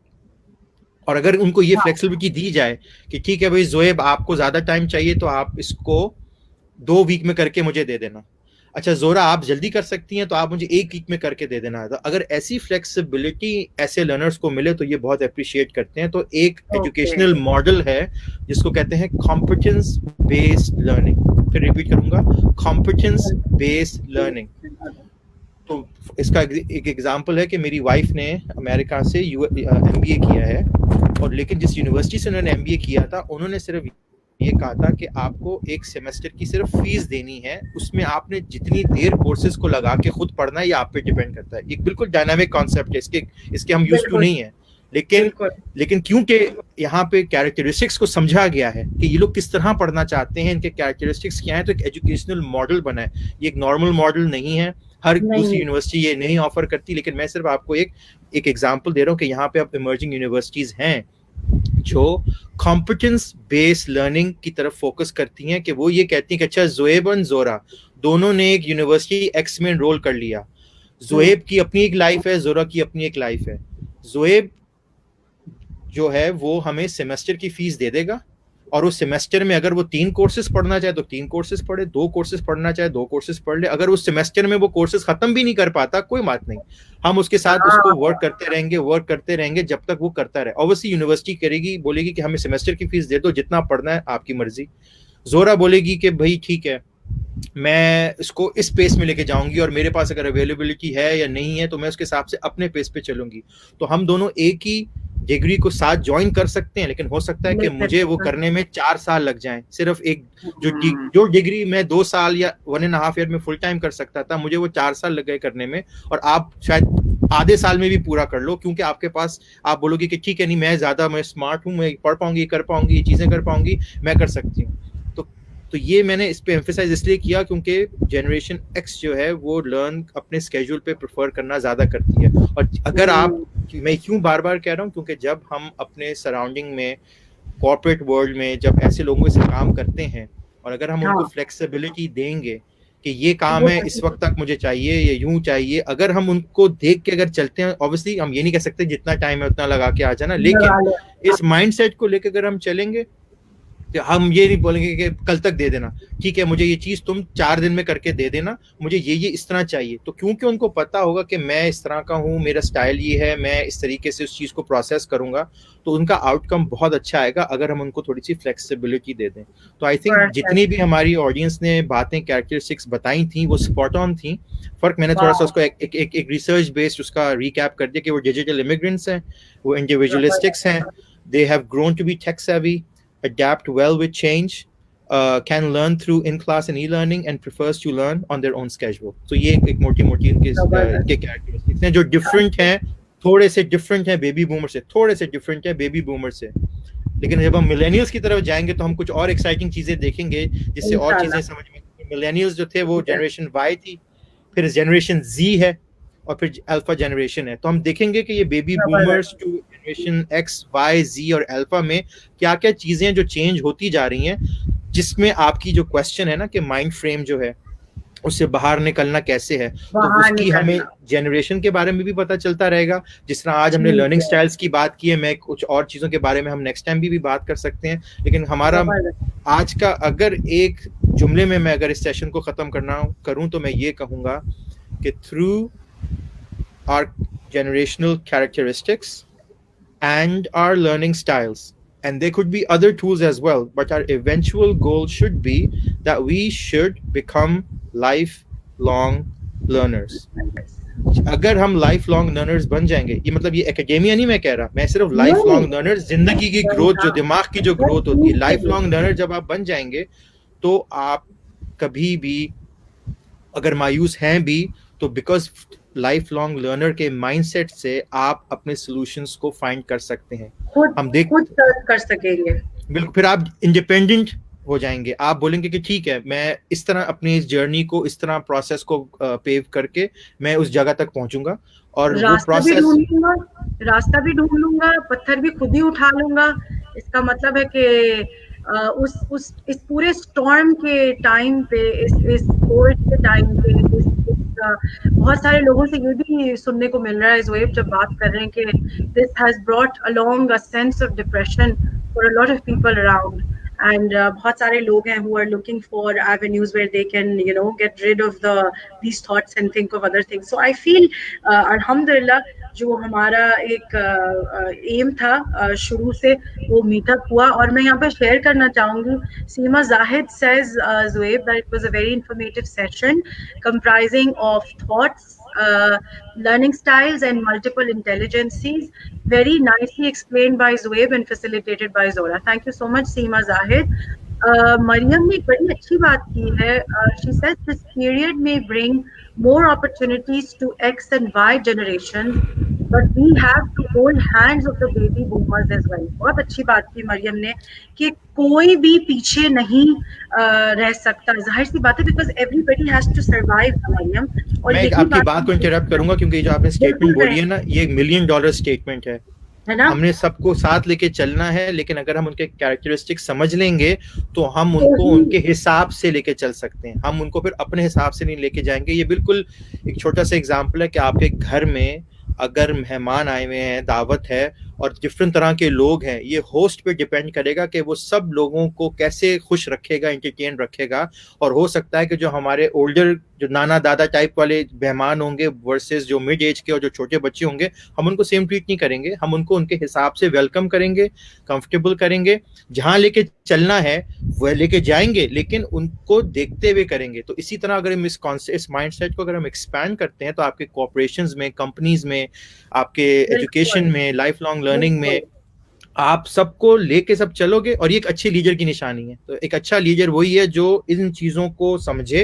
और अगर उनको ये फ्लेक्सिबिलिटी दी जाए कि ठीक है भाई जोएब आपको ज्यादा टाइम चाहिए तो आप इसको 2 वीक में करके मुझे दे देना, अच्छा जोरा, आप जल्दी कर सकती हैं तो आप मुझे एक वीक में करके दे देना। तो अगर ऐसी फ्लेक्सिबिलिटी ऐसे लर्नर्स को मिले तो ये बहुत अप्रिशिएट करते हैं। तो एक ओके। एजुकेशनल मॉडल है जिसको कहते हैं कॉम्पिटेंस बेस्ड लर्निंग। फिर रिपीट करूंगा, कॉम्पिटेंस बेस्ड लर्निंग। तो इसका एक एग्जांपल है कि मेरी वाइफ ने अमेरिका से एमबीए किया है, और लेकिन जिस यूनिवर्सिटी से उन्होंने एमबीए किया था उन्होंने सिर्फ ये कहा था कि आपको एक सेमेस्टर की सिर्फ फीस देनी है, उसमें आपने जितनी देर कोर्सेज को लगा के खुद पढ़ना है ये आप पे डिपेंड करता है। एक बिल्कुल डायनामिक कॉन्सेप्ट है, इसके हम यूज टू नहीं है, लेकिन क्योंकि यहाँ पे कैरेक्टरिस्टिक्स को समझा गया है कि ये लोग किस तरह पढ़ना चाहते हैं, इनके कैरेक्टरिस्टिक्स क्या है, तो एक एजुकेशनल मॉडल बना है। ये एक नॉर्मल मॉडल नहीं है, हर दूसरी यूनिवर्सिटी ये नहीं ऑफर करती, लेकिन मैं सिर्फ आपको एक एग्जांपल दे रहा हूँ कि यहाँ पे अब इमर्जिंग यूनिवर्सिटीज हैं जो कॉम्पिटेंस बेस्ड लर्निंग की तरफ फोकस करती हैं, कि वो ये कहती हैं कि अच्छा जोएब और जोरा दोनों ने एक यूनिवर्सिटी एक्स में एनरोल कर लिया, जोएब की अपनी एक लाइफ है, जोरा की अपनी एक लाइफ है। जोएब जो है वो हमें सेमेस्टर की फीस दे देगा, और उस सेमेस्टर में अगर वो 3 कोर्सेज पढ़ना चाहे तो 3 कोर्सेज पढ़े, 2 कोर्सेज पढ़ना चाहे 2 कोर्सेज पढ़ ले। अगर उस सेमेस्टर में वो कोर्सेज खत्म भी नहीं कर पाता कोई बात नहीं, हम उसके साथ उसको वर्क करते रहेंगे जब तक वो करता रहे। ऑब्वियसली यूनिवर्सिटी करेगी, बोलेगी कि हमें सेमेस्टर की फीस दे दो, जितना पढ़ना है आपकी मर्जी। जोरा बोलेगी कि भाई ठीक है, मैं इसको इस पेस में लेके जाऊंगी, और मेरे पास अगर अवेलेबिलिटी है या नहीं है तो मैं उसके हिसाब से अपने पेस पे चलूंगी। तो हम दोनों एक ही डिग्री को साथ ज्वाइन कर सकते हैं, लेकिन हो सकता है कि मुझे वो करने में 4 साल लग जाएं। सिर्फ एक जो डिग्री मैं 2 साल या 1.5 ईयर में फुल टाइम कर सकता था, मुझे वो 4 साल लग गए करने में, और आप शायद आधे साल में भी पूरा कर लो, क्योंकि आपके पास, आप बोलोगे कि ठीक है नहीं मैं स्मार्ट हूँ, मैं पढ़ पाऊंगी, कर पाऊंगी, ये चीजें कर पाऊंगी, मैं कर सकती हूँ। तो ये मैंने इस पे एम्फेसाइज इसलिए किया क्योंकि जनरेशन एक्स जो है वो लर्न अपने स्केड्यूल पे प्रेफर करना ज़्यादा करती है। और अगर मैं क्यों बार बार कह रहा हूँ, क्योंकि जब हम अपने सराउंडिंग में, कॉर्पोरेट वर्ल्ड में जब ऐसे लोगों से काम करते हैं, और अगर हम उनको फ्लेक्सिबिलिटी देंगे कि ये काम है इस वक्त तक मुझे चाहिए, ये यूं चाहिए, अगर हम उनको देख के अगर चलते हैं, ऑब्वियसली हम ये नहीं कह सकते जितना टाइम है उतना लगा के आ जाना, लेकिन इस माइंडसेट को लेकर अगर हम चलेंगे, हम ये नहीं बोलेंगे कि कल तक दे देना, ठीक है मुझे ये चीज तुम 4 दिन में करके दे देना, मुझे ये इस तरह चाहिए। तो क्योंकि उनको पता होगा कि मैं इस तरह का हूँ, मेरा स्टाइल ये है, मैं इस तरीके से उस चीज को प्रोसेस करूंगा, तो उनका आउटकम बहुत अच्छा आएगा अगर हम उनको थोड़ी सी फ्लेक्सिबिलिटी दे दें। तो आई थिंक जितनी भी हमारी ऑडियंस ने बातें, कैरेक्टरिस्टिक्स बताई थी वो स्पॉट ऑन थी। फर्क मैंने थोड़ा सा उसको एक रिसर्च बेस्ड उसका रिकैप कर दिया कि वो डिजिटल इमिग्रेंट्स हैं, वो इंडिविजुअलिस्टिक्स हैं, they have grown to be tech savvy, adapt well with change, can learn through in-class and e-learning, and prefers to learn on their own schedule. So ये एक मोटी इनके कैरेक्टरिस्टिक्स हैं जो डिफरेंट हैं, थोड़े से डिफरेंट हैं बेबी बूमर से, थोड़े से डिफरेंट हैं बेबी बूमर से। लेकिन जब हम मिलेनियल्स की तरफ जाएंगे तो हम कुछ और एक्साइटिंग चीजें देखेंगे, जिससे और चीजें समझ में। मिलेनियल्स जो थे वो जनरेशन वाई थी, फिर जनरेशन जी है, और फिर अल्फा जनरेशन है। तो हम देखेंगे कि ये baby boomers to generation X, Y, Z और अल्फा में क्या क्या चीजें जो चेंज होती जा रही हैं, जिसमें आपकी जो क्वेश्चन है ना कि माइंड फ्रेम जो है उससे बाहर निकलना कैसे है, तो उसकी हमें जनरेशन के बारे में भी पता चलता रहेगा। जिस तरह आज हमने लर्निंग स्टाइल्स की बात की है, मैं कुछ और चीजों के बारे में हम नेक्स्ट टाइम भी बात कर सकते हैं। लेकिन हमारा आज का अगर एक जुमले में मैं अगर इस सेशन को खत्म करूं तो मैं ये कहूंगा कि through our generational characteristics and our learning styles, and there could be other tools as well, but our eventual goal should be that we should become lifelong learners. अगर हम लाइफ लॉन्ग लर्नर्स बन जाएंगे, ये मतलब ये academia नहीं मैं कह रहा, मैं सिर्फ लाइफ लॉन्ग लर्नर्स, जिंदगी की ग्रोथ, जो दिमाग की जो ग्रोथ होती है, लाइफ लॉन्ग लर्नर जब आप बन जाएंगे तो आप कभी भी अगर मायूस हैं भी तो बिकॉज लाइफ लॉन्ग लर्नर के माइंडसेट से आप अपने सॉल्यूशंस को फाइंड कर सकते हैं, हम खुद सर्च कर सकेंगे। बिल्कुल, फिर आप इंडिपेंडेंट हो जाएंगे, आप बोलेंगे कि ठीक है मैं इस तरह अपनी इस जर्नी को, इस तरह प्रोसेस को पेव करके मैं उस जगह तक पहुंचूंगा, और वो प्रोसेस रास्ता भी ढूंढ लूंगा, पत्थर भी खुद ही उठा लूंगा। इसका मतलब है कि इस पूरे स्टॉर्म के टाइम पे, इस कोविड के टाइम पे, बहुत सारे लोगों से ये भी सुनने को मिल रहा है जोएब जब बात कर रहे हैं कि this has brought along a sense of depression for a lot of people around, and बहुत सारे लोग हैं who are looking for avenues where they can get rid of these thoughts and think of other things. So I feel alhamdulillah जो हमारा एक M था शुरू से वो मीटअप हुआ. और मैं यहाँ पर शेयर करना चाहूंगी, सीमा Zahid says Zoeb that it was a very informative session comprising of thoughts, learning styles and multiple intelligences, very nicely explained by Zoeb and facilitated by Zora. Thank you so much, Seema Zahid. Mariam ने एक बड़ी अच्छी बात की है. She says this period may bring more opportunities to X and Y generations, but we have to hold hands of the baby boomers as well. बहुत अच्छी बात की मरियम ने कि कोई भी पीछे नहीं रह सकता. जाहिर सी बात है, because everybody has to survive, Maryam. और मैं आपकी बात को इंटरप्ट करूंगा क्योंकि जो आपने स्टेटमेंट बोली है ना, ये एक $1 मिलियन स्टेटमेंट है ना. हमने सबको साथ लेके चलना है, लेकिन अगर हम उनके कैरेक्टरिस्टिक समझ लेंगे तो हम उनको उनके हिसाब से लेके चल सकते हैं. हम उनको फिर अपने हिसाब से नहीं लेके जाएंगे. ये बिल्कुल एक छोटा सा एग्जांपल है कि आपके घर में अगर मेहमान आए हुए हैं, दावत है और डिफरेंट तरह के लोग हैं, ये होस्ट पे डिपेंड करेगा कि वो सब लोगों को कैसे खुश रखेगा, एंटरटेन रखेगा. और हो सकता है कि जो हमारे ओल्डर, जो नाना दादा टाइप वाले मेहमान होंगे वर्सेस जो मिड एज के और जो छोटे बच्चे होंगे, हम उनको सेम ट्रीट नहीं करेंगे. हम उनको उनके हिसाब से वेलकम करेंगे, कंफर्टेबल करेंगे, जहां लेके चलना है वह लेके जाएंगे, लेकिन उनको देखते हुए करेंगे. तो इसी तरह अगर हम इस माइंडसेट को अगर हम एक्सपैंड करते हैं तो आपके कॉर्पोरेशंस में, कंपनीज में, आपके एजुकेशन में, लाइफ लॉन्ग लर्निंग में आप सबको लेके सब चलोगे. और ये एक अच्छे लीडर की निशानी है. तो एक अच्छा लीडर वही है जो इन चीजों को समझे,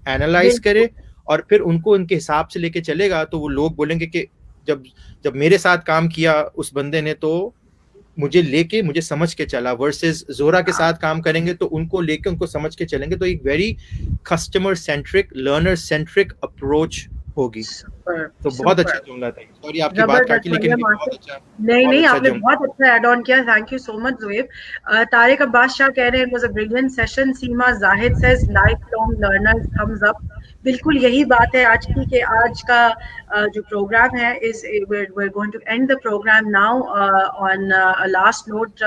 एनालाइज करे और फिर उनको उनके हिसाब से लेके चलेगा. तो वो लोग बोलेंगे कि जब मेरे साथ काम किया उस बंदे ने तो मुझे समझ के चला, वर्सेस जोरा के साथ काम करेंगे तो उनको लेके उनको समझ के चलेंगे. तो एक very customer centric, learner centric approach होगी. तो बहुत अच्छा जुमला था. सॉरी आपकी बात काटी, लेकिन बहुत अच्छा. नहीं आपने बहुत अच्छा ऐड ऑन किया. Thank you so much Zoeb. Tariq Abbas Shah कह रहे हैं it was a brilliant session. Seema Zahid says lifelong learners, thumbs up. बिल्कुल यही बात है आज की, कि आज का जो प्रोग्राम है is we're going to end the program now on a last note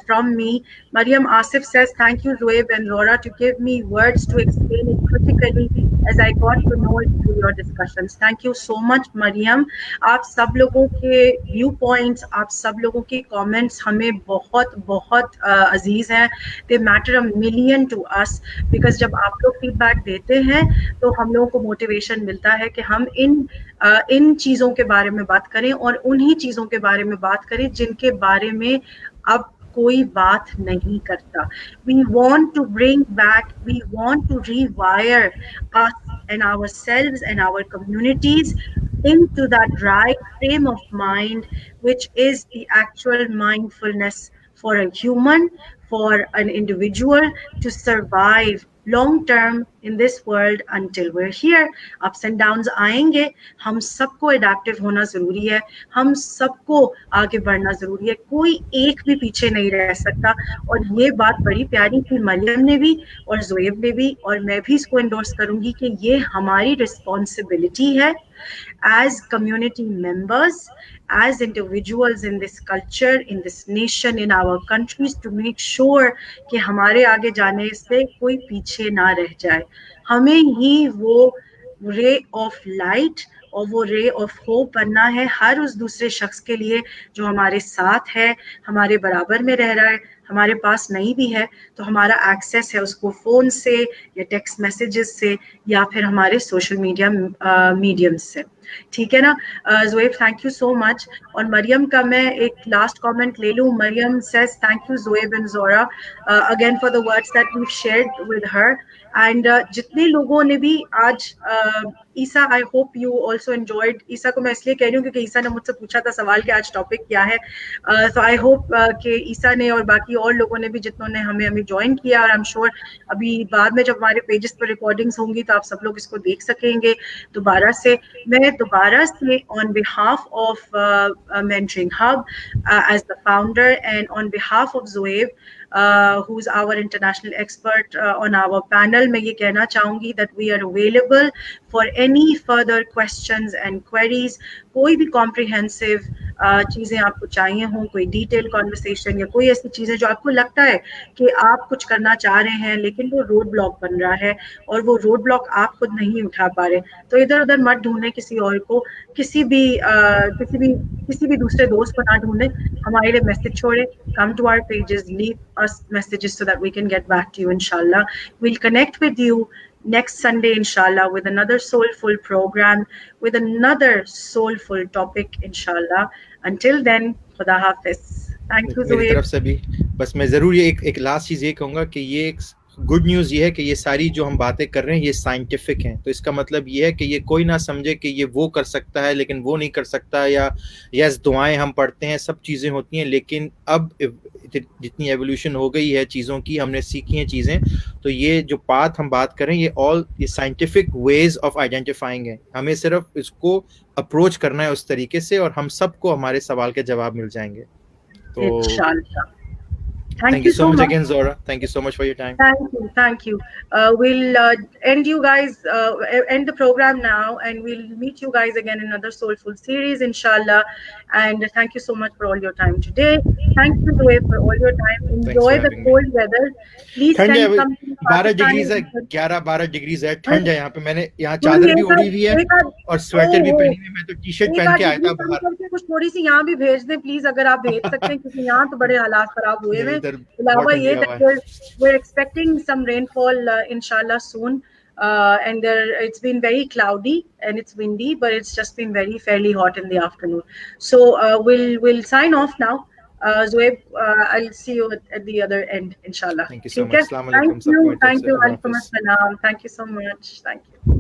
from me. Mariam Asif says thank you Zoeb and Zora to give me words to explain it critically as I got to know it through your discussions. Thank you so much Mariam. आप सब लोगों के view points, आप सब लोगों के comments हमें बहुत बहुत अजीज हैं. They matter a million to us, because जब आप लोग फीडबैक देते हैं तो हम लोगों को मोटिवेशन मिलता है कि हम इन चीज़ों के बारे में बात करें और उन्हीं चीज़ों के बारे में बात करें जिनके बारे में अब कोई बात नहीं करता. We want to bring back, we want to rewire us and ourselves and our communities into that right frame of mind, which is the actual mindfulness for a human, for an individual to survive long term in this world until we're here. Ups and downs आएंगे, हम सबको adaptive होना जरूरी है, हम सबको आगे बढ़ना जरूरी है. कोई एक भी पीछे नहीं रह सकता. और ये बात बड़ी प्यारी थी मरियम ने भी और ज़ोएब ने भी, और मैं भी इसको एंडोर्स करूंगी कि ये हमारी रिस्पॉन्सिबिलिटी है as community members, as individuals in this culture, in this nation, in our countries, to make sure कि हमारे आगे जाने से कोई पीछे ना रह जाए. हमें ही वो रे ऑफ लाइट और वो रे ऑफ होप बनना है हर उस दूसरे शख्स के लिए जो हमारे साथ है, हमारे बराबर में रह रहा है, हमारे पास नहीं भी है तो हमारा एक्सेस है उसको फ़ोन से या टेक्स्ट मैसेजेस से या फिर हमारे सोशल मीडिया मीडियम्स से. ठीक है ना Zoeb, thank you so much. और मरियम का मैं एक लास्ट कमेंट ले लूँ. Maryam says thank you Zoeb and Zohra again for the words that we shared with her. And जितने लोगों ने भी आज Isa, I hope you also enjoyed. Isa को मैं इसलिए कह रही हूँ क्योंकि ईसा ने मुझसे पूछा था सवाल कि आज टॉपिक क्या है. तो आई होप कि ईसा ने और बाकी और लोगों ने भी जितनों ने हमें ज्वाइन किया, और आई एम श्योर अभी बाद में जब हमारे पेजेस पर रिकॉर्डिंग्स होंगी तो आप सब लोग इसको देख सकेंगे दोबारा से. मैं दोबारा से on behalf of mentoring hub as the founder and on behalf of Zoeb who's our international expert on our panel, मैं ये कहना चाहूँगी that we are available for any further questions and queries. कोई भी comprehensive चीज़ें आपको चाहिए हों, कोई डिटेल कॉन्वर्सेशन या कोई ऐसी चीज़ें जो आपको लगता है कि आप कुछ करना चाह रहे हैं लेकिन वो रोड ब्लॉक बन रहा है और वो रोड ब्लॉक आप खुद नहीं उठा पा रहे, तो इधर उधर मत ढूंढने किसी और को, किसी भी दूसरे दोस्त को ना ढूंढे, हमारे लिए मैसेज छोड़े, come to our pages, leave us messages so that we can get back to you, inshallah. We'll connect with you next Sunday, inshallah, with another soulful program, with another soulful topic, inshallah. Until then, Khuda Hafiz. Thank you, मेरी Zohaib. तरफ से भी बस मैं जरूर ये एक last चीज ये कहूंगा कि ये एक गुड न्यूज़ ये है कि ये सारी जो हम बातें कर रहे हैं ये साइंटिफिक हैं, तो इसका मतलब ये है कि ये कोई ना समझे कि ये वो कर सकता है लेकिन वो नहीं कर सकता, या यस दुआएं हम पढ़ते हैं, सब चीज़ें होती हैं, लेकिन अब जितनी एवोल्यूशन हो गई है चीज़ों की, हमने सीखी हैं चीज़ें, तो ये जो पाथ हम बात करें ये साइंटिफिक वेज ऑफ आइडेंटिफाइंग है, हमें सिर्फ इसको अप्रोच करना है उस तरीके से और हम सबको हमारे सवाल के जवाब मिल जाएंगे. तो Inshallah. Thank you so much again, Zora. Thank you so much for your time. Thank you. We'll end the program now, and we'll meet you guys again in another soulful series, inshallah. And thank you so much for all your time today. Thank you, Zohaib, for all your time. Enjoy the cold weather. Please send something. 12 degrees है, 11-12 degrees है, ठंड है यहाँ पे. मैंने यहाँ चादर भी ओढ़ी हुई है और स्वेटर भी पहनी हुई. मैं तो टी शर्ट पहन के आया था बाहर. कुछ थोड़ी सी यहाँ भी भेज दें प्लीज, अगर आप भेज सकते हैं, क्योंकि यहाँ तो बड़े हालात खराब हुए हैं. अलावा ये we're expecting some rainfall inshallah soon, and it's been very cloudy and it's windy, but it's just been fairly hot in the afternoon. So we'll sign off now. Zohaib, I'll see you at the other end, inshallah. Thank you so much. Assalamu alaikum. Thank you. Alaikum assalam. Thank you so much. Thank you.